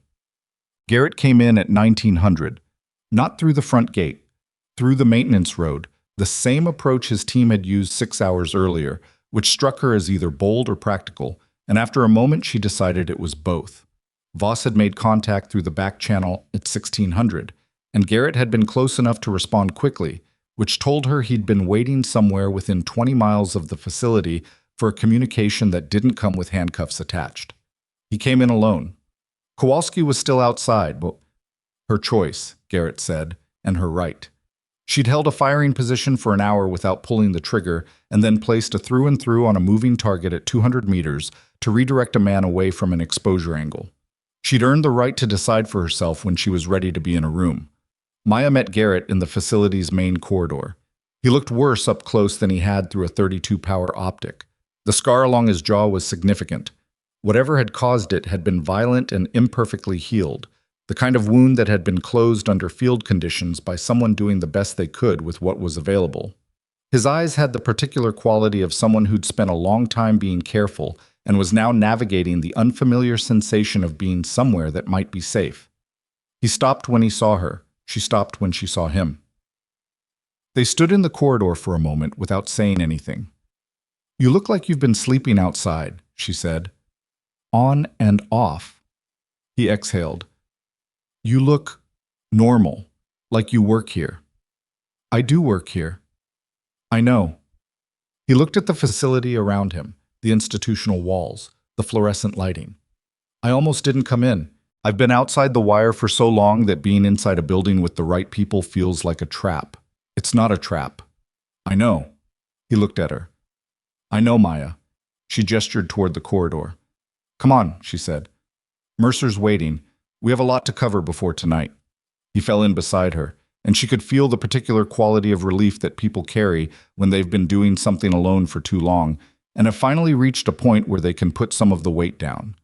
Speaker 1: Garrett came in at 1900. Not through the front gate, through the maintenance road, the same approach his team had used 6 hours earlier, which struck her as either bold or practical, and after a moment she decided it was both. Voss had made contact through the back channel at 1600, and Garrett had been close enough to respond quickly, which told her he'd been waiting somewhere within 20 miles of the facility for a communication that didn't come with handcuffs attached. He came in alone. Kowalski was still outside, but her choice, Garrett said, and her right. She'd held a firing position for an hour without pulling the trigger and then placed a through and through on a moving target at 200 meters to redirect a man away from an exposure angle. She'd earned the right to decide for herself when she was ready to be in a room. Maya met Garrett in the facility's main corridor. He looked worse up close than he had through a 32 power optic. The scar along his jaw was significant. Whatever had caused it had been violent and imperfectly healed, the kind of wound that had been closed under field conditions by someone doing the best they could with what was available. His eyes had the particular quality of someone who'd spent a long time being careful and was now navigating the unfamiliar sensation of being somewhere that might be safe. He stopped when he saw her. She stopped when she saw him. They stood in the corridor for a moment without saying anything. "You look like you've been sleeping outside," she said. "On and off." He exhaled. "You look normal, like you work here." "I do work here." "I know." He looked at the facility around him, the institutional walls, the fluorescent lighting. "I almost didn't come in. I've been outside the wire for so long that being inside a building with the right people feels like a trap. It's not a trap." "I know." He looked at her. "I know, Maya." She gestured toward the corridor. "Come on," she said. "Mercer's waiting. We have a lot to cover before tonight." He fell in beside her, and she could feel the particular quality of relief that people carry when they've been doing something alone for too long and have finally reached a point where they can put some of the weight down.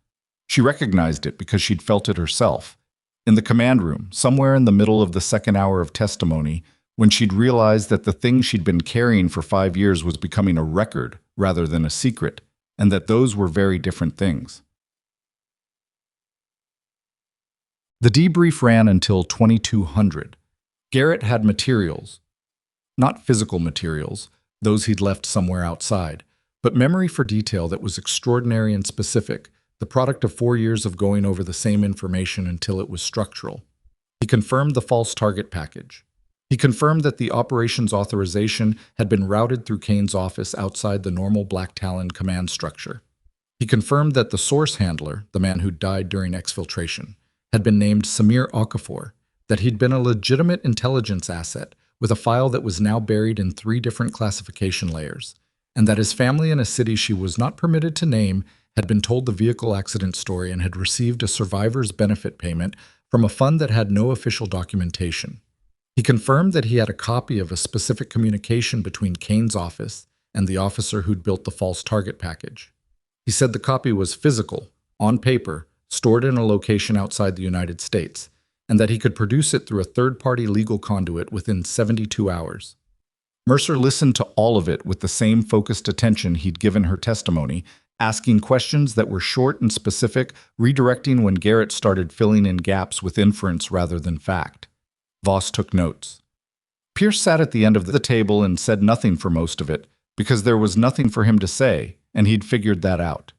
Speaker 1: She recognized it because she'd felt it herself. In the command room, somewhere in the middle of the second hour of testimony, when she'd realized that the thing she'd been carrying for 5 years was becoming a record rather than a secret, and that those were very different things. The debrief ran until 2200. Garrett had materials. Not physical materials, those he'd left somewhere outside, but memory for detail that was extraordinary and specific, the product of 4 years of going over the same information until it was structural. He confirmed the false target package. He confirmed that the operations authorization had been routed through Kane's office outside the normal Black Talon command structure. He confirmed that the source handler, the man who died during exfiltration, had been named Samir Okafor, that he'd been a legitimate intelligence asset with a file that was now buried in 3 different classification layers, and that his family in a city she was not permitted to name had been told the vehicle accident story and had received a survivor's benefit payment from a fund that had no official documentation. He confirmed that he had a copy of a specific communication between Kane's office and the officer who'd built the false target package. He said the copy was physical, on paper, stored in a location outside the United States, and that he could produce it through a third-party legal conduit within 72 hours. Mercer listened to all of it with the same focused attention he'd given her testimony, asking questions that were short and specific, redirecting when Garrett started filling in gaps with inference rather than fact. Voss took notes. Pierce sat at the end of the table and said nothing for most of it, because there was nothing for him to say, and he'd figured that out.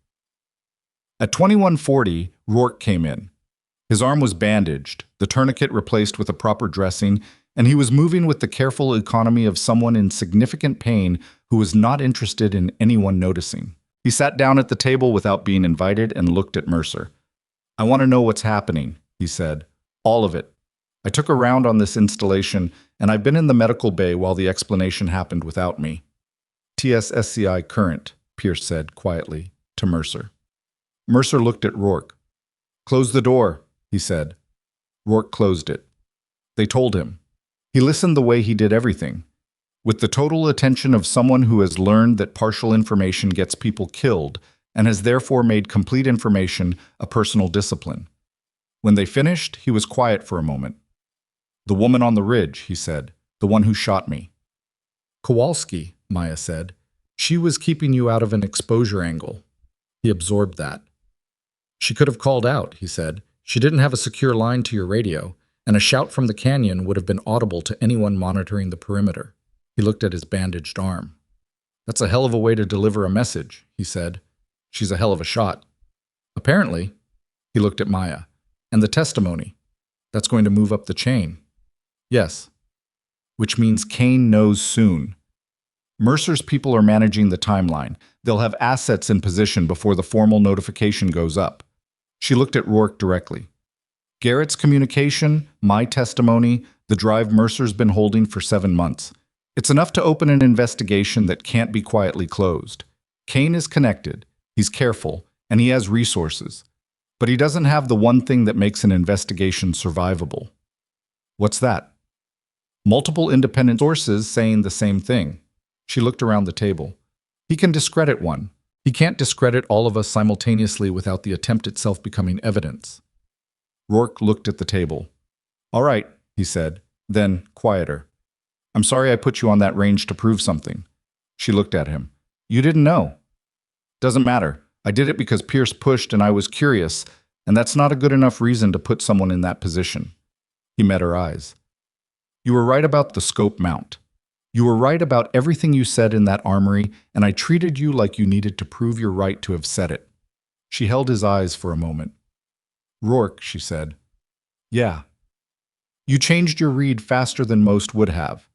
Speaker 1: At 2140, Rourke came in. His arm was bandaged, the tourniquet replaced with a proper dressing, and he was moving with the careful economy of someone in significant pain who was not interested in anyone noticing. He sat down at the table without being invited and looked at Mercer. "I want to know what's happening," he said. "All of it. I took a round on this installation, and I've been in the medical bay while the explanation happened without me." "TSSCI current," Pierce said quietly to Mercer. Mercer looked at Rourke. "Close the door," he said. Rourke closed it. They told him. He listened the way he did everything, with the total attention of someone who has learned that partial information gets people killed and has therefore made complete information a personal discipline. When they finished, he was quiet for a moment. "The woman on the ridge," he said, "the one who shot me." "Kowalski," Maya said. "She was keeping you out of an exposure angle." He absorbed that. "She could have called out," he said. "She didn't have a secure line to your radio, and a shout from the canyon would have been audible to anyone monitoring the perimeter." He looked at his bandaged arm. "That's a hell of a way to deliver a message," he said. "She's a hell of a shot." "Apparently." He looked at Maya. "And the testimony. That's going to move up the chain." "Yes." which means Kane knows soon. Mercer's people are managing the timeline. They'll have assets in position before the formal notification goes up. She looked at Rourke directly. Garrett's communication, my testimony, the drive Mercer's been holding for 7 months. It's enough to open an investigation that can't be quietly closed. Kane is connected, he's careful, and he has resources. But he doesn't have the one thing that makes an investigation survivable. What's that? Multiple independent sources saying the same thing. She looked around the table. He can discredit one. He can't discredit all of us simultaneously without the attempt itself becoming evidence. Rourke looked at the table. All right, he said, then quieter. I'm sorry I put you on that range to prove something. She looked at him. You didn't know. Doesn't matter. I did it because Pierce pushed and I was curious, and that's not a good enough reason to put someone in that position. He met her eyes. You were right about the scope mount. You were right about everything you said in that armory, and I treated you like you needed to prove your right to have said it. She held his eyes for a moment. Rourke, she said. Yeah. You changed your read faster than most would have.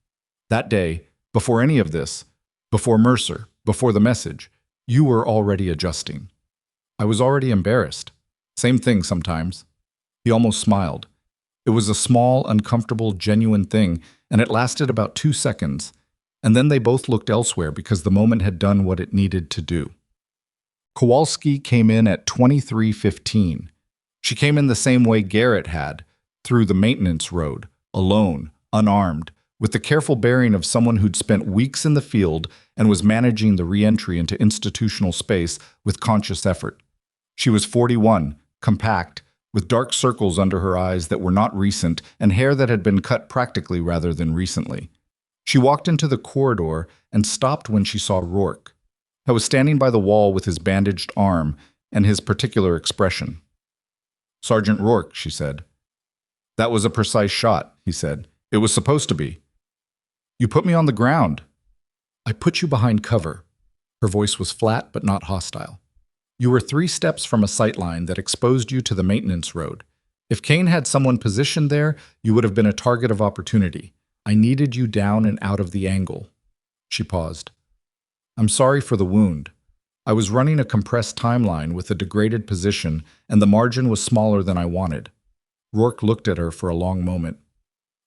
Speaker 1: That day, before any of this, before Mercer, before the message, you were already adjusting. I was already embarrassed. Same thing sometimes. He almost smiled. It was a small, uncomfortable, genuine thing, and it lasted about 2 seconds, and then they both looked elsewhere because the moment had done what it needed to do. Kowalski came in at 23:15. She came in the same way Garrett had, through the maintenance road, alone, unarmed, with the careful bearing of someone who'd spent weeks in the field and was managing the re-entry into institutional space with conscious effort. She was 41, compact, with dark circles under her eyes that were not recent and hair that had been cut practically rather than recently. She walked into the corridor and stopped when she saw Rourke, who was standing by the wall with his bandaged arm and his particular expression. Sergeant Rourke, she said. That was a precise shot, he said. It was supposed to be. You put me on the ground. I put you behind cover. Her voice was flat but not hostile. You were 3 steps from a sightline that exposed you to the maintenance road. If Kane had someone positioned there, you would have been a target of opportunity. I needed you down and out of the angle. She paused. I'm sorry for the wound. I was running a compressed timeline with a degraded position, and the margin was smaller than I wanted. Rourke looked at her for a long moment.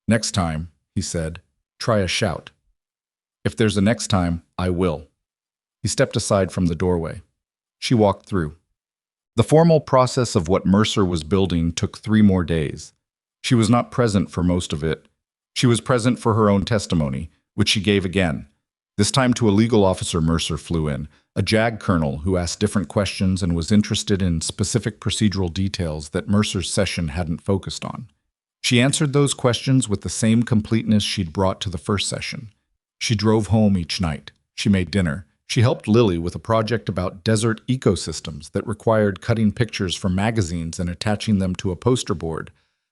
Speaker 1: Next time, he said, try a shout. If there's a next time, I will. He stepped aside from the doorway. She walked through. The formal process of what Mercer was building took 3 more days. She was not present for most of it. She was present for her own testimony, which she gave again. This time to a legal officer Mercer flew in, a JAG colonel who asked different questions and was interested in specific procedural details that Mercer's session hadn't focused on. She answered those questions with the same completeness she'd brought to the first session. She drove home each night. She made dinner. She helped Lily with a project about desert ecosystems that required cutting pictures from magazines and attaching them to a poster board,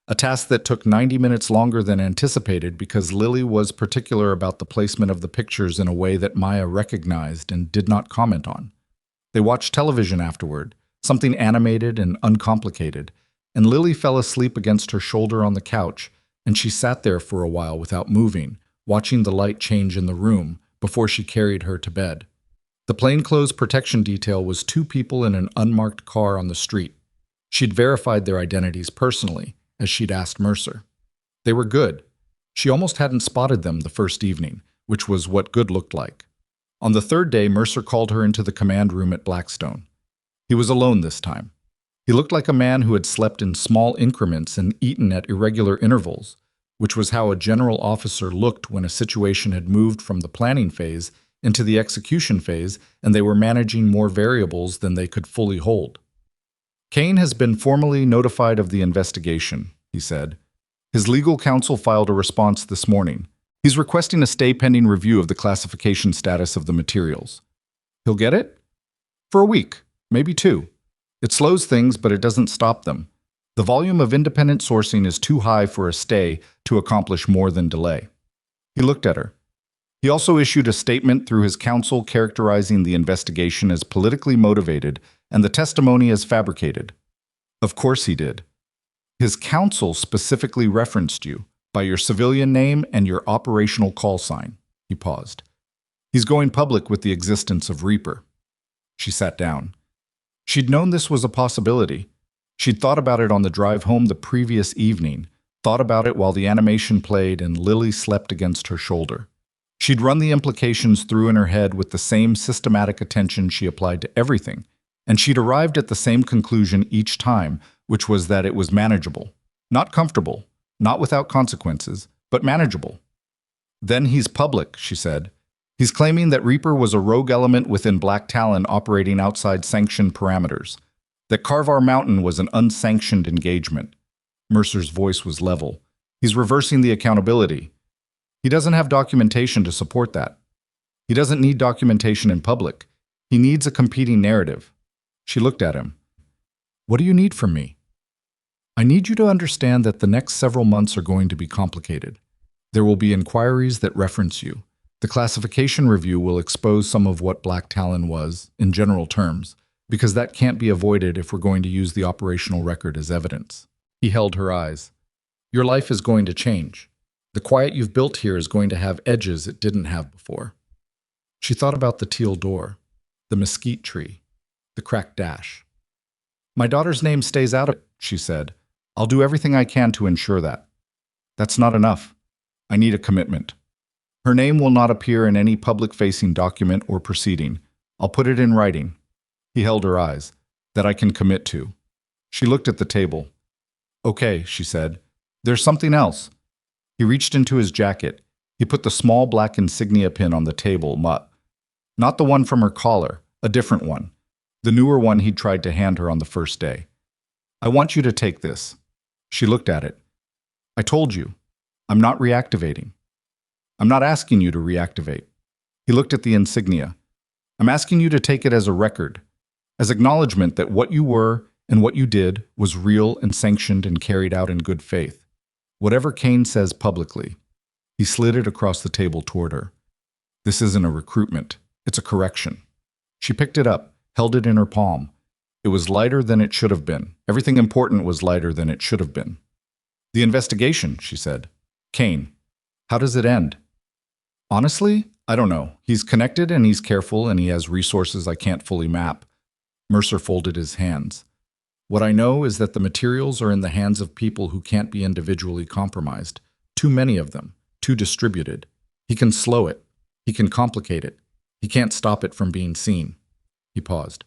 Speaker 1: a task that took 90 minutes longer than anticipated because Lily was particular about the placement of the pictures in a way that Maya recognized and did not comment on. They watched television afterward, something animated and uncomplicated, and Lily fell asleep against her shoulder on the couch, and she sat there for a while without moving, watching the light change in the room before she carried her to bed. The plainclothes protection detail was 2 people in an unmarked car on the street. She'd verified their identities personally, as she'd asked Mercer. They were good. She almost hadn't spotted them the first evening, which was what good looked like. On the 3rd day, Mercer called her into the command room at Blackstone. He was alone this time. He looked like a man who had slept in small increments and eaten at irregular intervals, which was how a general officer looked when a situation had moved from the planning phase into the execution phase, and they were managing more variables than they could fully hold. Kane has been formally notified of the investigation, he said. His legal counsel filed a response this morning. He's requesting a stay pending review of the classification status of the materials. He'll get it? For a week, maybe 2. It slows things, but it doesn't stop them. The volume of independent sourcing is too high for a stay to accomplish more than delay. He looked at her. He also issued a statement through his counsel characterizing the investigation as politically motivated and the testimony as fabricated. Of course he did. His counsel specifically referenced you. By your civilian name and your operational call sign. He paused. He's going public with the existence of Reaper. She sat down. She'd known this was a possibility. She'd thought about it on the drive home the previous evening, thought about it while the animation played and Lily slept against her shoulder. She'd run the implications through in her head with the same systematic attention she applied to everything, and she'd arrived at the same conclusion each time, which was that it was manageable. Not comfortable, not without consequences, but manageable. Then he's public, she said. He's claiming that Reaper was a rogue element within Black Talon operating outside sanctioned parameters, that Carvar Mountain was an unsanctioned engagement. Mercer's voice was level. He's reversing the accountability. He doesn't have documentation to support that. He doesn't need documentation in public. He needs a competing narrative. She looked at him. What do you need from me? I need you to understand that the next several months are going to be complicated. There will be inquiries that reference you. The classification review will expose some of what Black Talon was, in general terms, because that can't be avoided if we're going to use the operational record as evidence. He held her eyes. Your life is going to change. The quiet you've built here is going to have edges it didn't have before. She thought about the teal door, the mesquite tree, the cracked dash. My daughter's name stays out of it, she said. I'll do everything I can to ensure that. That's not enough. I need a commitment. Her name will not appear in any public-facing document or proceeding. I'll put it in writing. He held her eyes. That I can commit to. She looked at the table. Okay, she said. There's something else. He reached into his jacket. He put the small black insignia pin on the table, not the one from her collar, a different one, the newer one he'd tried to hand her on the first day. I want you to take this. She looked at it. I told you. I'm not reactivating. I'm not asking you to reactivate. He looked at the insignia. I'm asking you to take it as a record, as acknowledgement that what you were and what you did was real and sanctioned and carried out in good faith. Whatever Kane says publicly. He slid it across the table toward her. This isn't a recruitment. It's a correction. She picked it up, held it in her palm. It was lighter than it should have been. Everything important was lighter than it should have been. The investigation, she said. Kane. How does it end? Honestly, I don't know. He's connected and he's careful and he has resources I can't fully map. Mercer folded his hands. What I know is that the materials are in the hands of people who can't be individually compromised. Too many of them, too distributed. He can slow it. He can complicate it. He can't stop it from being seen. He paused.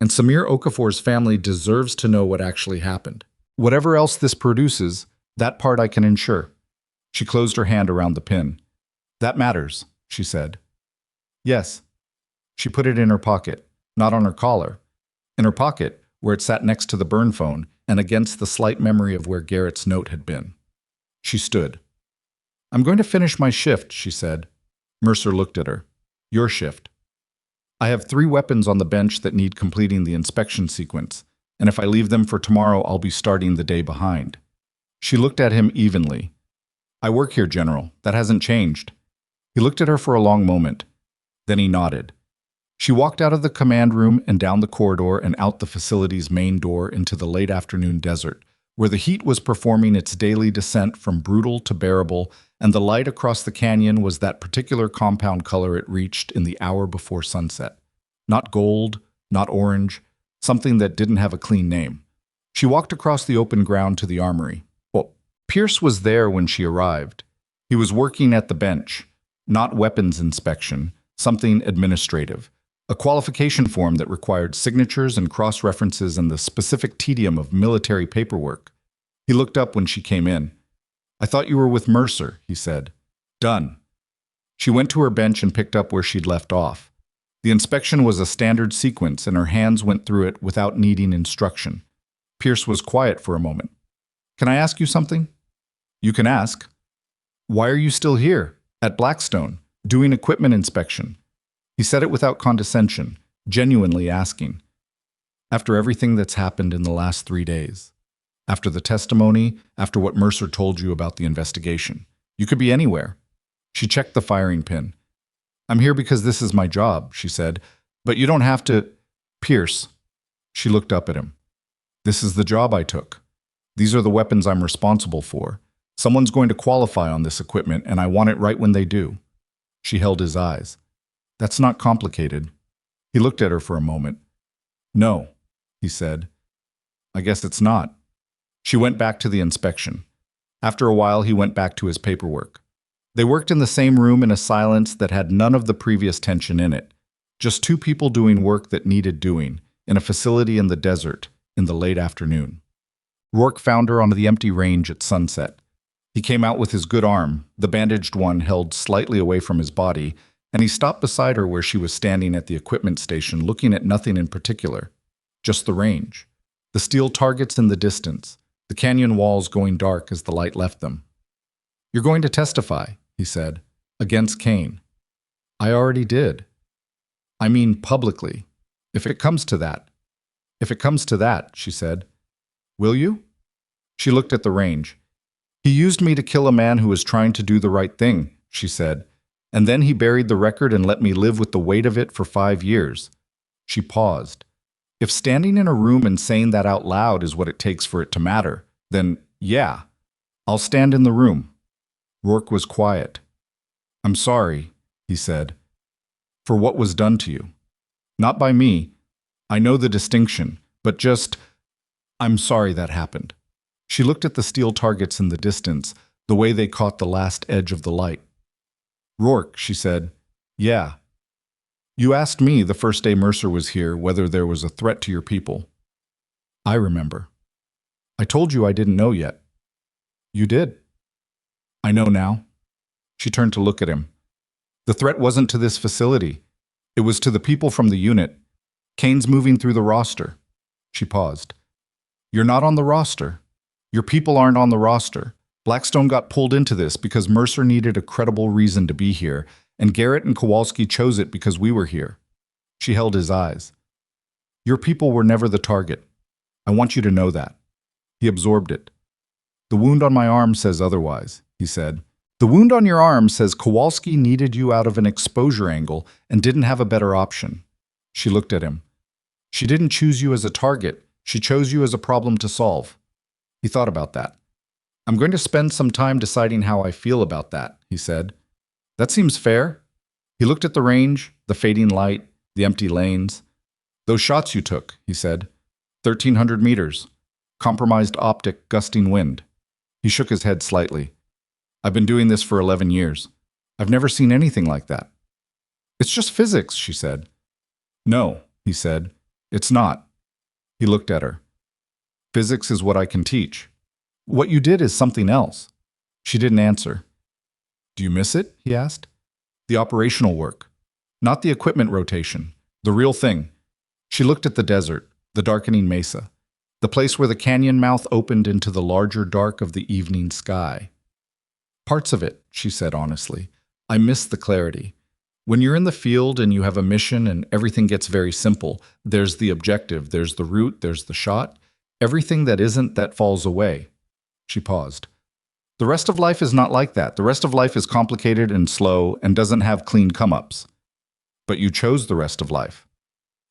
Speaker 1: And Samir Okafor's family deserves to know what actually happened. Whatever else this produces, that part I can ensure. She closed her hand around the pin. That matters, she said. Yes. She put it in her pocket, not on her collar. In her pocket, where it sat next to the burn phone and against the slight memory of where Garrett's note had been. She stood. I'm going to finish my shift, she said. Mercer looked at her. Your shift. I have 3 weapons on the bench that need completing the inspection sequence, and if I leave them for tomorrow, I'll be starting the day behind. She looked at him evenly. I work here, General. That hasn't changed. He looked at her for a long moment. Then he nodded. She walked out of the command room and down the corridor and out the facility's main door into the late afternoon desert, where the heat was performing its daily descent from brutal to bearable, and the light across the canyon was that particular compound color it reached in the hour before sunset. Not gold, not orange, something that didn't have a clean name. She walked across the open ground to the armory. Well, Pierce was there when she arrived. He was working at the bench, not weapons inspection, something administrative. A qualification form that required signatures and cross-references and the specific tedium of military paperwork. He looked up when she came in. I thought you were with Mercer, he said. Done. She went to her bench and picked up where she'd left off. The inspection was a standard sequence and her hands went through it without needing instruction. Pierce was quiet for a moment. Can I ask you something? You can ask. Why are you still here, at Blackstone, doing equipment inspection? He said it without condescension, genuinely asking. After everything that's happened in the last 3 days. After the testimony, after what Mercer told you about the investigation. You could be anywhere. She checked the firing pin. I'm here because this is my job, she said, but you don't have to. Pierce. She looked up at him. This is the job I took. These are the weapons I'm responsible for. Someone's going to qualify on this equipment, and I want it right when they do. She held his eyes. That's not complicated. He looked at her for a moment. No, he said. I guess it's not. She went back to the inspection. After a while, he went back to his paperwork. They worked in the same room in a silence that had none of the previous tension in it. Just two people doing work that needed doing, in a facility in the desert, in the late afternoon. Rourke found her on the empty range at sunset. He came out with his good arm, the bandaged one held slightly away from his body, and he stopped beside her where she was standing at the equipment station looking at nothing in particular. Just the range. The steel targets in the distance, the canyon walls going dark as the light left them. You're going to testify, he said, against Kane. I already did. I mean publicly. If it comes to that. If it comes to that, she said. Will you? She looked at the range. He used me to kill a man who was trying to do the right thing, she said, and then he buried the record and let me live with the weight of it for 5 years. She paused. If standing in a room and saying that out loud is what it takes for it to matter, then, yeah, I'll stand in the room. Rourke was quiet. I'm sorry, he said, for what was done to you. Not by me. I know the distinction, but just, I'm sorry that happened. She looked at the steel targets in the distance, the way they caught the last edge of the light. Rourke, she said, yeah. You asked me the first day Mercer was here whether there was a threat to your people. I remember. I told you I didn't know yet. You did. I know now. She turned to look at him. The threat wasn't to this facility. It was to the people from the unit. Kane's moving through the roster. She paused. You're not on the roster. Your people aren't on the roster. Blackstone got pulled into this because Mercer needed a credible reason to be here, and Garrett and Kowalski chose it because we were here. She held his eyes. Your people were never the target. I want you to know that. He absorbed it. The wound on my arm says otherwise, he said. The wound on your arm says Kowalski needed you out of an exposure angle and didn't have a better option. She looked at him. She didn't choose you as a target. She chose you as a problem to solve. He thought about that. I'm going to spend some time deciding how I feel about that, he said. That seems fair. He looked at the range, the fading light, the empty lanes. Those shots you took, he said. 1,300 meters. Compromised optic, gusting wind. He shook his head slightly. I've been doing this for 11 years. I've never seen anything like that. It's just physics, she said. No, he said. It's not. He looked at her. Physics is what I can teach. What you did is something else. She didn't answer. Do you miss it? He asked. The operational work. Not the equipment rotation. The real thing. She looked at the desert, the darkening mesa, the place where the canyon mouth opened into the larger dark of the evening sky. Parts of it, she said honestly. I miss the clarity. When you're in the field and you have a mission and everything gets very simple, there's the objective, there's the route, there's the shot. Everything that isn't, that falls away. She paused. The rest of life is not like that. The rest of life is complicated and slow and doesn't have clean come-ups. But you chose the rest of life.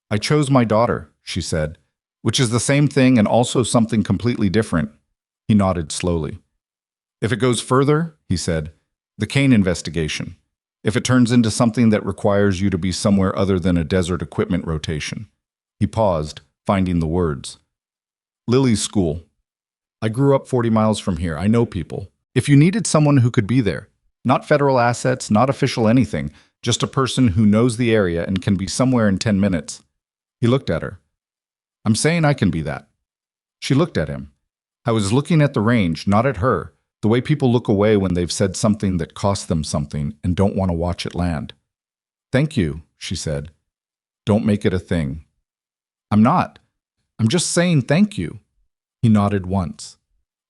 Speaker 1: I chose my daughter, she said, which is the same thing and also something completely different. He nodded slowly. If it goes further, he said, the Kane investigation. If it turns into something that requires you to be somewhere other than a desert equipment rotation. He paused, finding the words. Lily's school. I grew up 40 miles from here. I know people. If you needed someone who could be there, not federal assets, not official anything, just a person who knows the area and can be somewhere in 10 minutes. He looked at her. I'm saying I can be that. She looked at him. I was looking at the range, not at her, the way people look away when they've said something that cost them something and don't want to watch it land. Thank you, she said. Don't make it a thing. I'm not. I'm just saying thank you. He nodded once.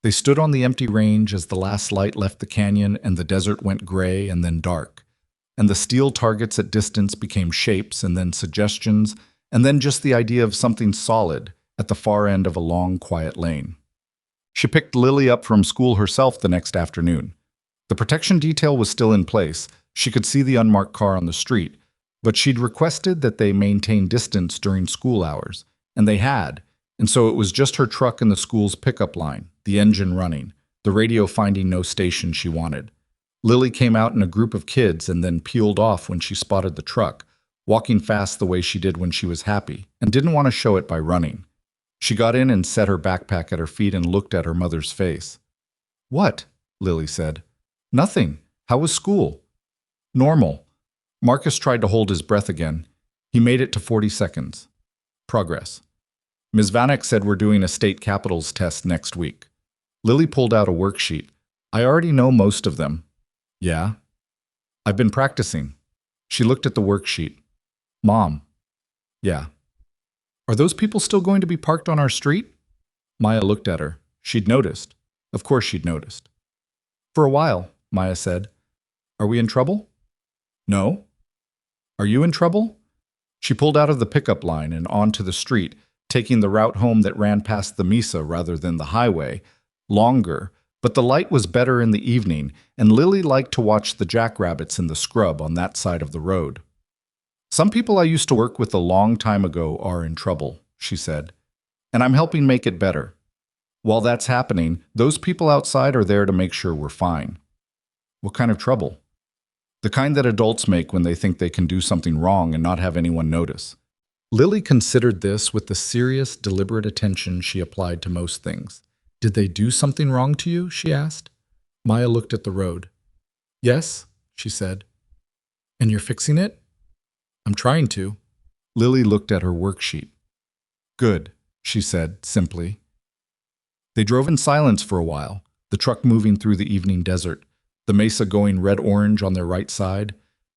Speaker 1: They stood on the empty range as the last light left the canyon and the desert went gray and then dark, and the steel targets at distance became shapes and then suggestions, and then just the idea of something solid at the far end of a long, quiet lane. She picked Lily up from school herself the next afternoon. The protection detail was still in place. She could see the unmarked car on the street, but she'd requested that they maintain distance during school hours, and they had, and so it was just her truck and the school's pickup line, the engine running, the the radio finding no station she wanted. Lily came out in a group of kids and then peeled off when she spotted the truck, walking fast the way she did when she was happy, and didn't want to show it by running. She got in and set her backpack at her feet and looked at her mother's face. "What?" Lily said. "Nothing. How was school?" "Normal." Marcus tried to hold his breath again. He made it to 40 seconds. "Progress. Ms. Vanek said we're doing a state capitals test next week." Lily pulled out a worksheet. "I already know most of them." "Yeah?" "I've been practicing." She looked at the worksheet. "Mom." "Yeah." "Are those people still going to be parked on our street?" Maya looked at her. She'd noticed. Of course she'd noticed. "For a while," Maya said. "Are we in trouble?" "No." "Are you in trouble?" She pulled out of the pickup line and onto the street, taking the route home that ran past the Mesa rather than the highway. Longer, but the light was better in the evening, and Lily liked to watch the jackrabbits in the scrub on that side of the road. "Some people I used to work with a long time ago are in trouble," she said, "and I'm helping make it better. While that's happening, those people outside are there to make sure we're fine." "What kind of trouble?" "The kind that adults make when they think they can do something wrong and not have anyone notice." Lily considered this with the serious, deliberate attention she applied to most things. "Did they do something wrong to you?" she asked. Maya looked at the road. "Yes," she said. "And you're fixing it?" "I'm trying to." Lily looked at her worksheet. "Good," she said, simply. They drove in silence for a while, the truck moving through the evening desert, the mesa going red-orange on their right side,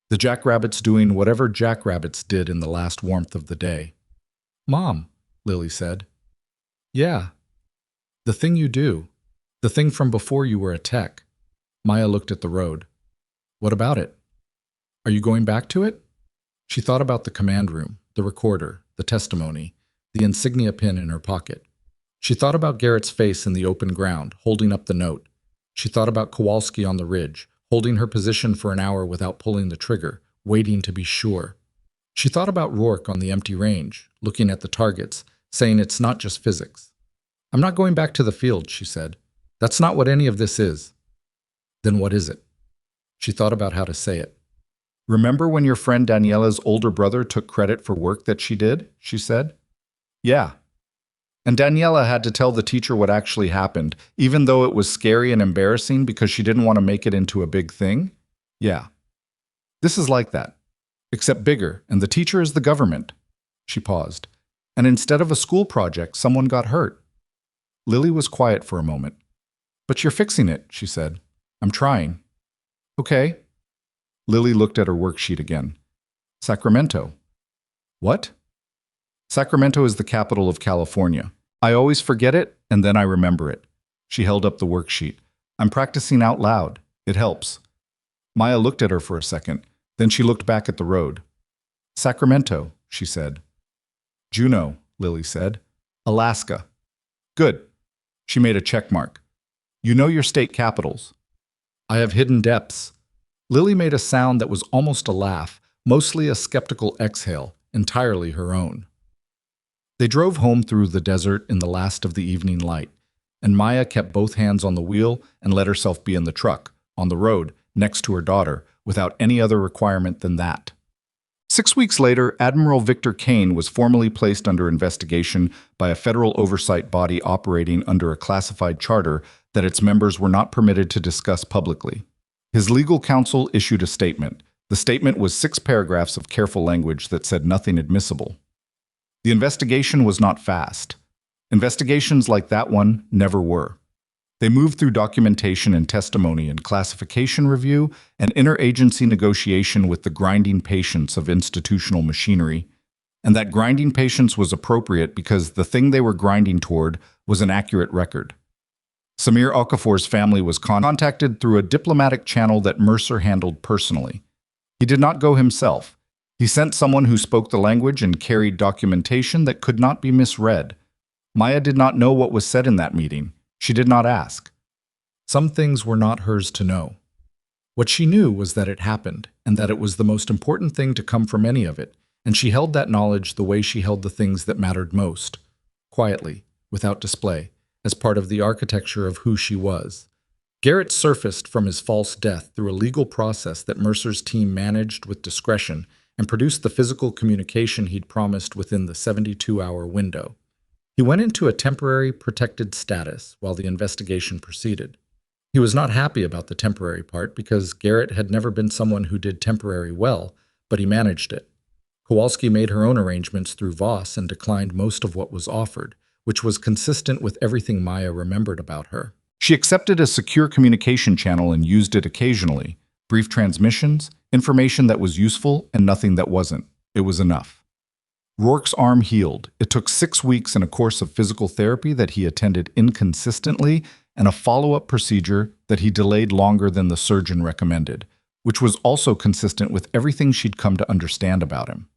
Speaker 1: the jackrabbits doing whatever jackrabbits did in the last warmth of the day. "Mom," Lily said. "Yeah." "The thing you do. The thing from before you were a tech." Maya looked at the road. "What about it? Are you going back to it?" She thought about the command room, the recorder, the testimony, the insignia pin in her pocket. She thought about Garrett's face in the open ground, holding up the note. She thought about Kowalski on the ridge, holding her position for an hour without pulling the trigger, waiting to be sure. She thought about Rourke on the empty range, looking at the targets, saying it's not just physics. "I'm not going back to the field," she said. "That's not what any of this is." "Then what is it?" She thought about how to say it. "Remember when your friend Daniela's older brother took credit for work that she did?" she said. "Yeah. And Daniela had to tell the teacher what actually happened, even though it was scary and embarrassing because she didn't want to make it into a big thing? Yeah. This is like that, except bigger, and the teacher is the government." She paused. "And instead of a school project, someone got hurt." Lily was quiet for a moment. "But you're fixing it," she said. "I'm trying." "Okay." Lily looked at her worksheet again. "Sacramento." "What?" "Sacramento is the capital of California. I always forget it, and then I remember it." She held up the worksheet. "I'm practicing out loud. It helps." Maya looked at her for a second. Then she looked back at the road. "Sacramento," she said. "Juneau," Lily said. "Alaska." "Good." She made a check mark. "You know your state capitals." "I have hidden depths." Lily made a sound that was almost a laugh, mostly a skeptical exhale, entirely her own. They drove home through the desert in the last of the evening light, and Maya kept both hands on the wheel and let herself be in the truck, on the road, next to her daughter, without any other requirement than that. 6 weeks later, Admiral Victor Kane was formally placed under investigation by a federal oversight body operating under a classified charter that its members were not permitted to discuss publicly. His legal counsel issued a statement. The statement was 6 paragraphs of careful language that said nothing admissible. The investigation was not fast. Investigations like that one never were. They moved through documentation and testimony and classification review and interagency negotiation with the grinding patience of institutional machinery. And that grinding patience was appropriate because the thing they were grinding toward was an accurate record. Samir Okafor's family was contacted through a diplomatic channel that Mercer handled personally. He did not go himself. He sent someone who spoke the language and carried documentation that could not be misread. Maya did not know what was said in that meeting. She did not ask. Some things were not hers to know. What she knew was that it happened, and that it was the most important thing to come from any of it, and she held that knowledge the way she held the things that mattered most, quietly, without display, as part of the architecture of who she was.
Speaker 2: Garrett surfaced from his false death through a legal process that Mercer's team managed with discretion and produced the physical communication he'd promised within the 72-hour window. He went into a temporary protected status while the investigation proceeded. He was not happy about the temporary part because Garrett had never been someone who did temporary well, but he managed it. Kowalski made her own arrangements through Voss and declined most of what was offered, which was consistent with everything Maya remembered about her.
Speaker 1: She accepted a secure communication channel and used it occasionally. Brief transmissions, information that was useful, and nothing that wasn't. It was enough. Rourke's arm healed. It took 6 weeks and a course of physical therapy that he attended inconsistently and a follow-up procedure that he delayed longer than the surgeon recommended, which was also consistent with everything she'd come to understand about him.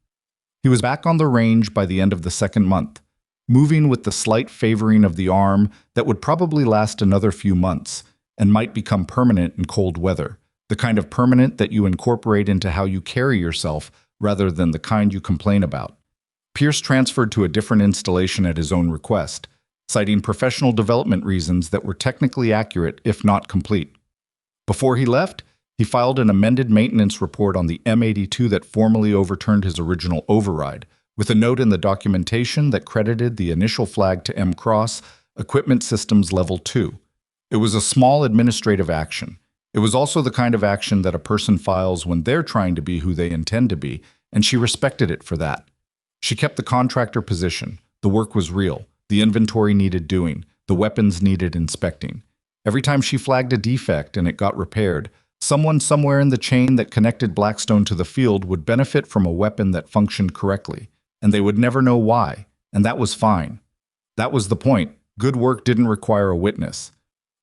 Speaker 1: He was back on the range by the end of the 2nd month, moving with the slight favoring of the arm that would probably last another few months and might become permanent in cold weather, the kind of permanent that you incorporate into how you carry yourself rather than the kind you complain about. Pierce transferred to a different installation at his own request, citing professional development reasons that were technically accurate if not complete. Before he left, he filed an amended maintenance report on the M82 that formally overturned his original override, with a note in the documentation that credited the initial flag to M-Cross, Equipment Systems Level 2. It was a small administrative action. It was also the kind of action that a person files when they're trying to be who they intend to be, and she respected it for that. She kept the contractor position. The work was real. The inventory needed doing. The weapons needed inspecting. Every time she flagged a defect and it got repaired, someone somewhere in the chain that connected Blackstone to the field would benefit from a weapon that functioned correctly, and they would never know why, and that was fine. That was the point. Good work didn't require a witness.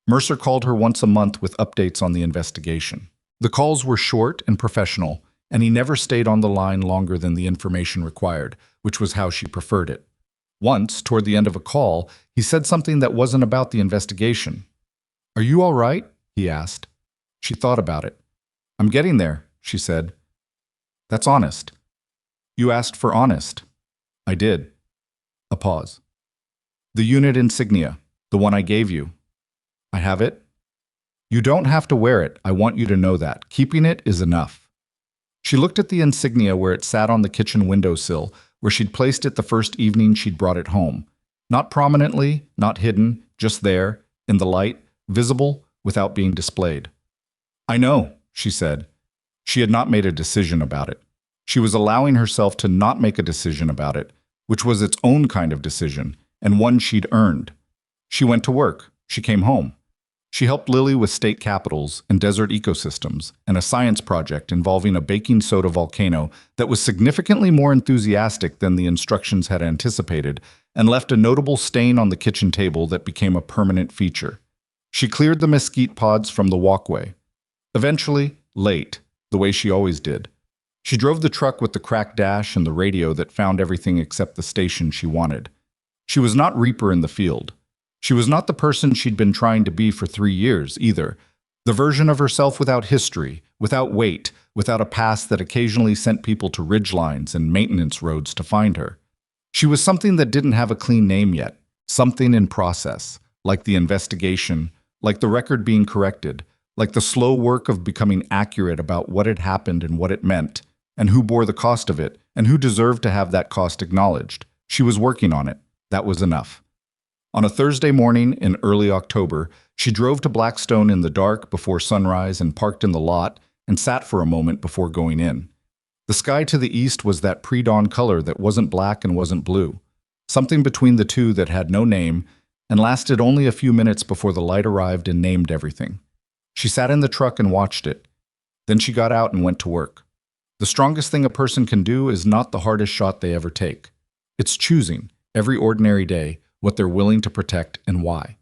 Speaker 1: Mercer called her once a month with updates on the investigation. The calls were short and professional, and he never stayed on the line longer than the information required, which was how she preferred it. Once, toward the end of a call, he said something that wasn't about the investigation. "Are you all right?" he asked. She thought about it. "I'm getting there," she said. "That's honest." "You asked for honest." "I did." A pause. "The unit insignia, the one I gave you. I have it?" "You don't have to wear it. I want you to know that. Keeping it is enough." She looked at the insignia where it sat on the kitchen windowsill, where she'd placed it the first evening she'd brought it home. Not prominently, not hidden, just there, in the light, visible, without being displayed. "I know," she said. She had not made a decision about it. She was allowing herself to not make a decision about it, which was its own kind of decision, and one she'd earned. She went to work. She came home. She helped Lily with state capitals and desert ecosystems and a science project involving a baking soda volcano that was significantly more enthusiastic than the instructions had anticipated and left a notable stain on the kitchen table that became a permanent feature. She cleared the mesquite pods from the walkway. Eventually, late, the way she always did. She drove the truck with the cracked dash and the radio that found everything except the station she wanted. She was not Reaper in the field. She was not the person she'd been trying to be for 3 years, either. The version of herself without history, without weight, without a past that occasionally sent people to ridgelines and maintenance roads to find her. She was something that didn't have a clean name yet, something in process, like the investigation, like the record being corrected, like the slow work of becoming accurate about what had happened and what it meant, and who bore the cost of it, and who deserved to have that cost acknowledged. She was working on it. That was enough. On a Thursday morning in early October, she drove to Blackstone in the dark before sunrise and parked in the lot and sat for a moment before going in. The sky to the east was that pre-dawn color that wasn't black and wasn't blue, something between the two that had no name and lasted only a few minutes before the light arrived and named everything. She sat in the truck and watched it. Then she got out and went to work. The strongest thing a person can do is not the hardest shot they ever take. It's choosing, every ordinary day, what they're willing to protect and why.